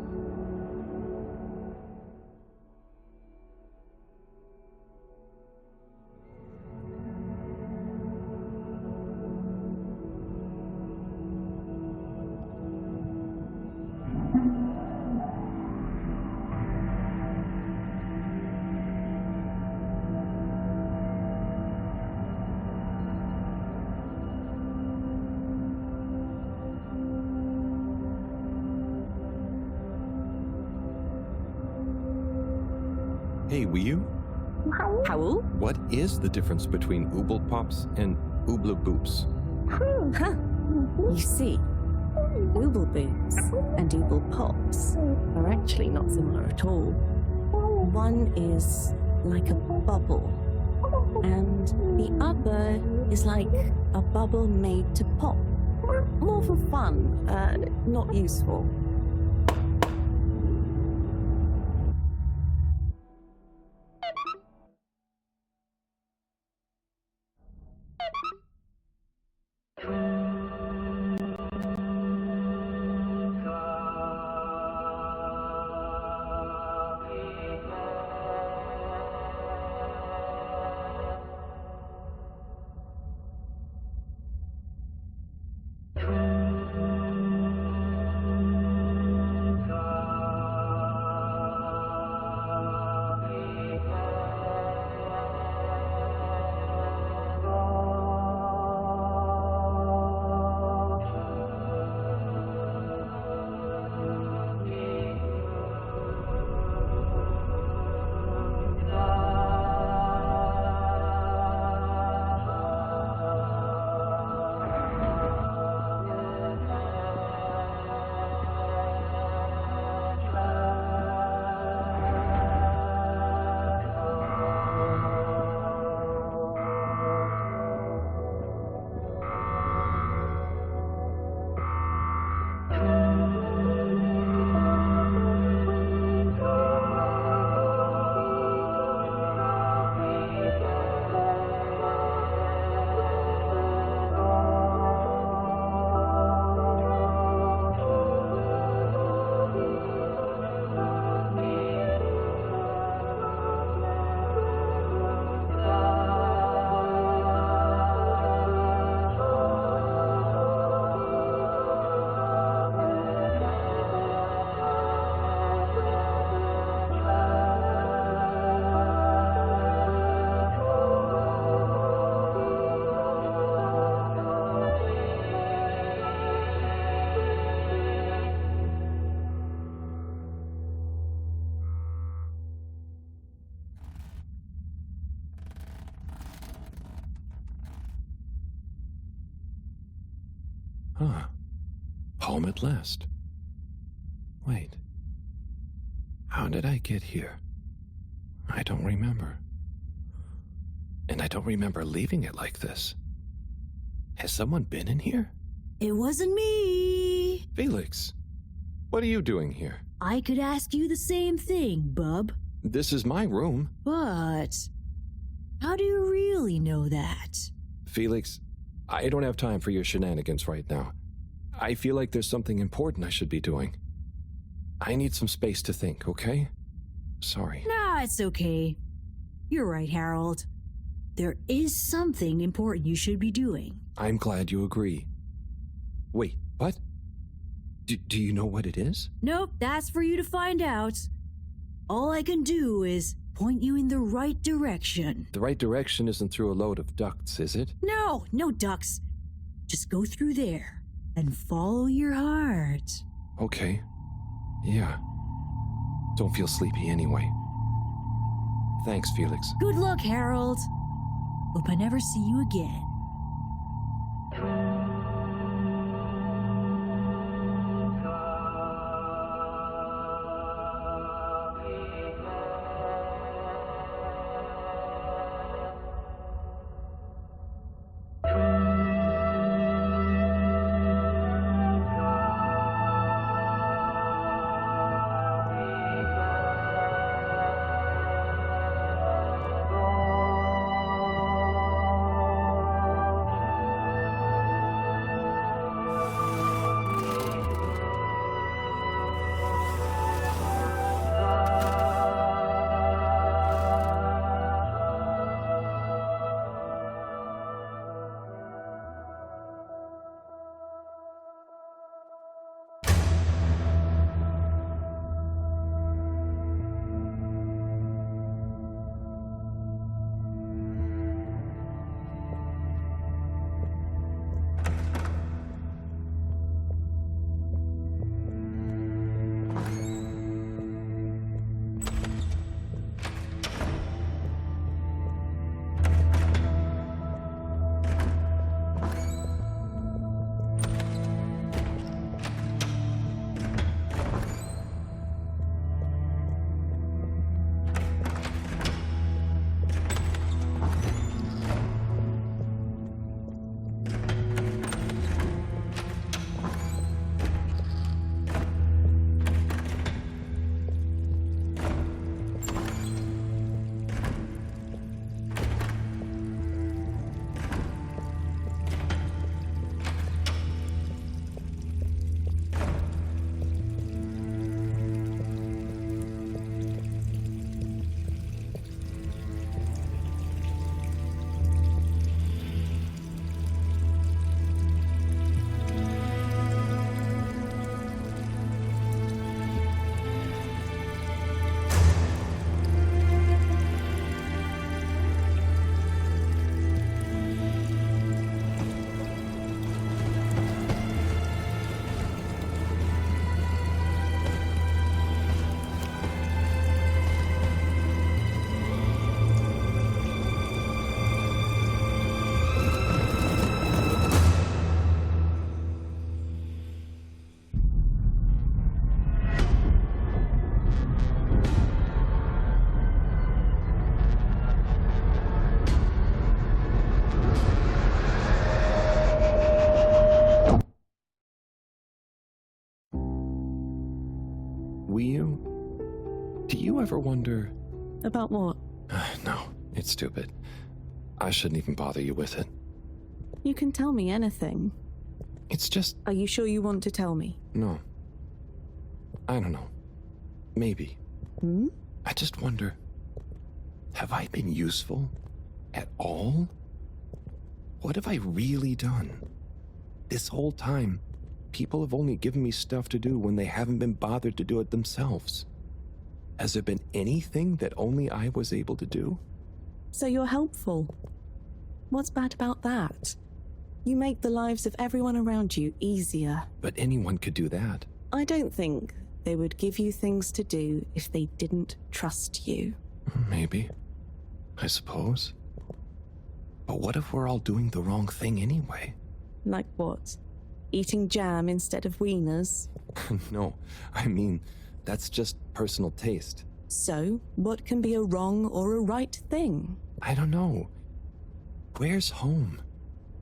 Hey, Wii. Howl? What is the difference between Ooble Pops and Ooble Boops? You see, Ooble Boops and Ooble Pops are actually not similar at all. One is like a bubble, and the other is like a bubble made to pop. More for fun, not useful. Home at last. Wait. How did I get here? I don't remember. And I don't remember leaving it like this. Has someone been in here? It wasn't me. Felix, what are you doing here? I could ask you the same thing, bub. This is my room. But how do you really know that? Felix, I don't have time for your shenanigans right now. I feel like there's something important I should be doing. I need some space to think, okay? Sorry. Nah, it's okay. You're right, Harold. There is something important you should be doing. I'm glad you agree. Wait, what? Do you know what it is? Nope, that's for you to find out. All I can do is point you in the right direction. The right direction isn't through a load of ducts, is it? No, no ducks. Just go through there and follow your heart. Okay. Yeah. Don't feel sleepy anyway. Thanks, Felix. Good luck, Harold. Hope I never see you again. Do you ever wonder... About what? No, it's stupid. I shouldn't even bother you with it. You can tell me anything. It's just... Are you sure you want to tell me? No. I don't know. Maybe. Hmm? I just wonder... Have I been useful? At all? What have I really done? This whole time, people have only given me stuff to do when they haven't been bothered to do it themselves. Has there been anything that only I was able to do? So you're helpful. What's bad about that? You make the lives of everyone around you easier. But anyone could do that. I don't think they would give you things to do if they didn't trust you. Maybe. I suppose. But what if we're all doing the wrong thing anyway? Like what? Eating jam instead of wieners? No, I mean, that's just personal taste. So, what can be a wrong or a right thing? I don't know. Where's home?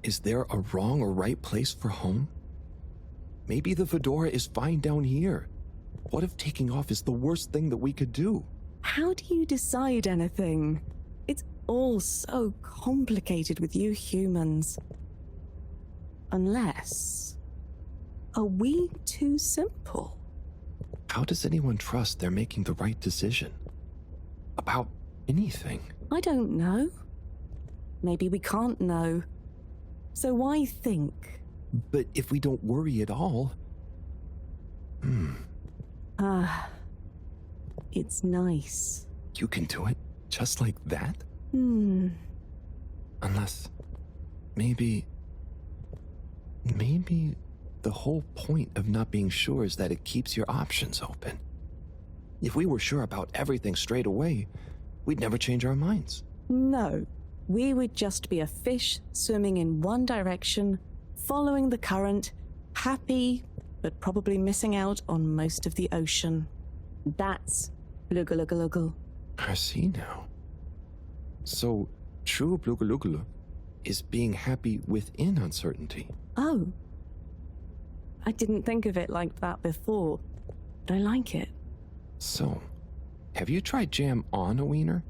Is there a wrong or right place for home? Maybe the Fedora is fine down here. What if taking off is the worst thing that we could do? How do you decide anything? It's all so complicated with you humans. Unless... are we too simple? How does anyone trust they're making the right decision? About anything? I don't know. Maybe we can't know. So why think? But if we don't worry at all... It's nice. You can do it just like that? Unless... Maybe the whole point of not being sure is that it keeps your options open. If we were sure about everything straight away, we'd never change our minds. No. We would just be a fish swimming in one direction, following the current, happy, but probably missing out on most of the ocean. That's Blugalugalogal. I see now. So, true Blugalugalo is being happy within uncertainty. Oh. I didn't think of it like that before, but I like it. So, have you tried jam on a wiener?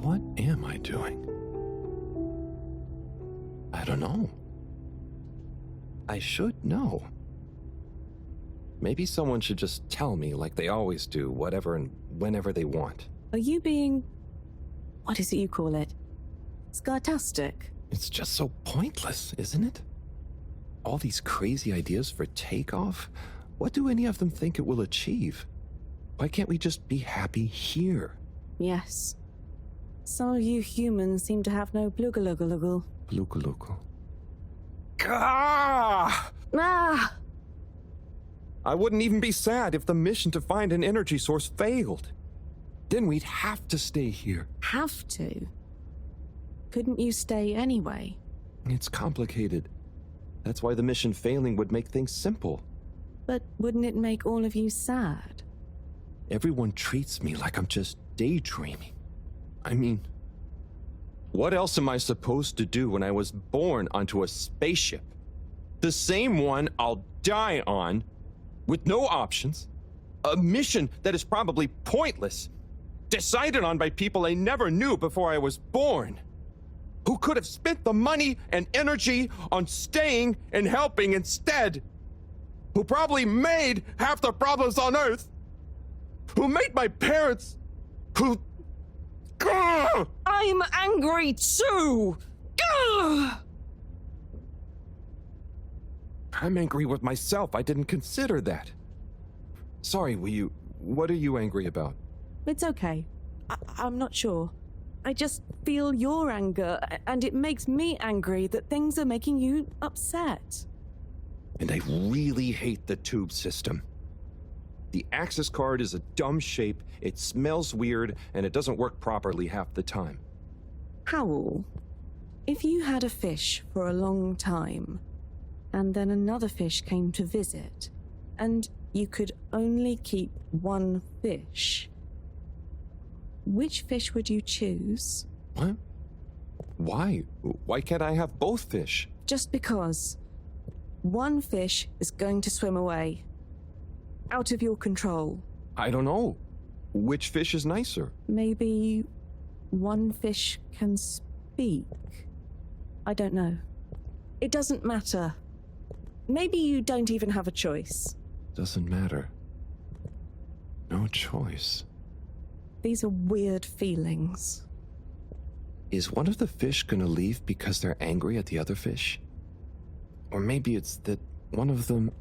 What am I doing? I don't know. I should know. Maybe someone should just tell me like they always do, whatever and whenever they want. Are you being... what is it you call it? Scartastic? It's just so pointless, isn't it? All these crazy ideas for takeoff, what do any of them think it will achieve? Why can't we just be happy here? Yes. Some of you humans seem to have no blugalugalagal. Blugaluggal. Gah! Ah! I wouldn't even be sad if the mission to find an energy source failed. Then we'd have to stay here. Have to? Couldn't you stay anyway? It's complicated. That's why the mission failing would make things simple. But wouldn't it make all of you sad? Everyone treats me like I'm just daydreaming. I mean, what else am I supposed to do when I was born onto a spaceship? The same one I'll die on, with no options. A mission that is probably pointless, decided on by people I never knew before I was born, who could have spent the money and energy on staying and helping instead, who probably made half the problems on Earth, who made my parents, who... I I'm angry too! Ugh! I'm angry with myself. I didn't consider that. Sorry, what are you angry about? It's okay. I'm not sure. I just feel your anger, and it makes me angry that things are making you upset. And I really hate the tube system. The access card is a dumb shape, it smells weird, and it doesn't work properly half the time. Howl, if you had a fish for a long time, and then another fish came to visit, and you could only keep one fish, which fish would you choose? What? Why? Why can't I have both fish? Just because. One fish is going to swim away. Out of your control. I don't know. Which fish is nicer? Maybe one fish can speak. I don't know. It doesn't matter. Maybe you don't even have a choice. Doesn't matter. No choice. These are weird feelings. Is one of the fish gonna leave because they're angry at the other fish? Or maybe it's that one of them...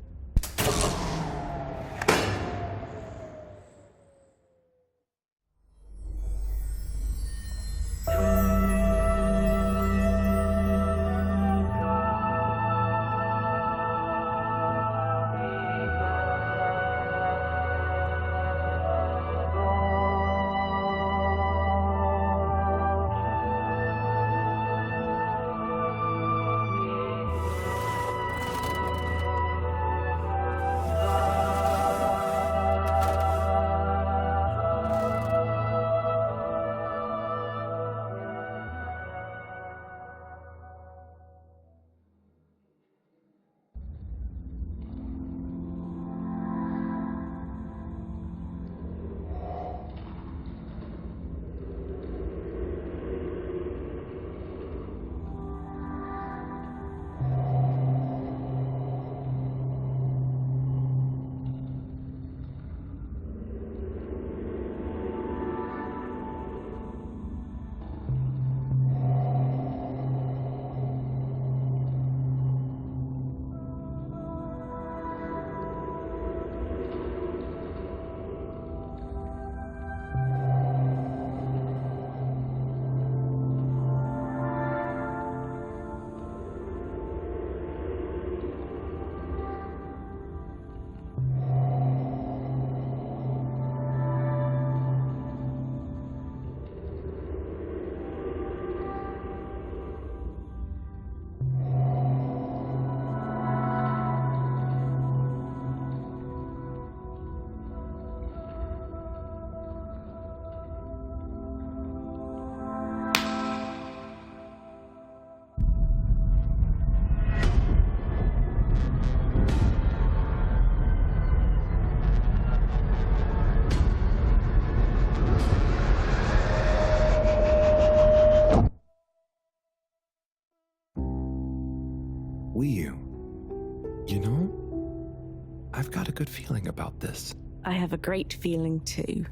You know, I've got a good feeling about this. I have a great feeling too.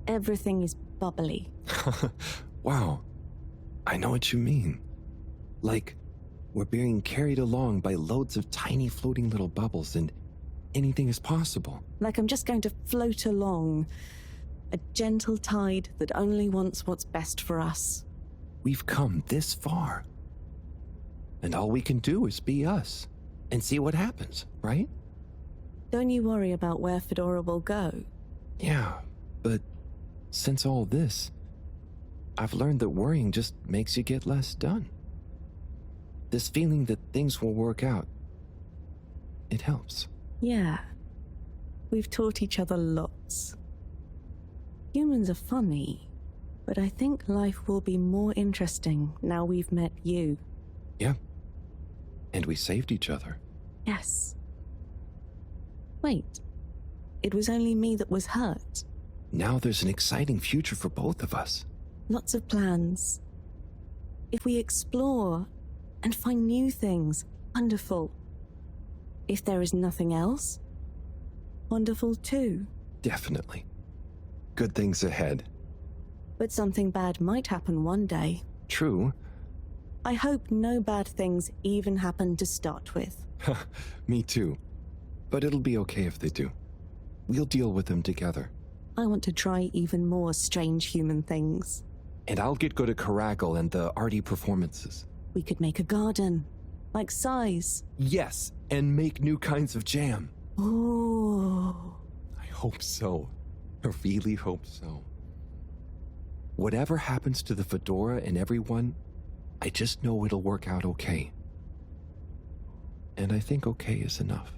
Everything is bubbly. Wow. I know what you mean. Like, we're being carried along by loads of tiny floating little bubbles and anything is possible. Like I'm just going to float along. A gentle tide that only wants what's best for us. We've come this far. And all we can do is be us. And see what happens, right? Don't you worry about where FEDORA will go. Yeah, but since all this, I've learned that worrying just makes you get less done. This feeling that things will work out, it helps. Yeah. We've taught each other lots. Humans are funny, but I think life will be more interesting now we've met you. Yeah. And we saved each other. Yes. Wait. It was only me that was hurt. Now there's an exciting future for both of us. Lots of plans. If we explore and find new things, wonderful. If there is nothing else, wonderful too. Definitely. Good things ahead. But something bad might happen one day. True. I hope no bad things even happen to start with. Me too. But it'll be okay if they do. We'll deal with them together. I want to try even more strange human things. And I'll get good at Caracal and the arty performances. We could make a garden, like size. Yes, and make new kinds of jam. Ooh. I hope so. I really hope so. Whatever happens to the Fedora and everyone, I just know it'll work out okay. And I think okay is enough.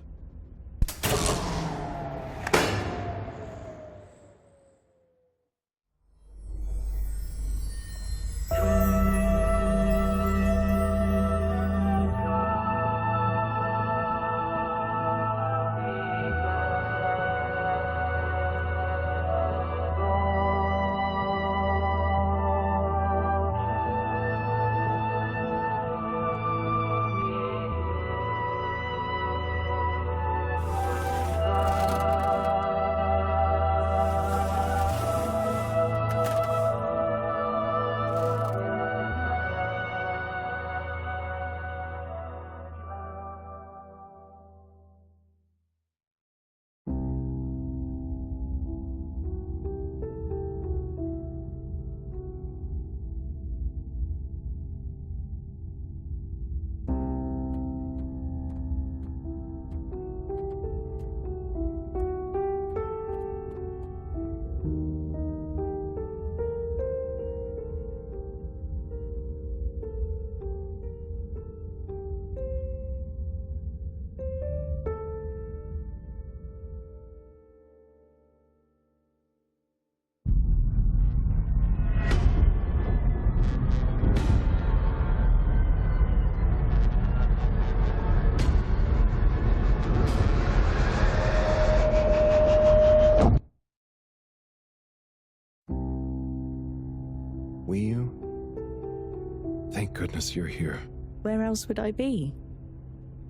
Thank goodness you're here. Where else would I be?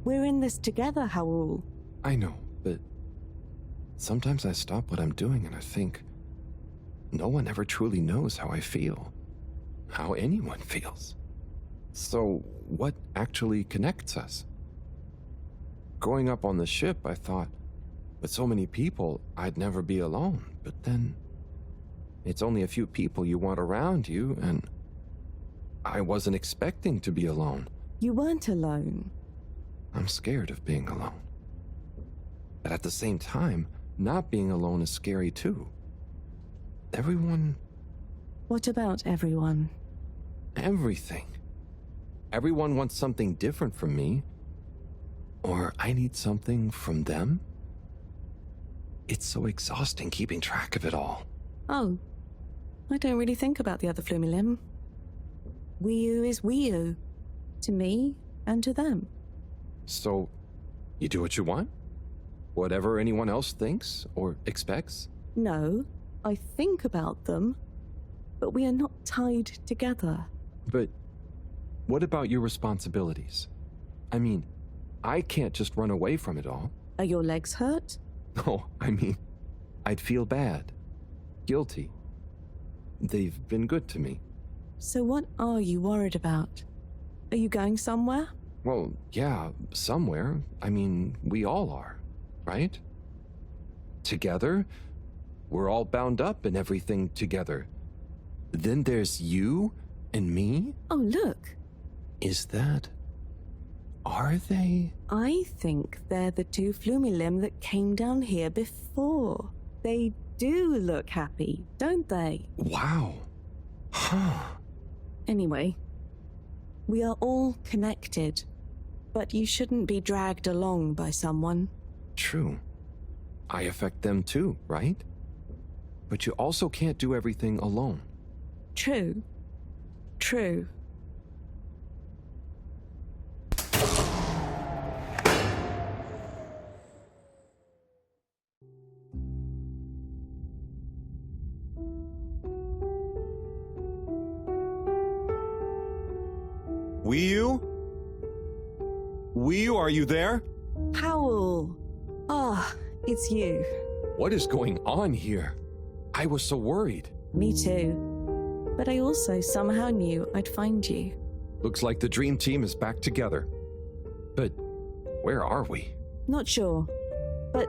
We're in this together, Howell. I know, but sometimes I stop what I'm doing and I think, no one ever truly knows how I feel, how anyone feels. So what actually connects us? Growing up on the ship, I thought, with so many people, I'd never be alone. But then, it's only a few people you want around you, and I wasn't expecting to be alone. You weren't alone. I'm scared of being alone. But at the same time, not being alone is scary too. Everyone... What about everyone? Everything. Everyone wants something different from me. Or I need something from them. It's so exhausting keeping track of it all. Oh, I don't really think about the other Flumilim. Wiu is Wiu. To me and to them. So, you do what you want? Whatever anyone else thinks or expects? No, I think about them, but we are not tied together. But what about your responsibilities? I mean, I can't just run away from it all. Are your legs hurt? No, I mean, I'd feel bad. Guilty. They've been good to me. So what are you worried about? Are you going somewhere? Well, yeah, somewhere. I mean, we all are, right? Together, we're all bound up in everything together. Then there's you and me? Oh, look. Is that... Are they? I think they're the two Flumilim that came down here before. They do look happy, don't they? Wow. Huh. Anyway, we are all connected, but you shouldn't be dragged along by someone. True. I affect them too, right? But you also can't do everything alone. True. True. Wiu? Wiu, are you there? Howell. Ah, it's you. What is going on here? I was so worried. Me too. but I also somehow knew I'd find you. Looks like the dream team is back together. But where are we? Not sure, but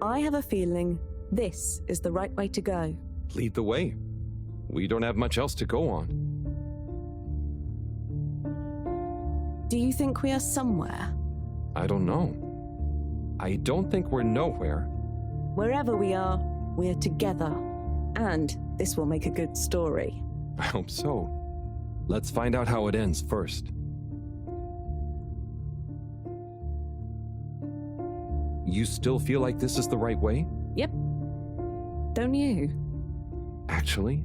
I have a feeling this is the right way to go. Lead the way. We don't have much else to go on. Do you think we are somewhere? I don't know. I don't think we're nowhere. Wherever we are, we're together. And this will make a good story. I hope so. Let's find out how it ends first. You still feel like this is the right way? Yep. Don't you? Actually,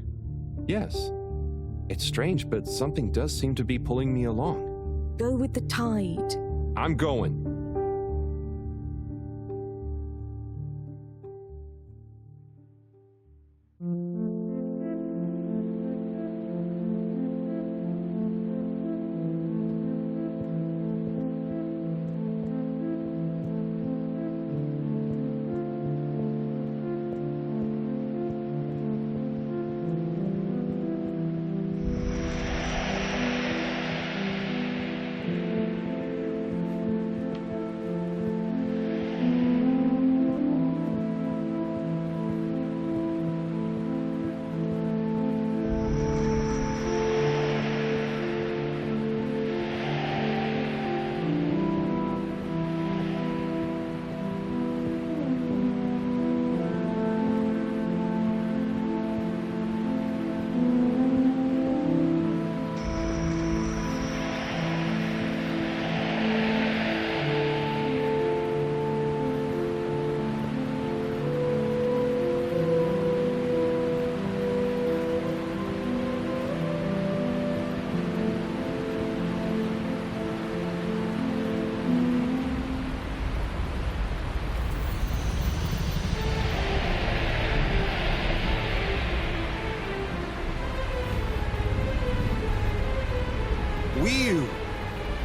yes. It's strange, but something does seem to be pulling me along. Go with the tide. I'm going.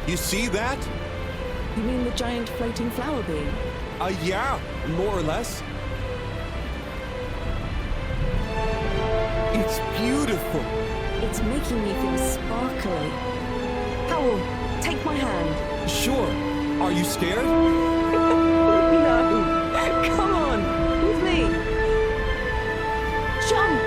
You see that? You mean the giant floating flower beam? Yeah, more or less. It's beautiful. It's making me feel sparkly. Howell, take my hand. Sure. Are you scared? No. Come on, with me. Jump!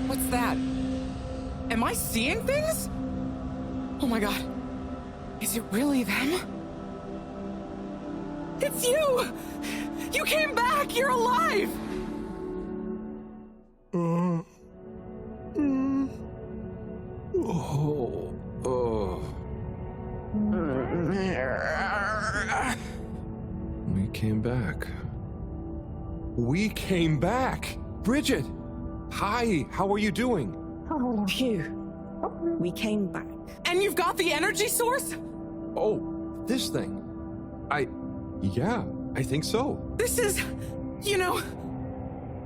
What's that? Am I seeing things? Oh my god. Is it really them? It's you! You came back! You're alive! We came back. We came back! Bridget! Hi, how are you doing? Oh, phew. We came back. And you've got the energy source? Oh, this thing. Yeah, I think so. This is,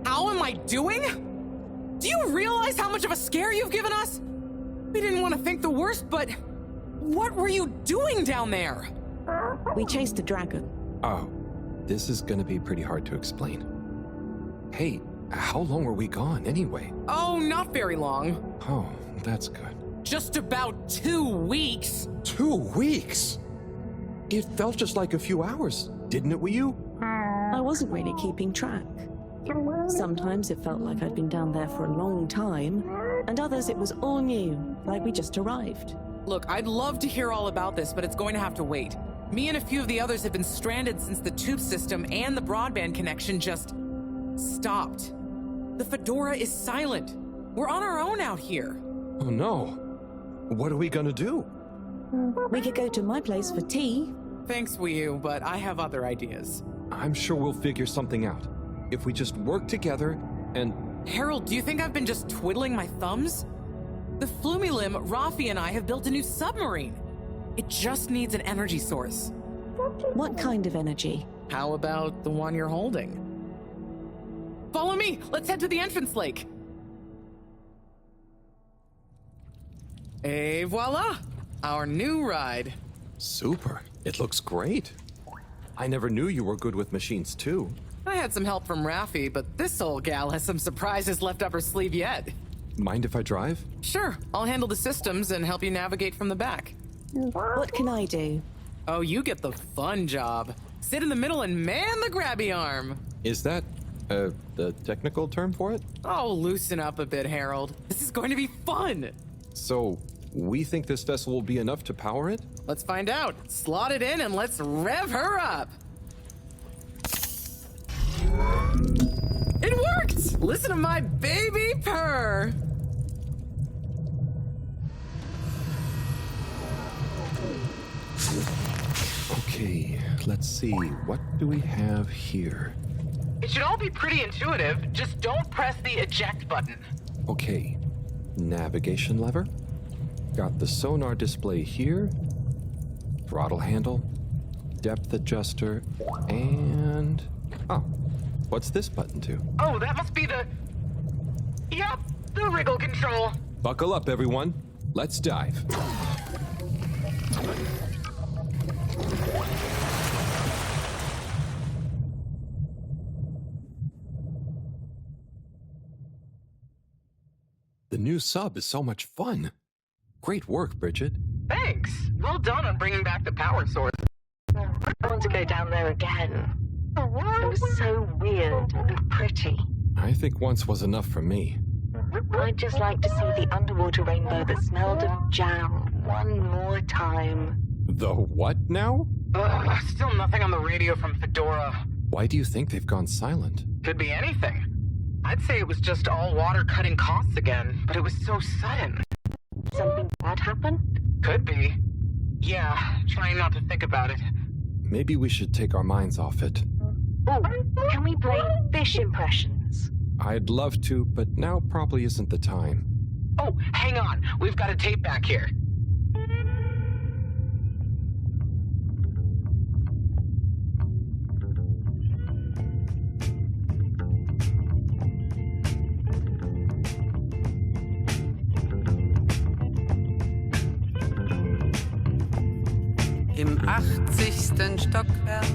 how am I doing? Do you realize how much of a scare you've given us? We didn't want to think the worst, but what were you doing down there? We chased a dragon. Oh, this is gonna be pretty hard to explain. Hey, how long were we gone anyway? Oh, not very long. Oh, that's good. Just about 2 weeks. 2 weeks? It felt just like a few hours, didn't it with you? I wasn't really keeping track. Sometimes it felt like I'd been down there for a long time, and others it was all new, like we just arrived. Look, I'd love to hear all about this, but it's going to have to wait. Me and a few of the others have been stranded since the tube system and the broadband connection just stopped. The FEDORA is silent. We're on our own out here. Oh no. What are we gonna do? We could go to my place for tea. Thanks, Fugiu, but I have other ideas. I'm sure we'll figure something out. If we just work together and... Harold, do you think I've been just twiddling my thumbs? The Flumilim, Rafi, and I have built a new submarine. It just needs an energy source. What kind of energy? How about the one you're holding? Follow me! Let's head to the entrance lake! Et voila! Our new ride. Super. It looks great. I never knew you were good with machines too. I had some help from Rafi, but this old gal has some surprises left up her sleeve yet. Mind if I drive? Sure. I'll handle the systems and help you navigate from the back. What can I do? Oh, you get the fun job. Sit in the middle and man the grabby arm. Is that, the technical term for it? Oh, loosen up a bit, Harold. This is going to be fun. So, we think this vessel will be enough to power it? Let's find out. Slot it in and let's rev her up. It worked! Listen to my baby purr. Okay, let's see. What do we have here? It should all be pretty intuitive. Just don't press the eject button. Okay, navigation lever. Got the sonar display here. Throttle handle. Depth adjuster. And... oh, what's this button do? Oh, that must be the... Yep, the wriggle control. Buckle up, everyone. Let's dive. The new sub is so much fun. Great work, Bridget. Thanks. Well done on bringing back the power source. I want to go down there again. It was so weird and pretty. I think once was enough for me. I'd just like to see the underwater rainbow that smelled of jam one more time. The what now? Still nothing on the radio from FEDORA. Why do you think they've gone silent? Could be anything. I'd say it was just all water cutting costs again, but it was so sudden. Something bad happened? Could be. Yeah, trying not to think about it. Maybe we should take our minds off it. Oh, can we play fish impressions? I'd love to, but now probably isn't the time. Oh, hang on. We've got a tape back here. Im 80. Stockwerk.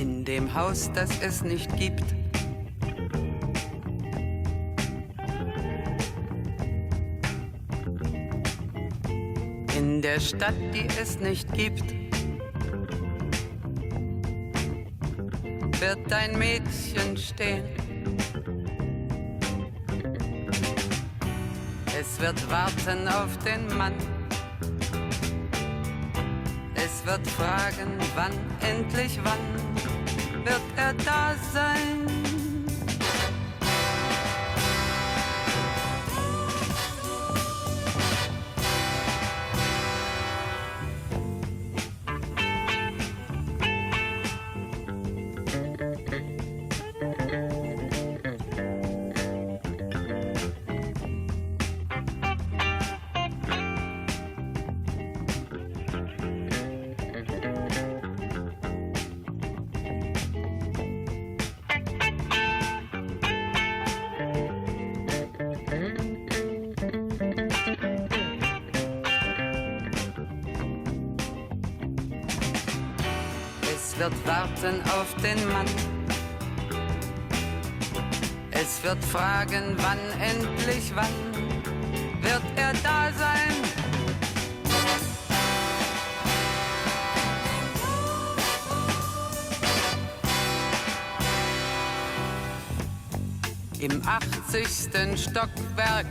In dem Haus, das es nicht gibt. In der Stadt, die es nicht gibt. wird ein Mädchen stehen. Es wird warten auf den Mann. Es wird fragen, wann, endlich wann, wird er da sein? Es wird warten auf den Mann. Es wird fragen, wann, endlich wann, wird er da sein? Im 80. Stockwerk.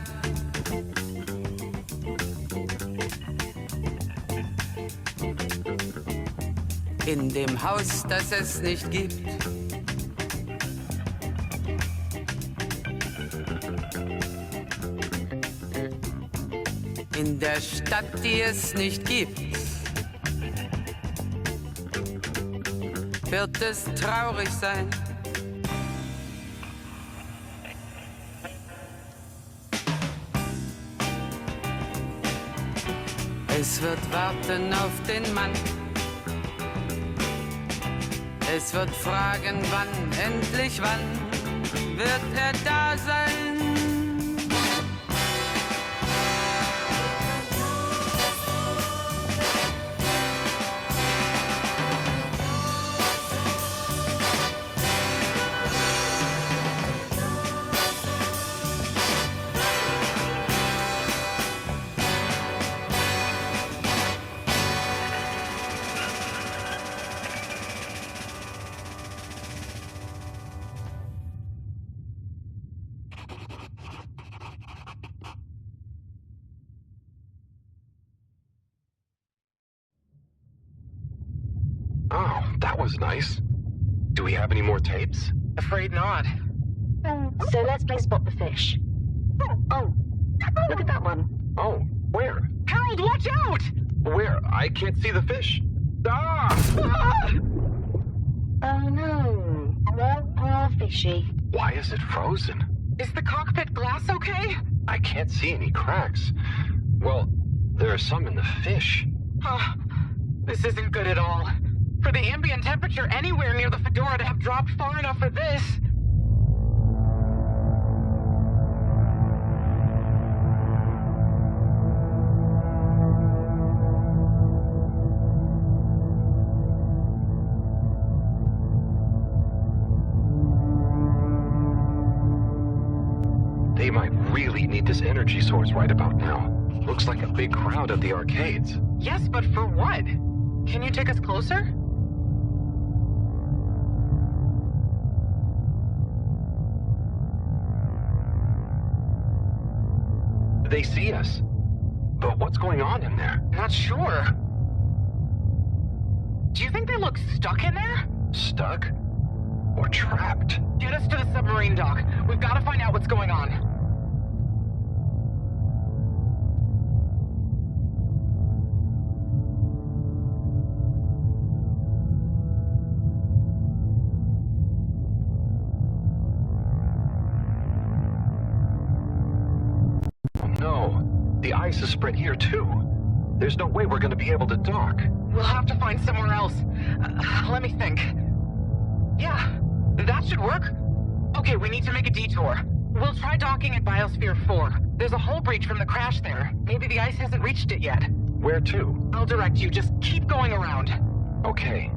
In dem Haus, das es nicht gibt. In der Stadt, die es nicht gibt. Wird es traurig sein? Es wird warten auf den Mann. Es wird fragen, wann, endlich wann, wird er da sein? Oh, that was nice. Do we have any more tapes? Afraid not. So let's play Spot the Fish. Oh, look at that one. Oh, where? Harold, watch out! Where? I can't see the fish. Ah! Oh no. Poor fishy. Why is it frozen? Is the cockpit glass okay? I can't see any cracks. Well, there are some in the fish. Oh, this isn't good at all. For the ambient temperature anywhere near the FEDORA to have dropped far enough for this. They might really need this energy source right about now. Looks like a big crowd at the arcades. Yes, but for what? Can you take us closer? They see us. But what's going on in there? Not sure. Do you think they look stuck in there? Stuck? Or trapped? Get us to the submarine dock. We've got to find out what's going on. The ice is spread here, too. There's no way we're going to be able to dock. We'll have to find somewhere else. Let me think. Yeah, that should work. Okay, we need to make a detour. We'll try docking at Biosphere 4. There's a hull breach from the crash there. Maybe the ice hasn't reached it yet. Where to? I'll direct you. Just keep going around. Okay.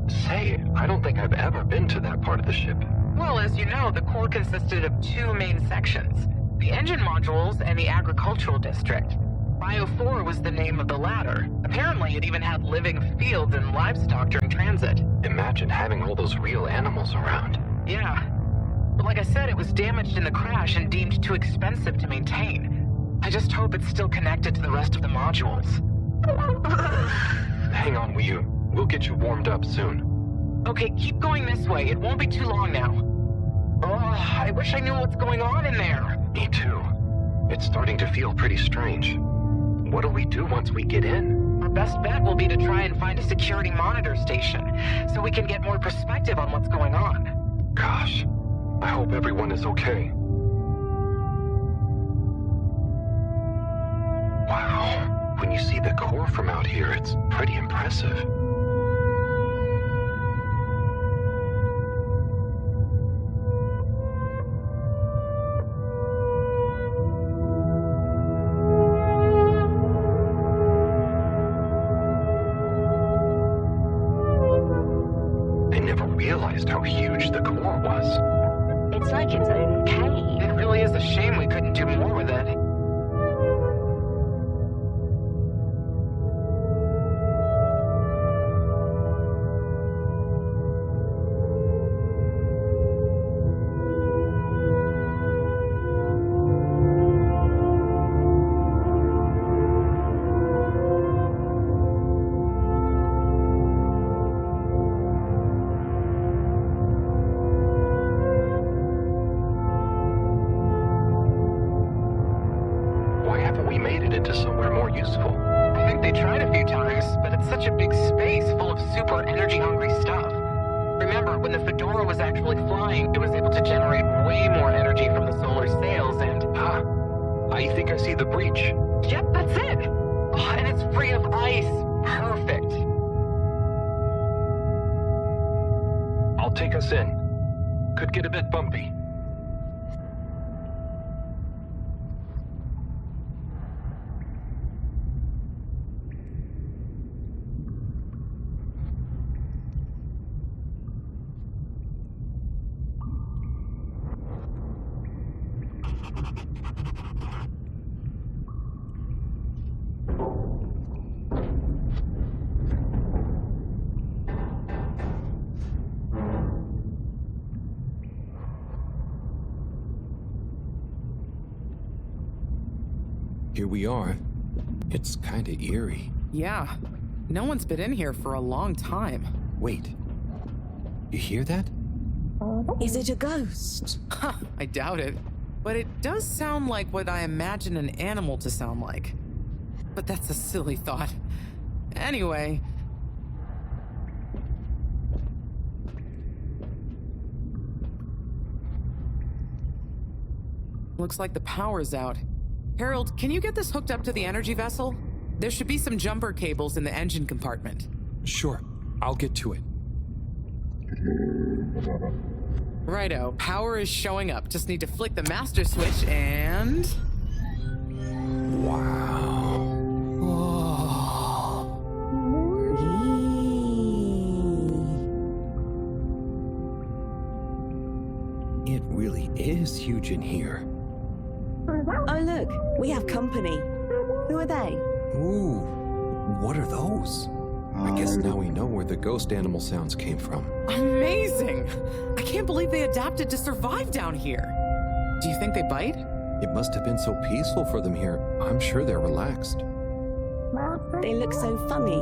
Say, I don't think I've ever been to that part of the ship. Well, as you know, the core consisted of two main sections. The engine modules and the agricultural district. Bio 4 was the name of the ladder. Apparently, it even had living fields and livestock during transit. Imagine having all those real animals around. Yeah. But like I said, it was damaged in the crash and deemed too expensive to maintain. I just hope it's still connected to the rest of the modules. Hang on, we'll get you warmed up soon. Okay, keep going this way. It won't be too long now. Oh, I wish I knew what's going on in there. Me too. It's starting to feel pretty strange. What'll we do once we get in? Our best bet will be to try and find a security monitor station, so we can get more perspective on what's going on. Gosh, I hope everyone is okay. Wow, when you see the core from out here, it's pretty impressive. How huge the core was. It's like its own cave. It really is a shame we couldn't do more with it. Here we are. It's kinda eerie. Yeah. No one's been in here for a long time. Wait. You hear that? Is it a ghost? I doubt it. But it does sound like what I imagine an animal to sound like. But that's a silly thought. Anyway. Looks like the power's out. Harold, can you get this hooked up to the energy vessel? There should be some jumper cables in the engine compartment. Sure, I'll get to it. Righto, power is showing up. Just need to flick the master switch and... Wow. Whoa. It really is huge in here. Oh look, we have company. Who are they? Ooh, what are those? I guess now we know where the ghost animal sounds came from. Amazing! I can't believe they adapted to survive down here. Do you think they bite? It must have been so peaceful for them here. I'm sure they're relaxed. They look so funny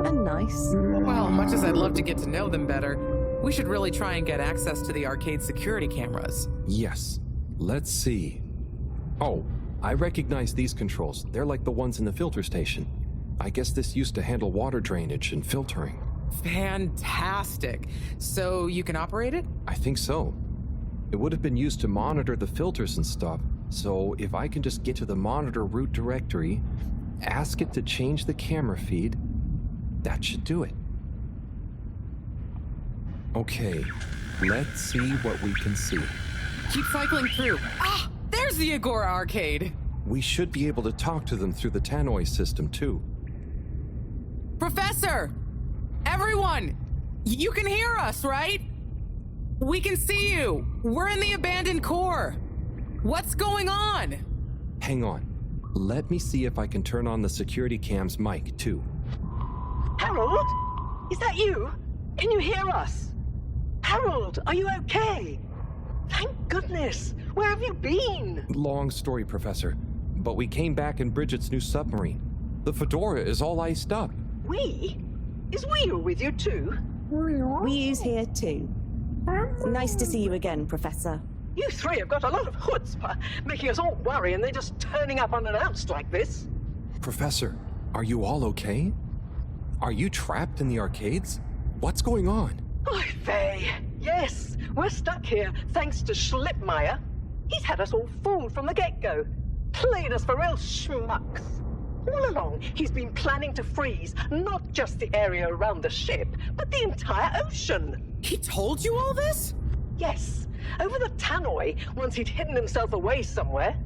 and nice. Well, much as I'd love to get to know them better, we should really try and get access to the arcade security cameras. Yes. Let's see. Oh, I recognize these controls. They're like the ones in the filter station. I guess this used to handle water drainage and filtering. Fantastic. So you can operate it? I think so. It would have been used to monitor the filters and stuff. So if I can just get to the monitor root directory, ask it to change the camera feed, that should do it. Okay, let's see what we can see. Keep cycling through. Ah, there's the Agora arcade. We should be able to talk to them through the tannoy system too. Professor! Everyone! You can hear us, right? We can see you! We're in the abandoned core! What's going on? Hang on. Let me see if I can turn on the security cam's mic, too. Harold? Is that you? Can you hear us? Harold, are you okay? Thank goodness. Where have you been? Long story, Professor. But we came back in Bridget's new submarine. The Fedora is all iced up. We? Is Weyu with you too? Weyu's here too. Nice to see you again, Professor. You three have got a lot of chutzpah, making us all worry and then just turning up unannounced like this. Professor, are you all okay? Are you trapped in the arcades? What's going on? Oy vey. Yes, we're stuck here thanks to Schlippmeyer. He's had us all fooled from the get-go. Played us for real schmucks. All along, he's been planning to freeze not just the area around the ship, but the entire ocean. He told you all this? Yes, over the tannoy, once he'd hidden himself away somewhere.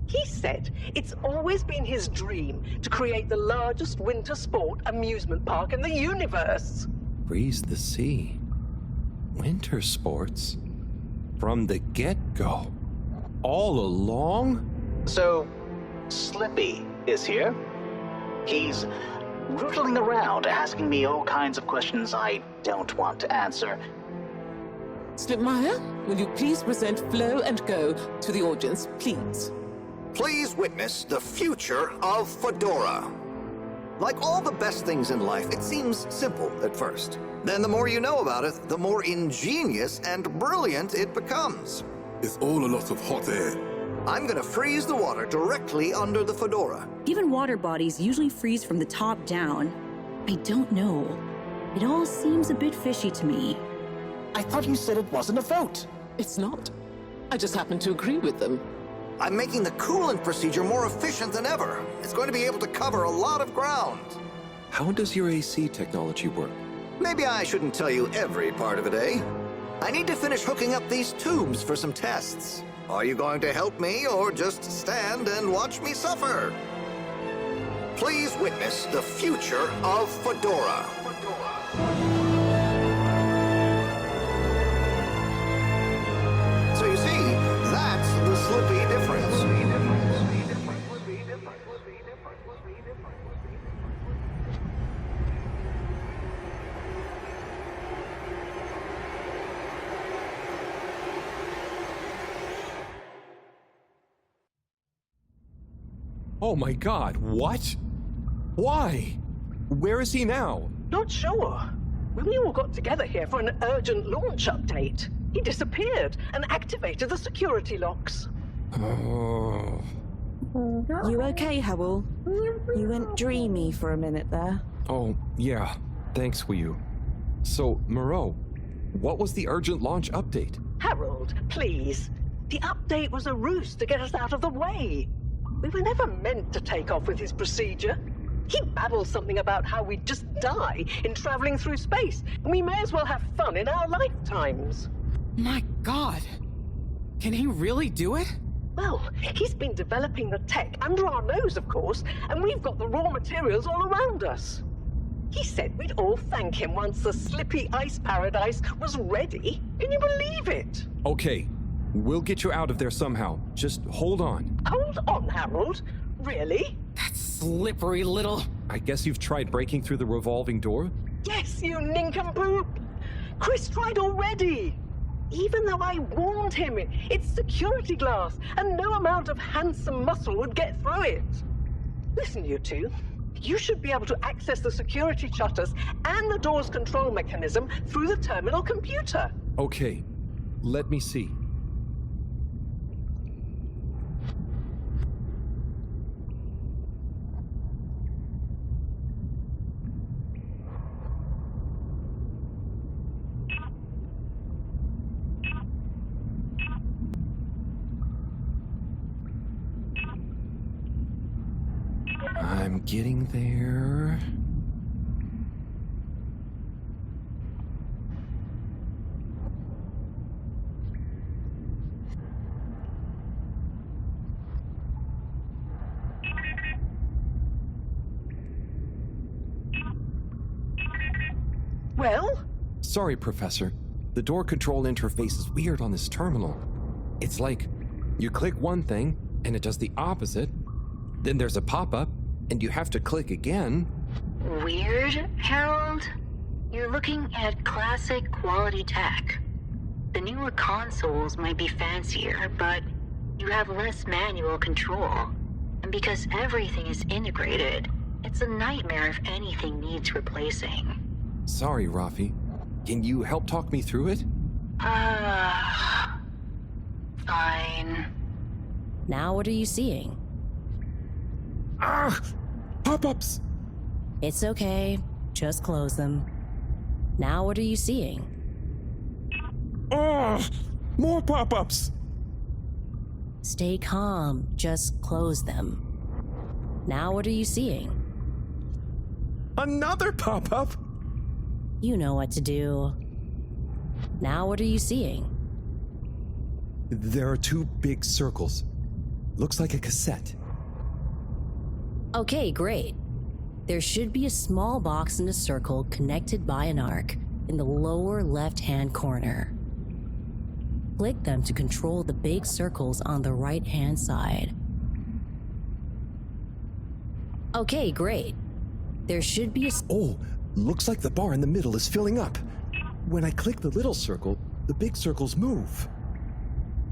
He said it's always been his dream to create the largest winter sport amusement park in the universe. Freeze the sea. Winter sports? From the get-go? All along? So, Slippy is here. He's rootling around, asking me all kinds of questions I don't want to answer. Slipmeyer, will you please present Flow and Go to the audience, please? Please witness the future of Fedora. Like all the best things in life, it seems simple at first. Then the more you know about it, the more ingenious and brilliant it becomes. It's all a lot of hot air. I'm gonna freeze the water directly under the Fedora. Given water bodies usually freeze from the top down, I don't know. It all seems a bit fishy to me. I thought you said it wasn't a vote. It's not. I just happen to agree with them. I'm making the coolant procedure more efficient than ever. It's going to be able to cover a lot of ground. How does your AC technology work? Maybe I shouldn't tell you every part of it, eh? I need to finish hooking up these tubes for some tests. Are you going to help me or just stand and watch me suffer? Please witness the future of Fedora. So you see, that's the Slippy difference. Oh my God, what? Why? Where is he now? Not sure. When we all got together here for an urgent launch update, he disappeared and activated the security locks. Oh. You okay, Howell? You went dreamy for a minute there. Oh, yeah. Thanks, Weyu. So, Mareaux, what was the urgent launch update? Harold, please. The update was a ruse to get us out of the way. We were never meant to take off with his procedure. He babbles something about how we'd just die in traveling through space, and we may as well have fun in our lifetimes. My God. Can he really do it? Well, he's been developing the tech under our nose, of course, and we've got the raw materials all around us. He said we'd all thank him once the Slippy Ice Paradise was ready. Can you believe it? Okay, we'll get you out of there somehow. Just hold on. Hold on, Harold. Really? That slippery little... I guess you've tried breaking through the revolving door? Yes, you nincompoop! Chris tried already! Even though I warned him, it's security glass, and no amount of handsome muscle would get through it. Listen, you two. You should be able to access the security shutters and the door's control mechanism through the terminal computer. Okay, let me see. I'm getting there. Well? Sorry, Professor. The door control interface is weird on this terminal. It's like you click one thing and it does the opposite, Then there's a pop-up, and you have to click again. Weird, Harold? You're looking at classic quality tech. The newer consoles might be fancier, but you have less manual control. And because everything is integrated, it's a nightmare if anything needs replacing. Sorry, Rafi. Can you help talk me through it? Fine. Now what are you seeing? Pop-ups! It's okay. Just close them. Now what are you seeing? More pop-ups! Stay calm. Just close them. Now what are you seeing? Another pop-up? You know what to do. Now what are you seeing? There are two big circles. Looks like a cassette. Okay, great. There should be a small box in a circle connected by an arc in the lower left-hand corner. Click them to control the big circles on the right-hand side. Okay, great. There should be a... Oh, looks like the bar in the middle is filling up. When I click the little circle, the big circles move.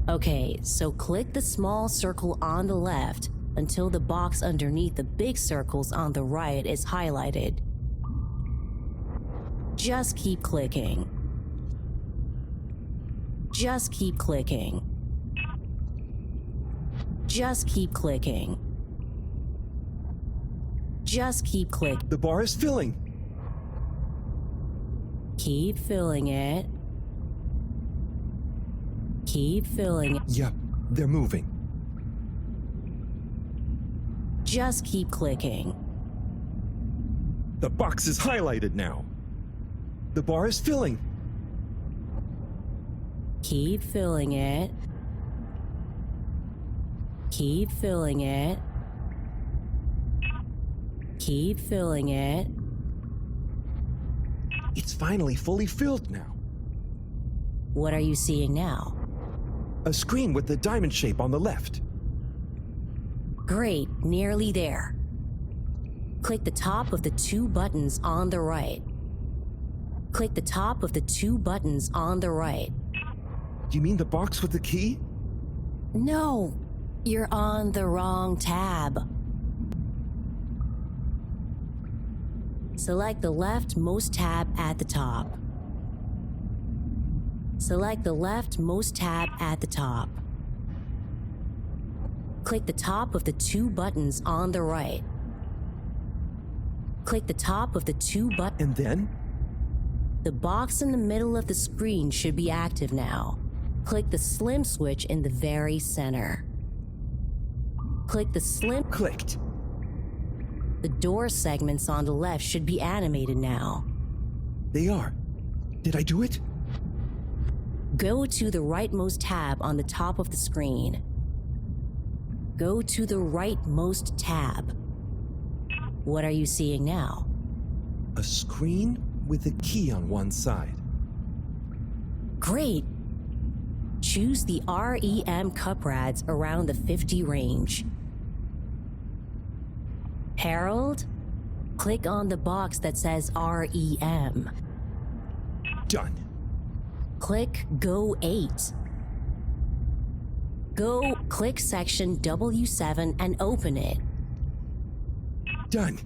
Okay, so click the small circle on the left until the box underneath the big circles on the right is highlighted. Just keep clicking. Just keep clicking. Just keep clicking. Just keep clicking. The bar is filling. Keep filling it. Keep filling it. Yep, they're moving. Just keep clicking. The box is highlighted now. The bar is filling. Keep filling it. Keep filling it. Keep filling it. It's finally fully filled now. What are you seeing now? A screen with the diamond shape on the left. Great, nearly there. Click the top of the two buttons on the right. Click the top of the two buttons on the right. You mean the box with the key? No, you're on the wrong tab. Select the leftmost tab at the top. Select the leftmost tab at the top. Click the top of the two buttons on the right. Click the top of the two buttons. And then? The box in the middle of the screen should be active now. Click the slim switch in the very center. Click the slim... Clicked. The door segments on the left should be animated now. They are. Did I do it? Go to the rightmost tab on the top of the screen. Go to the rightmost tab. What are you seeing now? A screen with a key on one side. Great! Choose the REM cup rads around the 50 range. Harold, click on the box that says REM. Done. Click Go 8. Go click section W7 and open it. Done.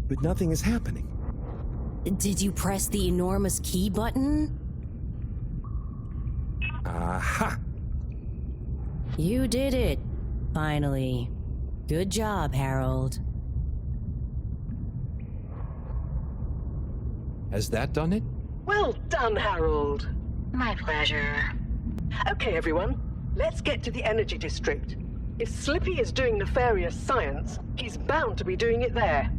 But nothing is happening. Did you press the enormous key button? Aha! You did it, finally. Good job, Harold. Has that done it? Well done, Harold. My pleasure. Okay, everyone, let's get to the energy district. If Slippy is doing nefarious science, he's bound to be doing it there.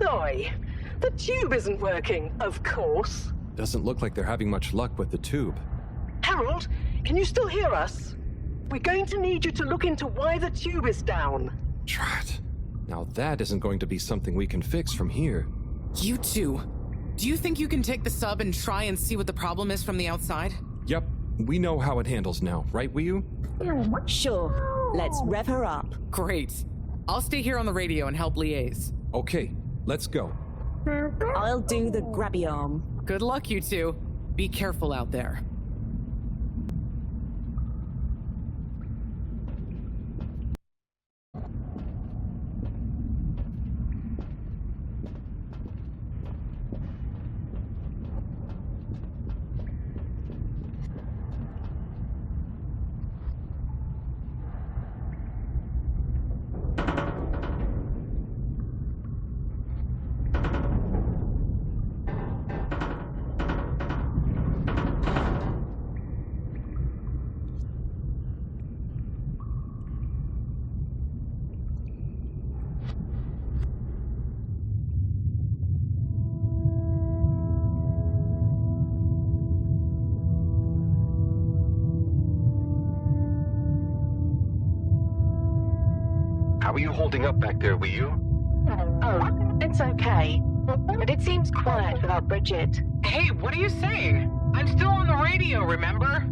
Oi, the tube isn't working, of course. Doesn't look like they're having much luck with the tube. Harold, can you still hear us? We're going to need you to look into why the tube is down. Drat. Now that isn't going to be something we can fix from here. You two, do you think you can take the sub and try and see what the problem is from the outside? Yep, We know how it handles now, right, Wiyu? Sure. Let's rev her up. Great. I'll stay here on the radio and help liaise. Okay, let's go. I'll do the grabby arm. Good luck, you two. Be careful out there. How are you holding up back there, Wiyu? Oh, it's okay. But it seems quiet without Bridget. Hey, what are you saying? I'm still on the radio, remember?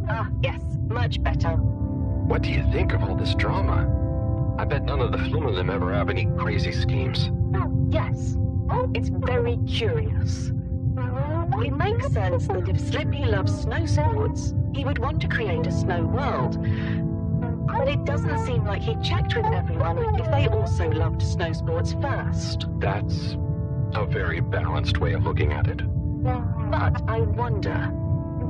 Ah, yes, much better. What do you think of all this drama? I bet none of the flume of them ever have any crazy schemes. Yes, it's very curious. It makes sense that if Slippy loves snow sports, he would want to create a snow world. But it doesn't seem like he checked with everyone if they also loved snow sports first. That's a very balanced way of looking at it. But I wonder,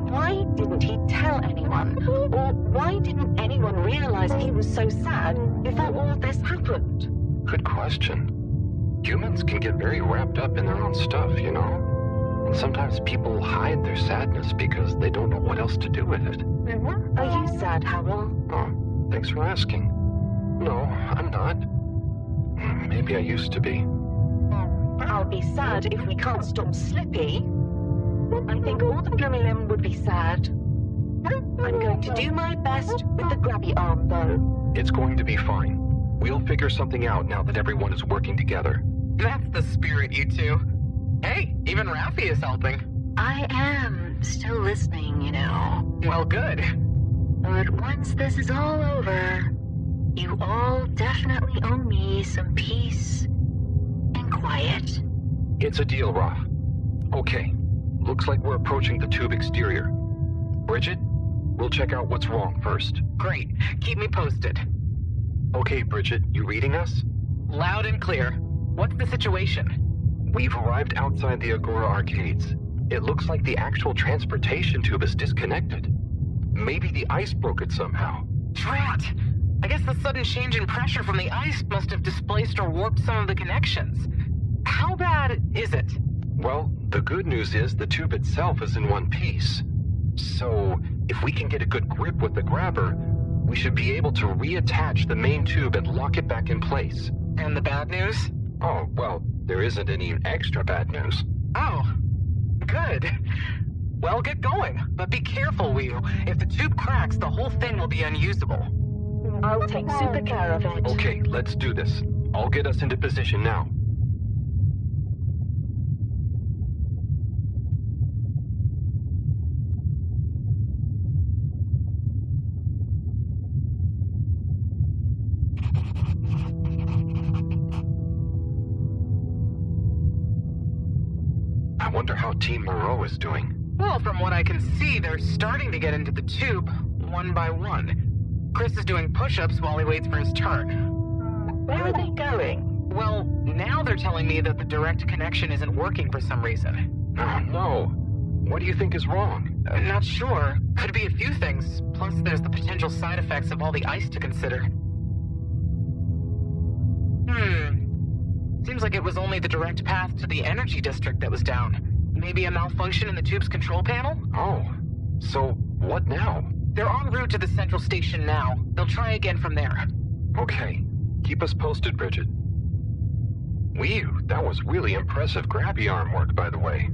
why didn't he tell anyone? Or why didn't anyone realize he was so sad before all this happened? Good question. Humans can get very wrapped up in their own stuff, you know? And sometimes people hide their sadness because they don't know what else to do with it. Are you sad, Howell? Oh, thanks for asking. No, I'm not. Maybe I used to be. I'll be sad if we can't stop Slippy. I think all the Glimmerlim would be sad. I'm going to do my best with the grabby arm, though. It's going to be fine. We'll figure something out now that everyone is working together. That's the spirit, you two. Hey, even Raffi is helping. I am still listening, you know. Well, good. But once this is all over, you all definitely owe me some peace and quiet. It's a deal, Raf. Okay, looks like we're approaching the tube exterior. Bridget, we'll check out what's wrong first. Great. Keep me posted. Okay, Bridget, you reading us? Loud and clear. What's the situation? We've arrived outside the Agora arcades. It looks like the actual transportation tube is disconnected. Maybe the ice broke it somehow. Drat! I guess the sudden change in pressure from the ice must have displaced or warped some of the connections. How bad is it? Well, the good news is the tube itself is in one piece. So, if we can get a good grip with the grabber, we should be able to reattach the main tube and lock it back in place. And the bad news? Oh, well, there isn't any extra bad news. Oh, good. Well, get going, but be careful, Wiyu. If the tube cracks, the whole thing will be unusable. I'll take super care of it. Okay, let's do this. I'll get us into position now. I wonder how Team Mareaux is doing. Well, from what I can see, they're starting to get into the tube, one by one. Chris is doing push-ups while he waits for his turn. Where are they going? Well, now they're telling me that the direct connection isn't working for some reason. Oh, no. What do you think is wrong? Not sure. Could be a few things. Plus, there's the potential side effects of all the ice to consider. Seems like it was only the direct path to the energy district that was down. Maybe a malfunction in the tube's control panel? Oh, so what now? They're en route to the central station now. They'll try again from there. Okay. Keep us posted, Bridget. Wiyu, that was really impressive grabby arm work, by the way.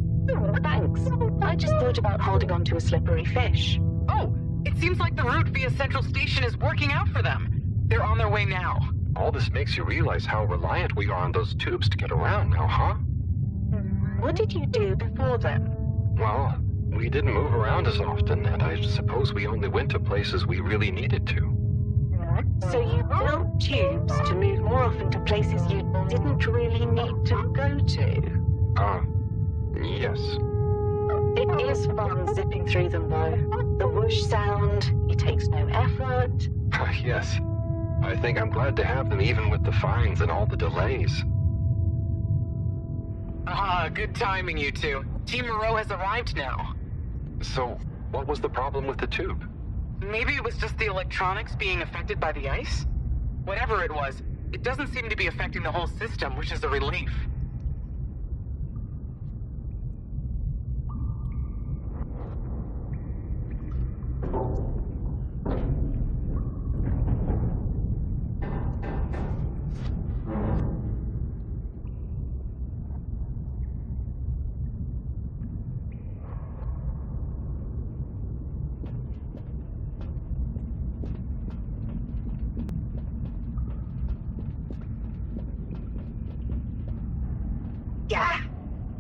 Thanks. I just thought about holding on to a slippery fish. Oh, it seems like the route via central station is working out for them. They're on their way now. All this makes you realize how reliant we are on those tubes to get around now, huh? What did you do before then? Well, We didn't move around as often, and I suppose we only went to places we really needed to. So you built tubes to move more often to places you didn't really need to go to? Yes. It is fun zipping through them, though. The whoosh sound, it takes no effort. Yes. I think I'm glad to have them even with the fines and all the delays. Good timing, you two. Team Mareaux has arrived now. So, what was the problem with the tube? Maybe it was just the electronics being affected by the ice? Whatever it was, it doesn't seem to be affecting the whole system, which is a relief. Yeah.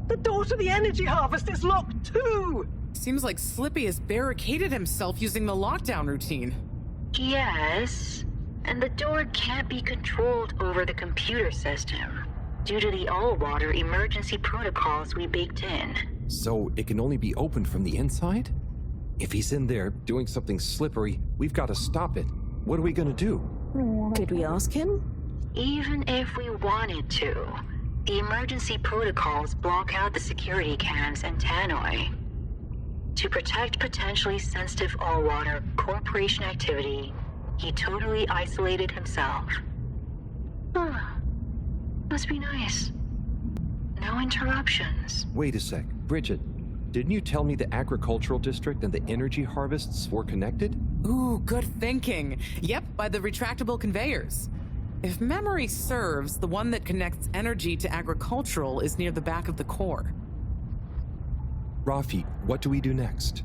The door to the energy harvest is locked too! Seems like Slippy has barricaded himself using the lockdown routine. Yes, and the door can't be controlled over the computer system due to the all-water emergency protocols we baked in. So it can only be opened from the inside? If he's in there doing something slippery, we've got to stop it. What are we gonna do? Did we ask him? Even if we wanted to, the emergency protocols block out the security cams and tannoy. To protect potentially sensitive all-water corporation activity, he totally isolated himself. Must be nice. No interruptions. Wait a sec. Bridget, didn't you tell me the agricultural district and the energy harvests were connected? Ooh, good thinking. Yep, by the retractable conveyors. If memory serves, the one that connects energy to agricultural is near the back of the core. Rafi, what do we do next?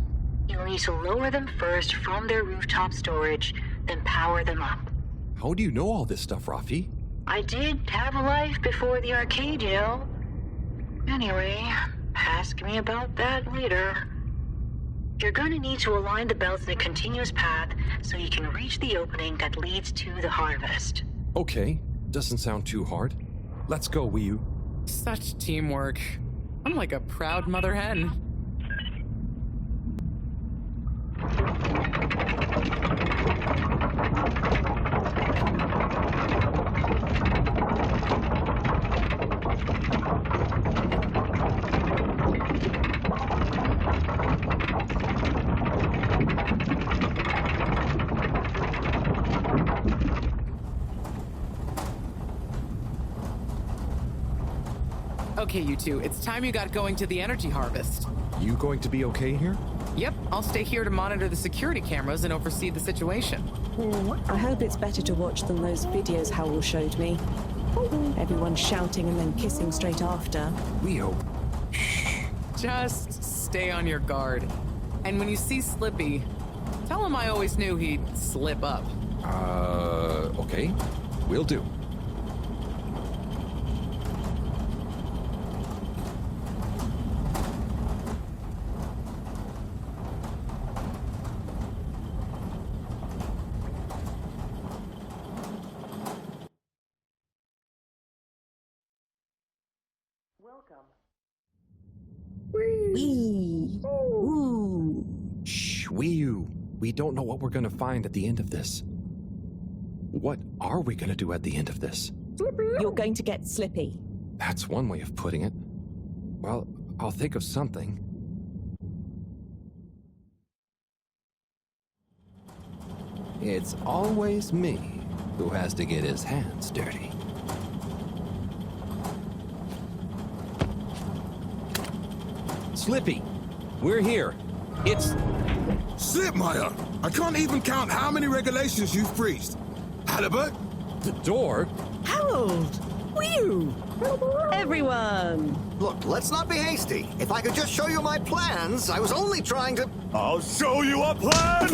You'll need to lower them first from their rooftop storage, then power them up. How do you know all this stuff, Rafi? I did have a life before the arcade, you know. Anyway, ask me about that later. You're gonna need to align the belts in a continuous path so you can reach the opening that leads to the harvest. Okay, doesn't sound too hard. Let's go, Wiyu. Such teamwork. I'm like a proud mother hen. Okay, you two, it's time you got going to the energy harvest. You going to be okay here? Yep, I'll stay here to monitor the security cameras and oversee the situation. I hope it's better to watch than those videos Howell showed me. Everyone shouting and then kissing straight after. We hope. Just stay on your guard. And when you see Slippy, tell him I always knew he'd slip up. Okay. Will do. Shh, Wiyu. We don't know what we're gonna find at the end of this. What are we gonna do at the end of this? You're going to get Slippy. That's one way of putting it. Well, I'll think of something. It's always me who has to get his hands dirty. Slippy, we're here. It's... Slipmeyer! I can't even count how many regulations you've breached. Halibut? The door? Harold! Wiyu! Everyone! Look, let's not be hasty. If I could just show you my plans, I was only trying to... I'll show you a plan!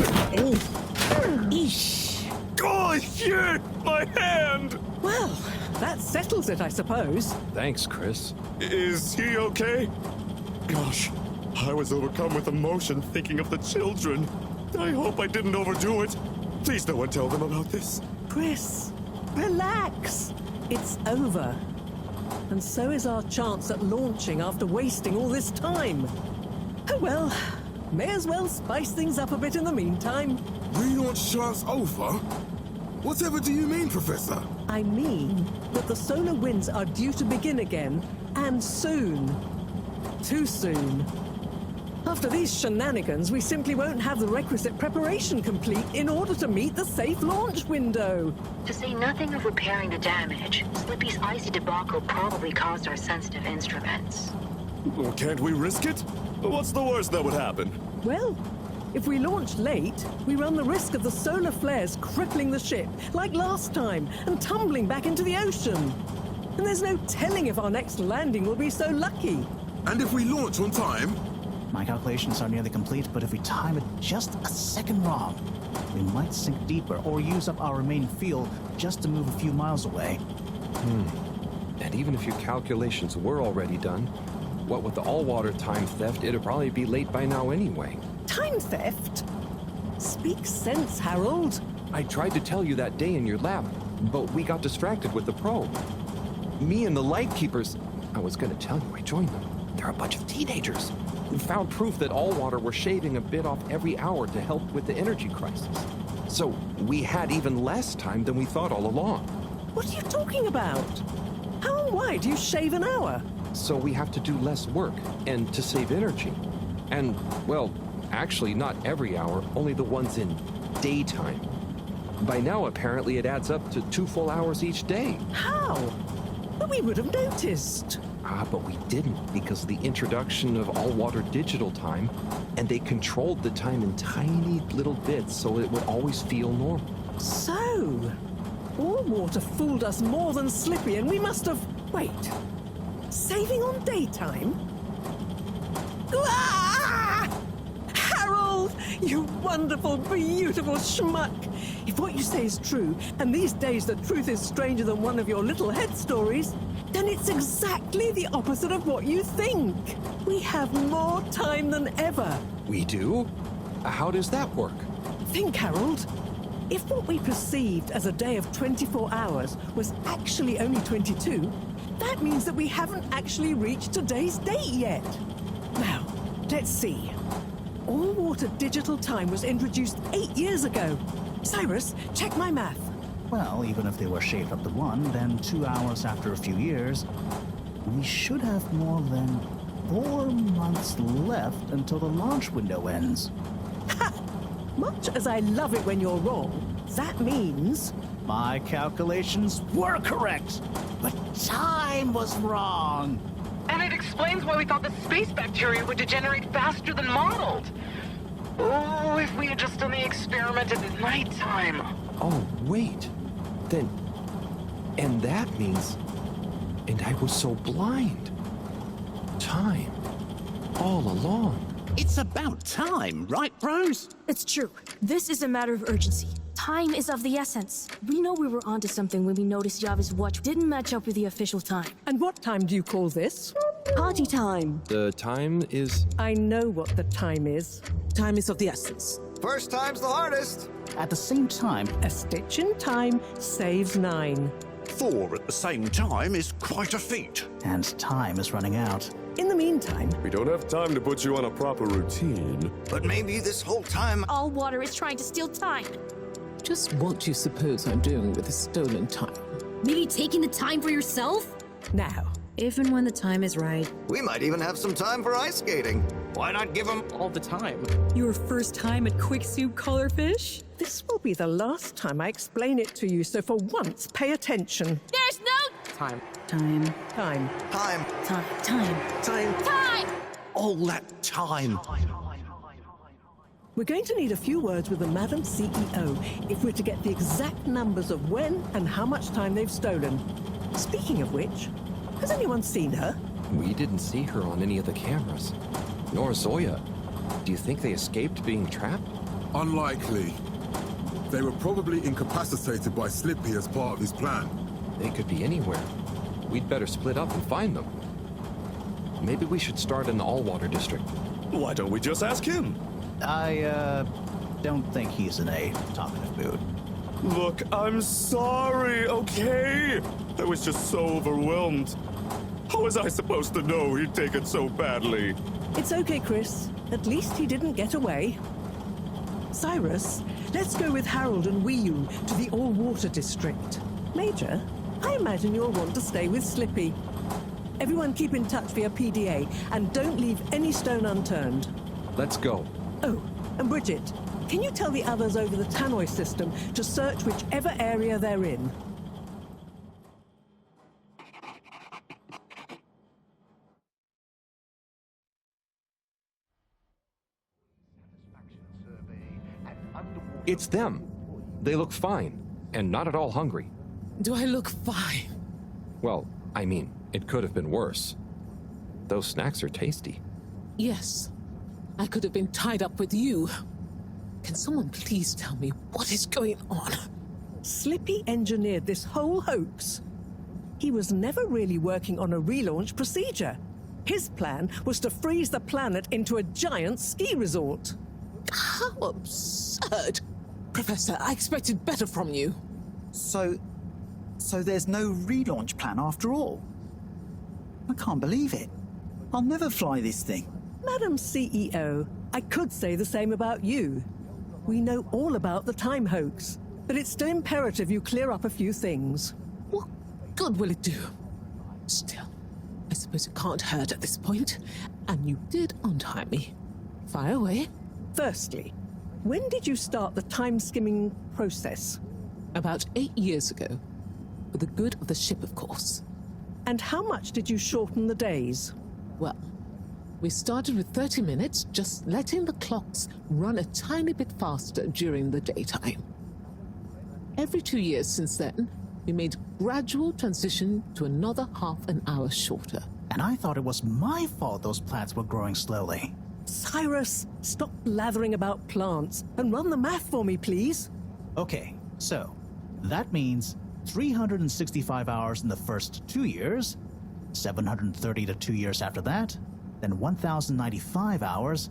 Eesh! Oh, shit! My hand! Well, that settles it, I suppose. Thanks, Chris. Is he okay? Gosh, I was overcome with emotion thinking of the children. I hope I didn't overdo it. Please no one tell them about this. Chris, relax. It's over. And so is our chance at launching after wasting all this time. Oh well, may as well spice things up a bit in the meantime. Relaunch chance over? Whatever do you mean, Professor? I mean that the solar winds are due to begin again, and soon. Too soon. After these shenanigans, we simply won't have the requisite preparation complete in order to meet the safe launch window. To say nothing of repairing the damage, Slippy's icy debacle probably caused our sensitive instruments. Well, can't we risk it? What's the worst that would happen? Well, if we launch late, we run the risk of the solar flares crippling the ship, like last time, and tumbling back into the ocean. And there's no telling if our next landing will be so lucky. And if we launch on time? My calculations are nearly complete, but if we time it just a second wrong, we might sink deeper or use up our remaining fuel just to move a few miles away. And even if your calculations were already done, what with the all-water time theft, it'd probably be late by now anyway. Time theft? Speak sense, Harold. I tried to tell you that day in your lab, but we got distracted with the probe. Me and the Lightkeepers, I was gonna tell you I joined them. They're a bunch of teenagers. We found proof that all water were shaving a bit off every hour to help with the energy crisis. So we had even less time than we thought all along. What are you talking about? How and why do you shave an hour? So we have to do less work, and to save energy. And, well, actually not every hour, only the ones in daytime. By now, apparently, it adds up to 2 full hours each day. How? But we would have noticed. But we didn't because of the introduction of all-water digital time, and they controlled the time in tiny little bits so it would always feel normal. So, all water fooled us more than Slippy, and we must have... Wait, saving on daytime? Ah! Harold, you wonderful, beautiful schmuck! If what you say is true, and these days the truth is stranger than one of your little head stories, then it's exactly the opposite of what you think. We have more time than ever. We do? How does that work? Think, Harold. If what we perceived as a day of 24 hours was actually only 22, that means that we haven't actually reached today's date yet. Now, let's see. All-water digital time was introduced 8 years ago. Cyrus, check my math. Well, even if they were shaved up to 1, then 2 hours after a few years, we should have more than 4 months left until the launch window ends. Ha! Much as I love it when you're wrong, that means... My calculations were correct, but time was wrong. And it explains why we thought the space bacteria would degenerate faster than modeled. Oh, if we had just done the experiment at nighttime. Oh, wait. Then... And that means... And I was so blind. Time. All along. It's about time, right, bros? It's true. This is a matter of urgency. Time is of the essence. We know we were onto something when we noticed Yava's watch didn't match up with the official time. And what time do you call this? Party time. The time is... I know what the time is. Time is of the essence. First time's the hardest. At the same time, a stitch in time saves 9. 4 at the same time is quite a feat. And time is running out. In the meantime... We don't have time to put you on a proper routine. But maybe this whole time... All water is trying to steal time. Just what do you suppose I'm doing with the stolen time? Maybe taking the time for yourself? Now, if and when the time is right. We might even have some time for ice skating. Why not give them all the time? Your first time at Quick Soup Colorfish? This will be the last time I explain it to you, so for once, pay attention. There's no... Time. Time. Time. Time. Time. Time. Time. Time! All that time. We're going to need a few words with the Madam CEO if we're to get the exact numbers of when and how much time they've stolen. Speaking of which, has anyone seen her? We didn't see her on any of the cameras. Nor Zoya. Do you think they escaped being trapped? Unlikely. They were probably incapacitated by Slippy as part of his plan. They could be anywhere. We'd better split up and find them. Maybe we should start in the all-water district. Why don't we just ask him? I don't think he's in a talkative mood. Look, I'm sorry, okay? I was just so overwhelmed. How was I supposed to know he'd take it so badly? It's okay, Chris. At least he didn't get away. Cyrus, let's go with Harold and Weeyun to the all-water district. Major, I imagine you'll want to stay with Slippy. Everyone keep in touch via PDA, and don't leave any stone unturned. Let's go. Oh, and Bridget, can you tell the others over the tannoy system to search whichever area they're in? It's them. They look fine, and not at all hungry. Do I look fine? Well, I mean, it could have been worse. Those snacks are tasty. Yes. I could have been tied up with you. Can someone please tell me what is going on? Slippy engineered this whole hoax. He was never really working on a relaunch procedure. His plan was to freeze the planet into a giant ski resort. How absurd! Professor, I expected better from you. So there's no relaunch plan after all? I can't believe it. I'll never fly this thing. Madam CEO, I could say the same about you. We know all about the time hoax, but it's still imperative you clear up a few things. What good will it do? Still, I suppose it can't hurt at this point, and you did untie me. Fire away. Firstly, when did you start the time-skimming process? About 8 years ago. For the good of the ship, of course. And how much did you shorten the days? Well, we started with 30 minutes, just letting the clocks run a tiny bit faster during the daytime. Every 2 years since then, we made gradual transition to another half an hour shorter. And I thought it was my fault those plants were growing slowly. Cyrus, stop blathering about plants and run the math for me, please. Okay, so that means 365 hours in the first 2 years, 730 to 2 years after that, then 1,095 hours,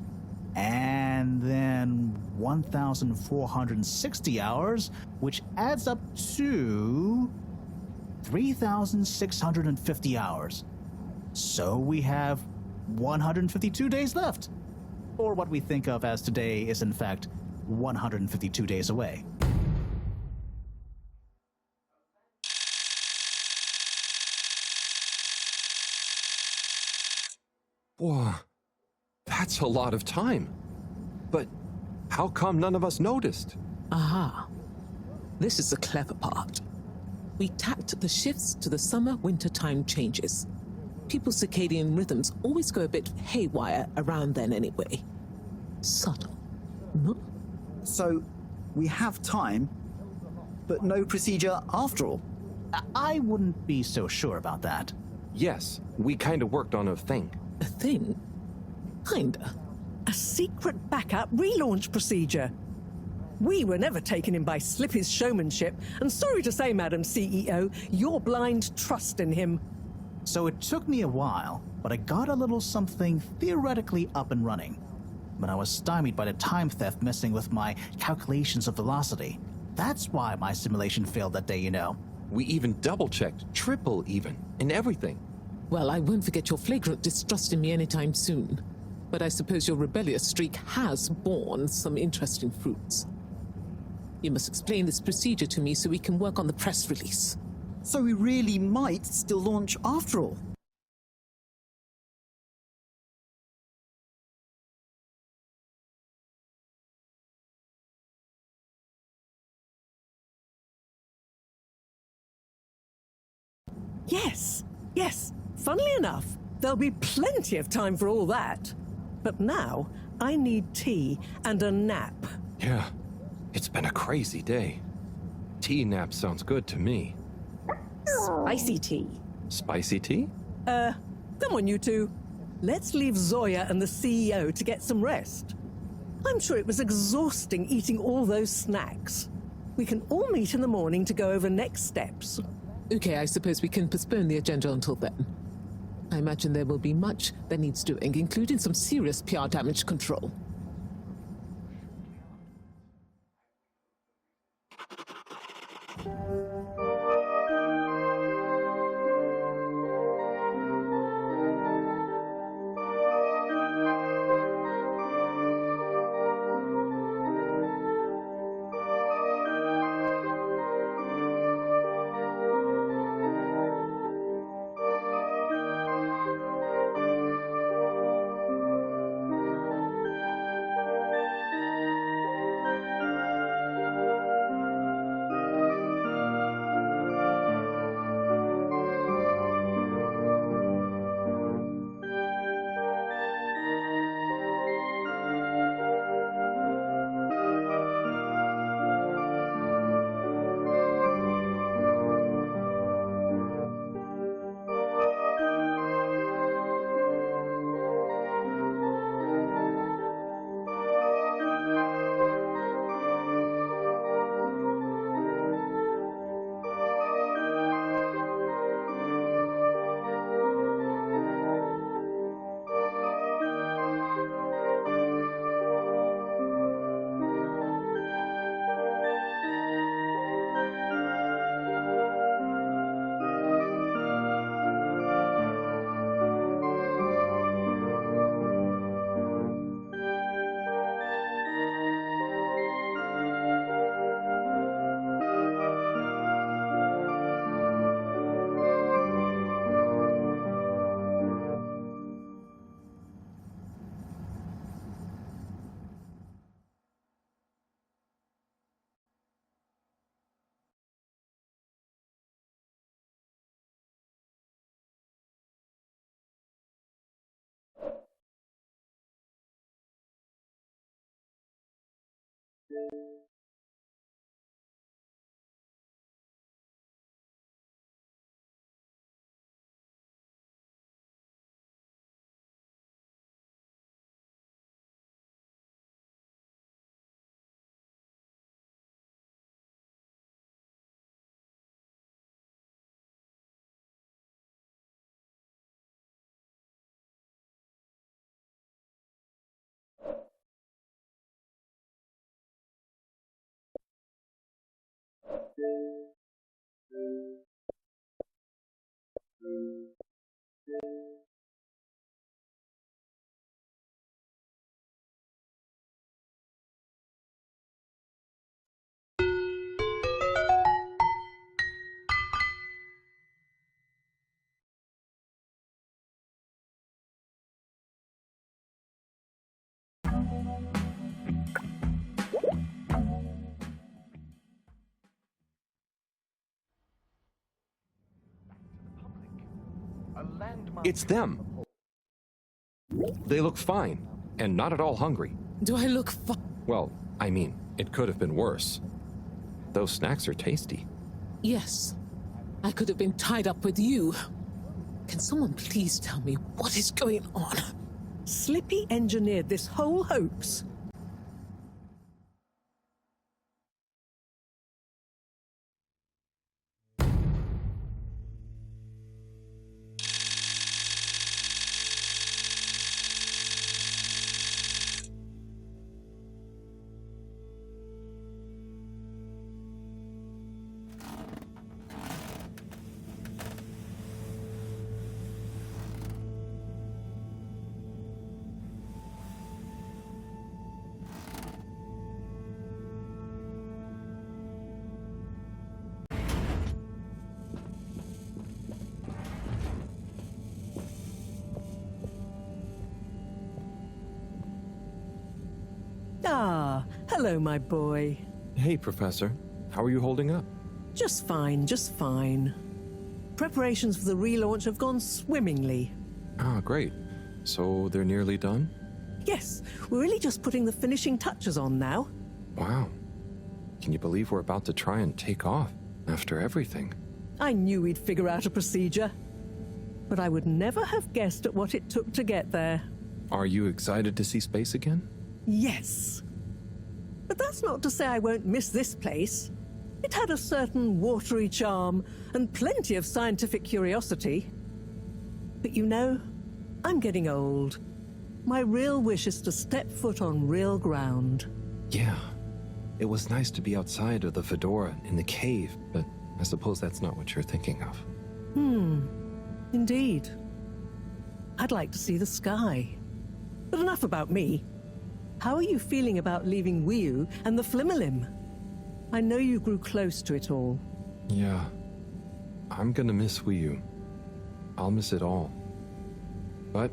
and then 1,460 hours, which adds up to 3,650 hours. So we have 152 days left. Or what we think of as today is in fact 152 days away. Whoa, that's a lot of time. But how come none of us noticed? Aha. This is the clever part. We tacked the shifts to the summer-winter time changes. People's circadian rhythms always go a bit haywire around then anyway. Subtle, no? So, we have time, but no procedure after all. I wouldn't be so sure about that. Yes, we kind of worked on a thing. A thing? Kinda. A secret backup relaunch procedure. We were never taken in by Slippy's showmanship, and sorry to say, Madam CEO, your blind trust in him. So it took me a while, but I got a little something theoretically up and running. But I was stymied by the time theft messing with my calculations of velocity. That's why my simulation failed that day, you know. We even double-checked, triple even, and everything. Well, I won't forget your flagrant distrust in me anytime soon. But I suppose your rebellious streak has borne some interesting fruits. You must explain this procedure to me so we can work on the press release. So we really might still launch after all. Yes, yes. Funnily enough, there'll be plenty of time for all that. But now, I need tea and a nap. Yeah, it's been a crazy day. Tea nap sounds good to me. Spicy tea. Spicy tea? Come on, you two. Let's leave Zoya and the CEO to get some rest. I'm sure it was exhausting eating all those snacks. We can all meet in the morning to go over next steps. Okay, I suppose we can postpone the agenda until then. I imagine there will be much that needs doing, including some serious PR damage control. It's them. They look fine, and not at all hungry. Do I look fine? Well, I mean, it could have been worse. Those snacks are tasty. Yes. I could have been tied up with you. Can someone please tell me what is going on? Slippy engineered this whole hoax. Ah, hello, my boy. Hey, Professor. How are you holding up? Just fine, just fine. Preparations for the relaunch have gone swimmingly. Ah, great. So they're nearly done? Yes, we're really just putting the finishing touches on now. Wow. Can you believe we're about to try and take off after everything? I knew we'd figure out a procedure. But I would never have guessed at what it took to get there. Are you excited to see space again? Yes. But that's not to say I won't miss this place. It had a certain watery charm and plenty of scientific curiosity. But you know, I'm getting old. My real wish is to step foot on real ground. Yeah. It was nice to be outside of the FEDORA in the cave, but I suppose that's not what you're thinking of. Indeed. I'd like to see the sky. But enough about me. How are you feeling about leaving Wiu and the Flimmerlim? I know you grew close to it all. Yeah. I'm gonna miss Wiu. I'll miss it all. But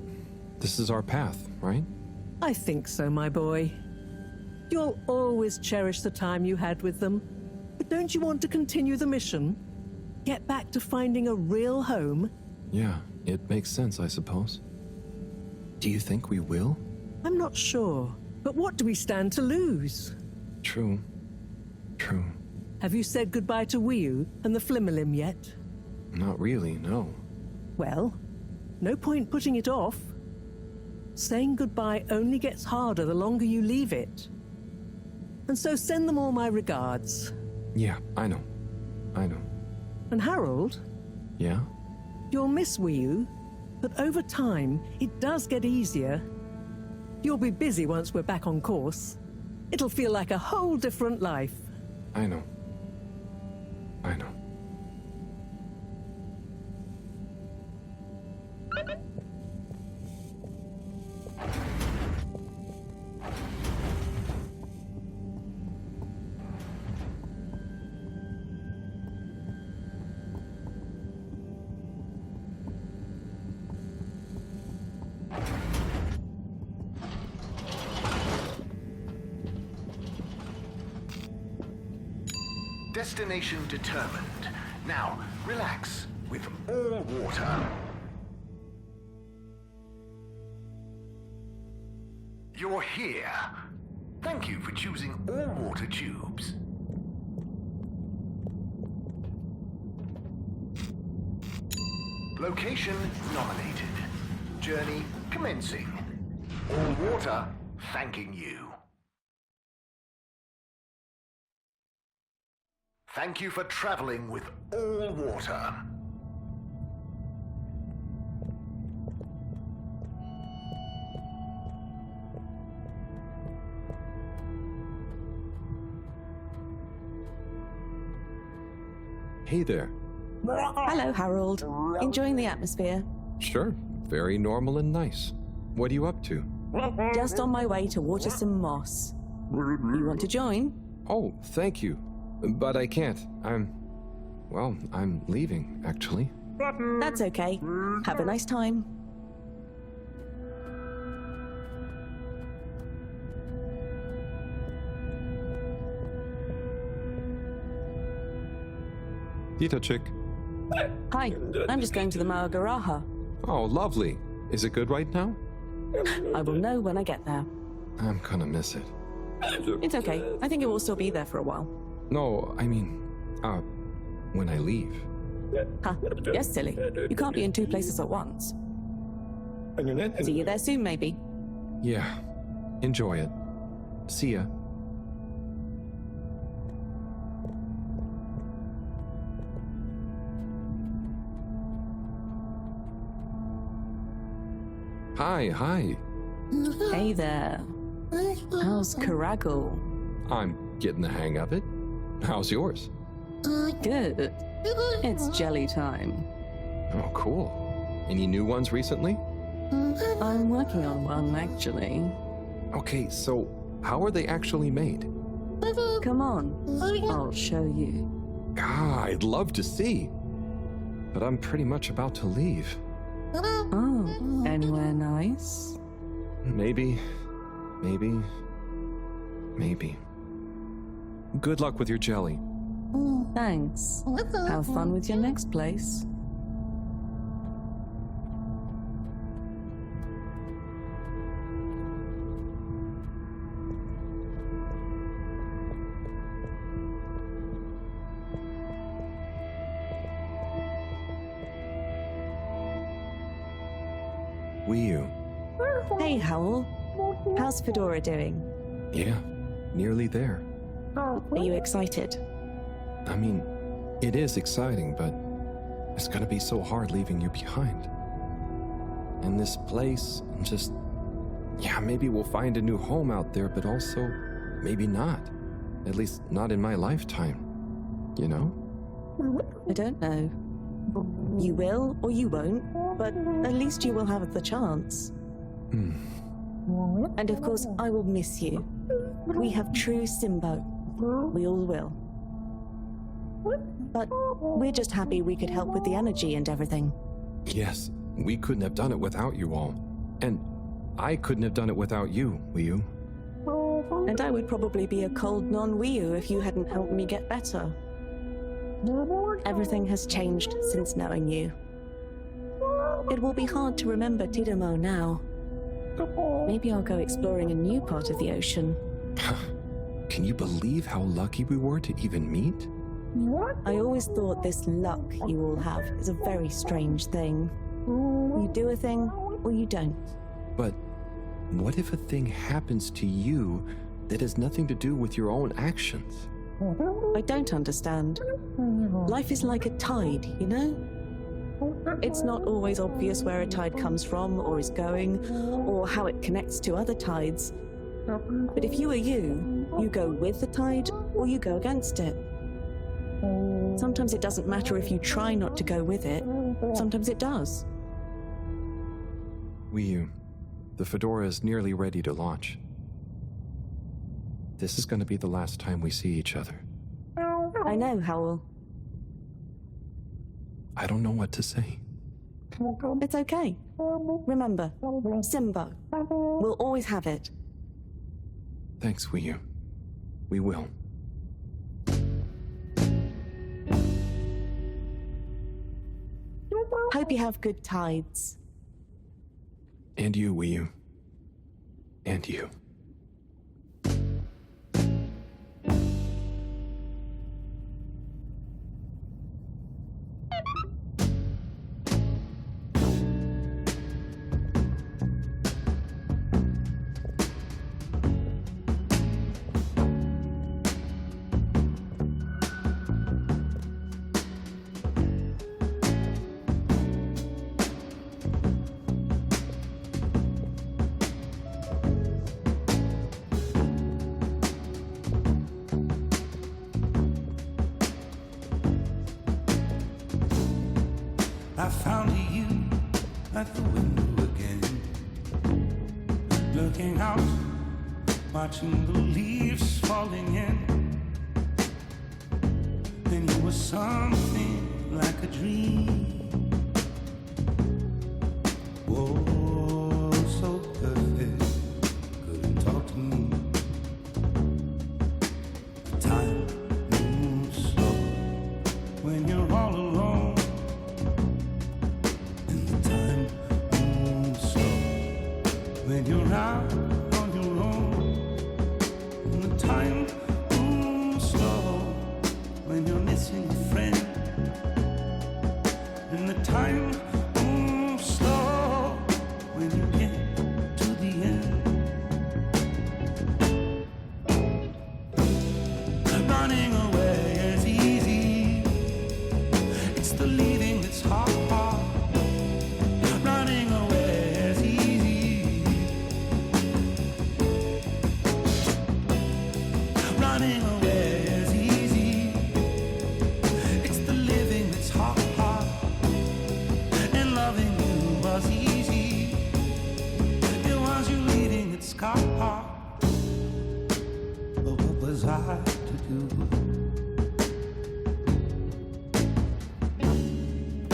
this is our path, right? I think so, my boy. You'll always cherish the time you had with them. But don't you want to continue the mission? Get back to finding a real home? Yeah, it makes sense, I suppose. Do you think we will? I'm not sure. But what do we stand to lose? True. True. Have you said goodbye to Wiu and the Flimmerlim yet? Not really, no. Well, no point putting it off. Saying goodbye only gets harder the longer you leave it. And so send them all my regards. Yeah, I know. I know. And Harold? Yeah? You'll miss Wiu, but over time, it does get easier. You'll be busy once we're back on course. It'll feel like a whole different life. I know. I know. Destination determined. Now, relax with all water. You're here. Thank you for choosing all water tubes. Location nominated. Journey commencing. All water thanking you. Thank you for traveling with all water. Hey there. Hello, Harold. Enjoying the atmosphere? Sure. Very normal and nice. What are you up to? Just on my way to water some moss. You want to join? Oh, thank you. But I can't. I'm leaving, actually. That's okay. Have a nice time. Dita chick. Hi, I'm just going to the Mahagaraha. Oh, lovely. Is it good right now? I will know when I get there. I'm gonna miss it. It's okay. I think it will still be there for a while. No, I mean, when I leave. Huh? Yes, silly. You can't be in two places at once. See you there soon, maybe. Yeah. Enjoy it. See ya. Hi. Hey there. How's Karagal? I'm getting the hang of it. How's yours? Good. It's jelly time. Oh, cool. Any new ones recently? I'm working on one, actually. Okay, so how are they actually made? Come on, I'll show you. I'd love to see. But I'm pretty much about to leave. Oh, anywhere nice? Maybe. Good luck with your jelly. Thanks. Have fun with your next place. Wiu. Hey, Howell. How's FEDORA doing? Yeah, nearly there. Are you excited? I mean, it is exciting, but it's gonna be so hard leaving you behind. in this place and just, yeah, maybe we'll find a new home out there, but also maybe not. At least not in my lifetime. You know? I don't know. You will or you won't, but at least you will have the chance. And of course, I will miss you. We have true Simbo. We all will. But we're just happy we could help with the energy and everything. Yes, we couldn't have done it without you all. And I couldn't have done it without you, Wiyu. And I would probably be a cold non-Wiyu if you hadn't helped me get better. Everything has changed since knowing you. It will be hard to remember Tidamo now. Maybe I'll go exploring a new part of the ocean. Can you believe how lucky we were to even meet? I always thought this luck you all have is a very strange thing. You do a thing, or you don't. But what if a thing happens to you that has nothing to do with your own actions? I don't understand. Life is like a tide, you know? It's not always obvious where a tide comes from, or is going, or how it connects to other tides. But if you are you go with the tide, or you go against it. Sometimes it doesn't matter if you try not to go with it. Sometimes it does. Wiyu, the FEDORA is nearly ready to launch. This is going to be the last time we see each other. I know, Howell. I don't know what to say. It's okay. Remember, Simbo. We'll always have it. Thanks, Wiyu. We will. Hope you have good tides. And you, Wiyu. And you. I found you at the window again, looking out, watching the leaves falling in. Then you were something like a dream. Oh, so perfect, couldn't talk to me. Time moves slow when you're all alone. When you're out on your own, and the time moves slow. When you're missing a friend, and the time moves slow. When you get to the end, running away is easy. It's the leaving that's hard. Running away is easy. Running away is easy. It's the living that's hard. And loving you was easy. It was you leaving its scar. But what was I to do?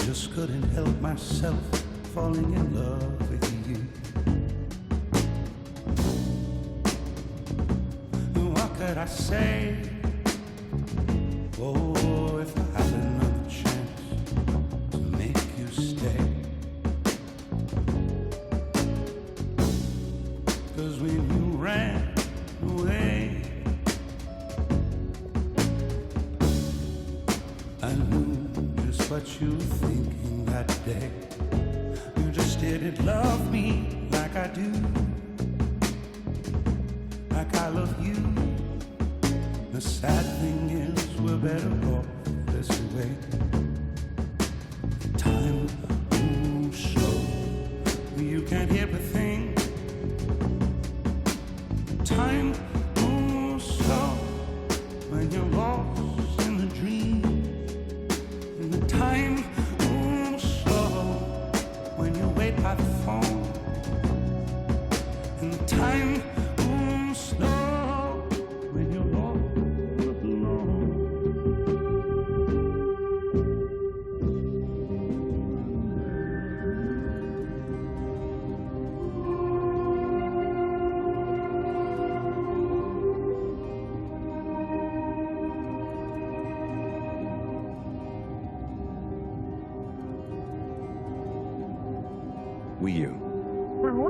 Just couldn't help myself falling in love with you. What could I say? Oh, if I had another chance to make you stay. 'Cause when you ran away, I knew just what you were thinking that day. You just didn't love me like I do, like I love you. The sad thing is we're better off this way. Time moves slow, we look at everything. Time moves slow when you're lost in a dream. And the time moves slow when you wait by the phone. And the time moves slow when you're lost alone.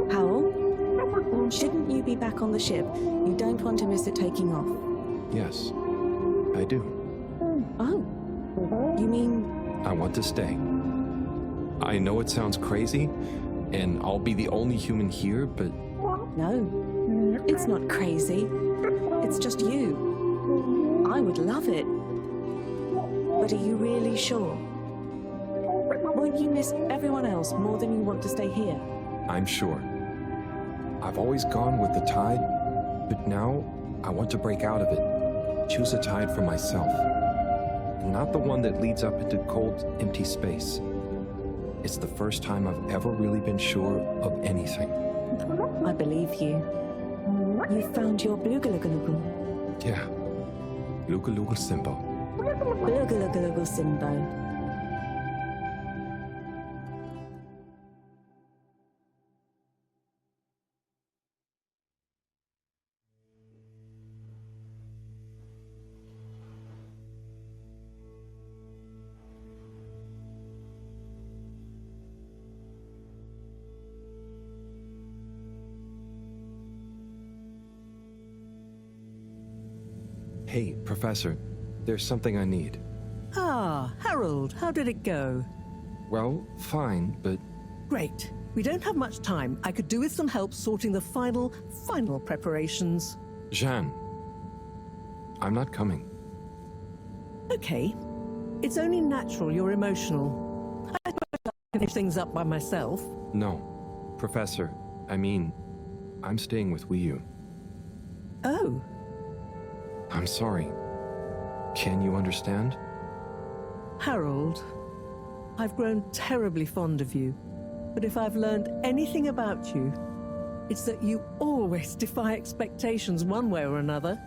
Powell, shouldn't you be back on the ship? You don't want to miss it taking off. Yes, I do. Oh, you mean... I want to stay. I know it sounds crazy, and I'll be the only human here, but... No, it's not crazy. It's just you. I would love it. But are you really sure? Won't you miss everyone else more than you want to stay here? I'm sure. I've always gone with the tide, but now I want to break out of it. Choose a tide for myself. Not the one that leads up into cold, empty space. It's the first time I've ever really been sure of anything. I believe you. You found your Blugalugalugu. Yeah. Lugaluga Simbo. Blugalugalugu Simbo. Hey, Professor, there's something I need. Ah, Harold, how did it go? Well, fine, but... Great. We don't have much time. I could do with some help sorting the final preparations. Jeanne, I'm not coming. Okay. It's only natural you're emotional. I suppose I can finish things up by myself. No. Professor, I'm staying with Wiyu. Oh. I'm sorry. Can you understand? Harold, I've grown terribly fond of you, but if I've learned anything about you, it's that you always defy expectations one way or another.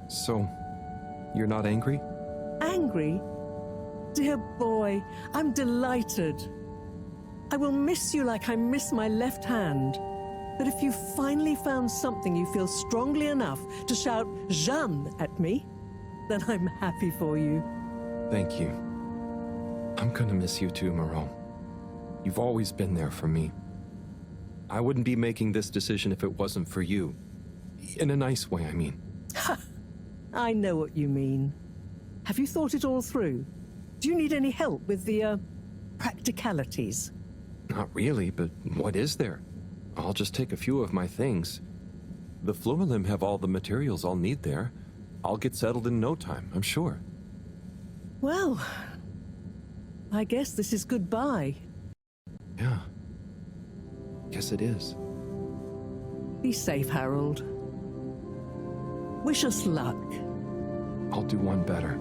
So, you're not angry? Angry? Dear boy, I'm delighted. I will miss you like I miss my left hand. But if you finally found something you feel strongly enough to shout Jeanne at me, then I'm happy for you. Thank you. I'm gonna miss you too, Mareaux. You've always been there for me. I wouldn't be making this decision if it wasn't for you. In a nice way, I mean. I know what you mean. Have you thought it all through? Do you need any help with the, practicalities? Not really, but what is there? I'll just take a few of my things. The Floralim have all the materials I'll need there. I'll get settled in no time, I'm sure. Well, I guess this is goodbye. Yeah. Guess it is. Be safe, Harold. Wish us luck. I'll do one better.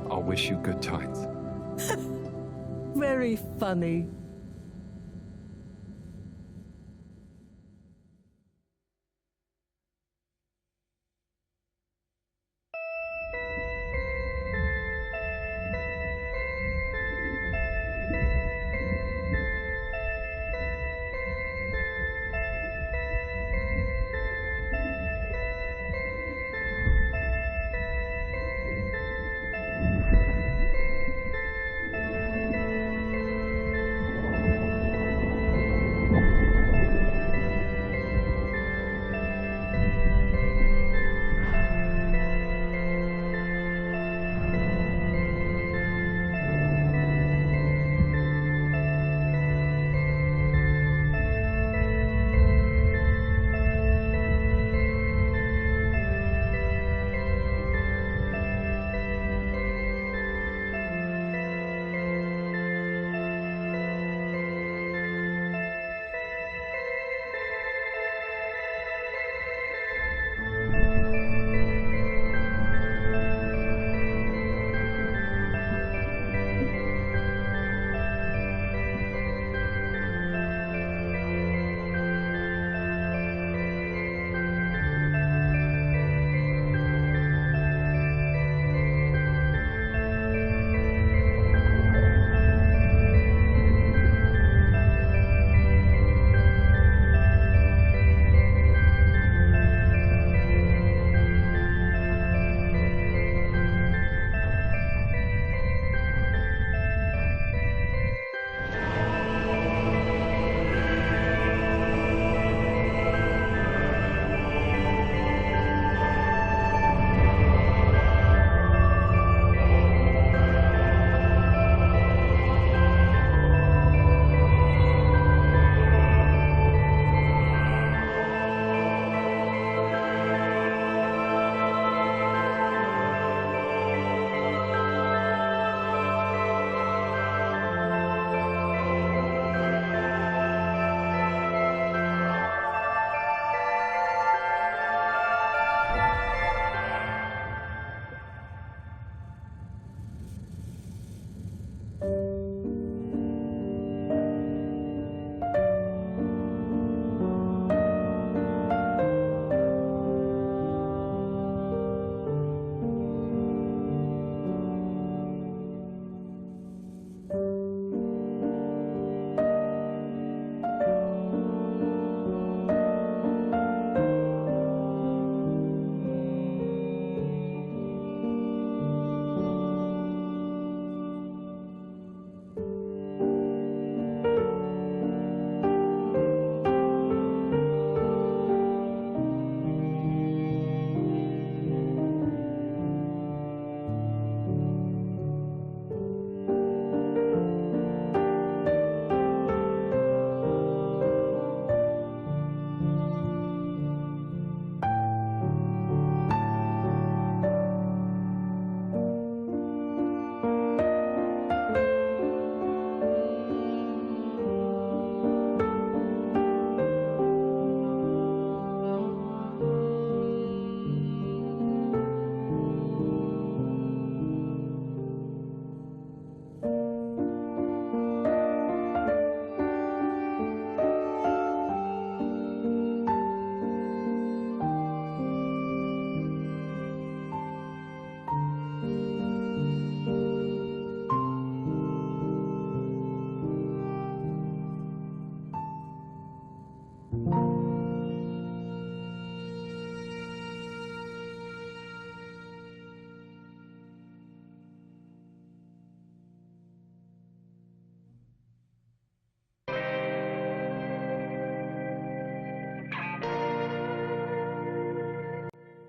I'll wish you good tides. Very funny.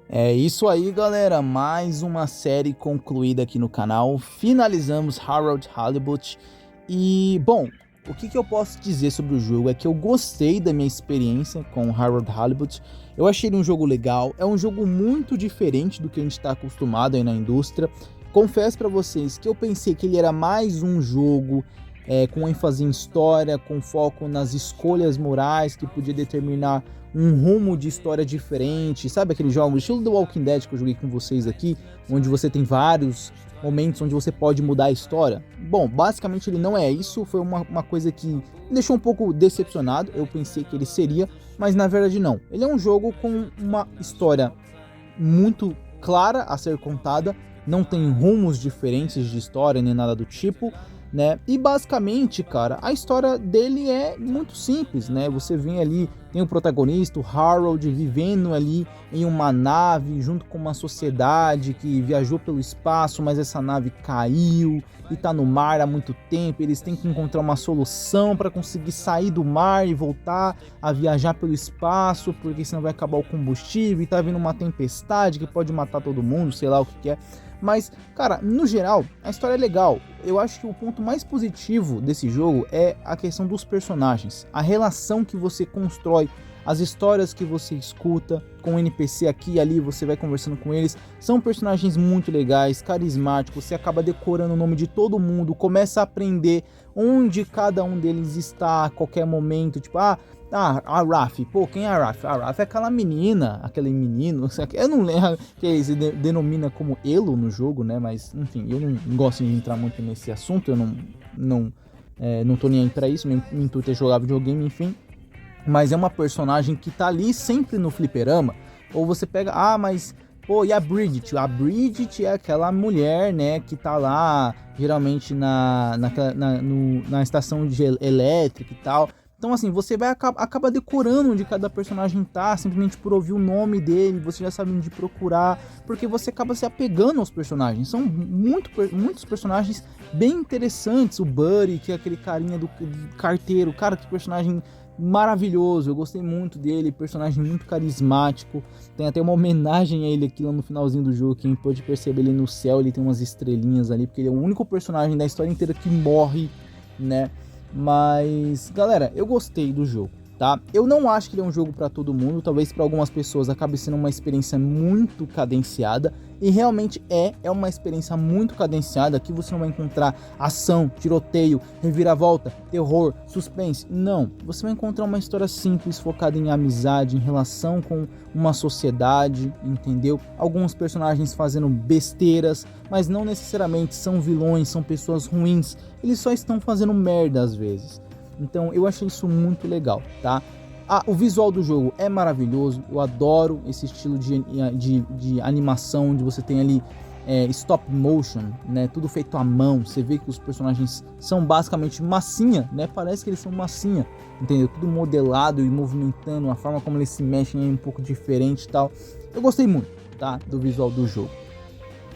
É isso aí, galera, mais uma série concluída aqui no canal, finalizamos Halibut e, bom, o que eu posso dizer sobre o jogo é que eu gostei da minha experiência com Halibut, eu achei ele um jogo legal, é um jogo muito diferente do que a gente está acostumado aí na indústria, confesso para vocês que eu pensei que ele era mais um jogo com ênfase em história, com foco nas escolhas morais que podia determinar um rumo de história diferente, sabe aquele jogo estilo do Walking Dead que eu joguei com vocês aqui, onde você tem vários momentos onde você pode mudar a história? Bom, basicamente ele não é isso, foi uma coisa que me deixou um pouco decepcionado, eu pensei que ele seria, mas na verdade não. Ele é um jogo com uma história muito clara a ser contada, não tem rumos diferentes de história nem nada do tipo, né? E basicamente, cara, a história dele é muito simples, né? Você vem ali, tem o protagonista, o Harold, vivendo ali em uma nave junto com uma sociedade que viajou pelo espaço, mas essa nave caiu e tá no mar há muito tempo. Eles têm que encontrar uma solução para conseguir sair do mar e voltar a viajar pelo espaço, porque senão vai acabar o combustível e tá vindo uma tempestade que pode matar todo mundo, sei lá o que é. Mas, cara, no geral, a história é legal. Eu acho que o ponto mais positivo desse jogo é a questão dos personagens. A relação que você constrói, as histórias que você escuta com o NPC aqui e ali, você vai conversando com eles. São personagens muito legais, carismáticos, você acaba decorando o nome de todo mundo, começa a aprender onde cada um deles está a qualquer momento. Tipo, a Raph, pô, quem é a Raph? A Raph é aquela menina, aquele menino, eu não lembro que se denomina como Elo no jogo, né, mas enfim, eu não gosto de entrar muito nesse assunto, eu não tô nem aí pra isso, meu intuito é jogar videogame, enfim, mas é uma personagem que tá ali sempre no fliperama, ou você pega, mas, pô, e a Bridget? A Bridget é aquela mulher, né, que tá lá, geralmente na estação de elétrica e tal. Então assim, você vai acaba decorando onde cada personagem tá, simplesmente por ouvir o nome dele, você já sabe onde procurar, porque você acaba se apegando aos personagens. São muitos personagens bem interessantes, o Buddy, que é aquele carinha do carteiro, cara, que personagem maravilhoso, eu gostei muito dele, personagem muito carismático, tem até uma homenagem a ele aqui lá no finalzinho do jogo, quem pode perceber ele no céu, ele tem umas estrelinhas ali, porque ele é o único personagem da história inteira que morre, né? Mas, galera, eu gostei do jogo, tá? Eu não acho que ele é um jogo pra todo mundo, talvez pra algumas pessoas acabe sendo uma experiência muito cadenciada, e realmente é uma experiência muito cadenciada. Aqui você não vai encontrar ação, tiroteio, reviravolta, terror, suspense, não. Você vai encontrar uma história simples, focada em amizade, em relação com uma sociedade, entendeu? Alguns personagens fazendo besteiras, mas não necessariamente são vilões, são pessoas ruins, eles só estão fazendo merda às vezes. Então eu achei isso muito legal, tá? O visual do jogo é maravilhoso, eu adoro esse estilo de animação, onde você tem ali stop motion, né, tudo feito à mão, você vê que os personagens são basicamente massinha, né, parece que eles são massinha, entendeu, tudo modelado e movimentando, a forma como eles se mexem é um pouco diferente e tal. Eu gostei muito, tá, do visual do jogo.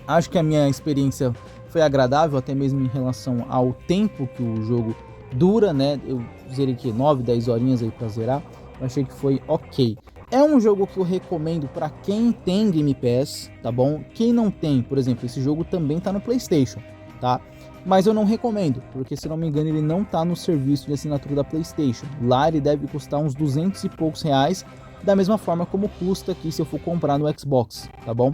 Acho que a minha experiência foi agradável, até mesmo em relação ao tempo que o jogo dura, né, eu zerei que 9, 10 horinhas aí pra zerar, eu achei que foi ok. É um jogo que eu recomendo para quem tem Game Pass, tá bom? Quem não tem, por exemplo, esse jogo também tá no PlayStation, tá? Mas eu não recomendo, porque se não me engano ele não tá no serviço de assinatura da PlayStation. Lá ele deve custar uns 200 e poucos reais, da mesma forma como custa aqui se eu for comprar no Xbox, tá bom?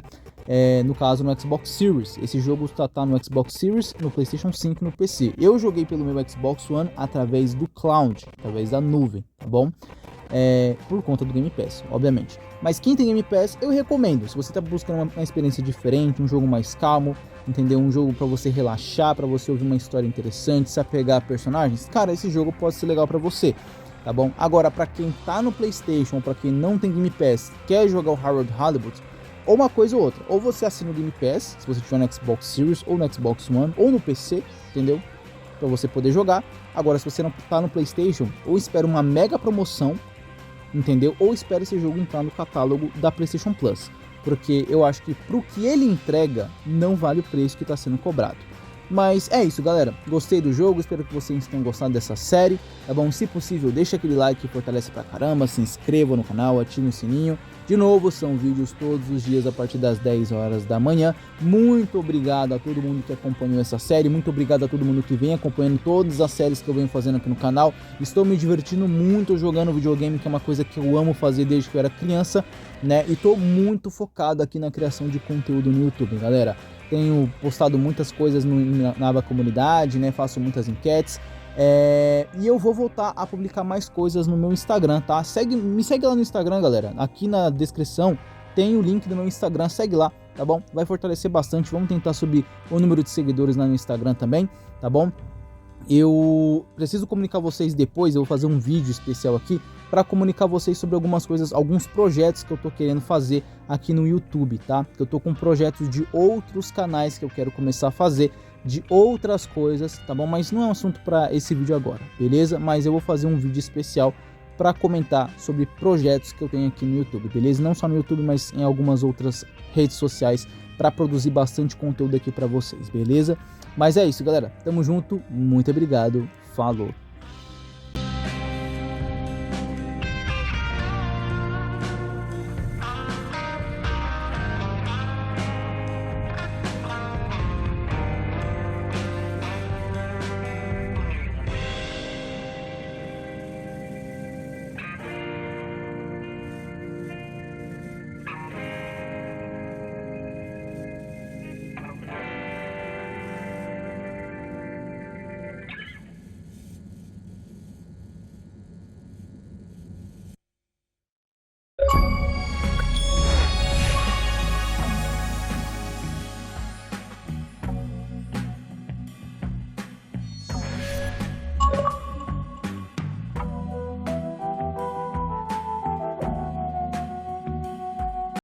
No caso no Xbox Series, esse jogo tá no Xbox Series, no PlayStation 5 e no PC. Eu joguei pelo meu Xbox One através do Cloud, através da nuvem, tá bom? Por conta do Game Pass, obviamente. Mas quem tem Game Pass, eu recomendo. Se você tá buscando uma experiência diferente, um jogo mais calmo, entendeu? Um jogo pra você relaxar, pra você ouvir uma história interessante, se apegar a personagens, cara, esse jogo pode ser legal pra você, tá bom? Agora, pra quem tá no PlayStation, pra quem não tem Game Pass, quer jogar o Halibut, ou uma coisa ou outra, ou você assina o Game Pass, se você tiver no Xbox Series, ou no Xbox One, ou no PC, entendeu? Pra você poder jogar. Agora, se você não tá no PlayStation, ou espera uma mega promoção, entendeu? Ou espere esse jogo entrar no catálogo da PlayStation Plus, porque eu acho que pro que ele entrega, não vale o preço que está sendo cobrado. Mas é isso, galera, gostei do jogo, espero que vocês tenham gostado dessa série, tá bom? Se possível, deixa aquele like que fortalece pra caramba, se inscreva no canal, ative o sininho. De novo, são vídeos todos os dias a partir das 10 horas da manhã. Muito obrigado a todo mundo que acompanhou essa série, muito obrigado a todo mundo que vem acompanhando todas as séries que eu venho fazendo aqui no canal. Estou me divertindo muito jogando videogame, que é uma coisa que eu amo fazer desde que eu era criança, né? E tô muito focado aqui na criação de conteúdo no YouTube, galera. Tenho postado muitas coisas na aba comunidade, né? Faço muitas enquetes. E eu vou voltar a publicar mais coisas no meu Instagram, tá? Me segue lá no Instagram, galera. Aqui na descrição tem o link do meu Instagram, segue lá, tá bom? Vai fortalecer bastante, vamos tentar subir o número de seguidores lá no Instagram também, tá bom? Eu preciso comunicar vocês depois, eu vou fazer um vídeo especial aqui para comunicar vocês sobre algumas coisas, alguns projetos que eu tô querendo fazer aqui no YouTube, tá? Eu tô com projetos de outros canais que eu quero começar a fazer, de outras coisas, tá bom? Mas não é um assunto para esse vídeo agora, beleza? Mas eu vou fazer um vídeo especial para comentar sobre projetos que eu tenho aqui no YouTube, beleza? Não só no YouTube, mas em algumas outras redes sociais para produzir bastante conteúdo aqui para vocês, beleza? Mas é isso, galera. Tamo junto, muito obrigado, falou!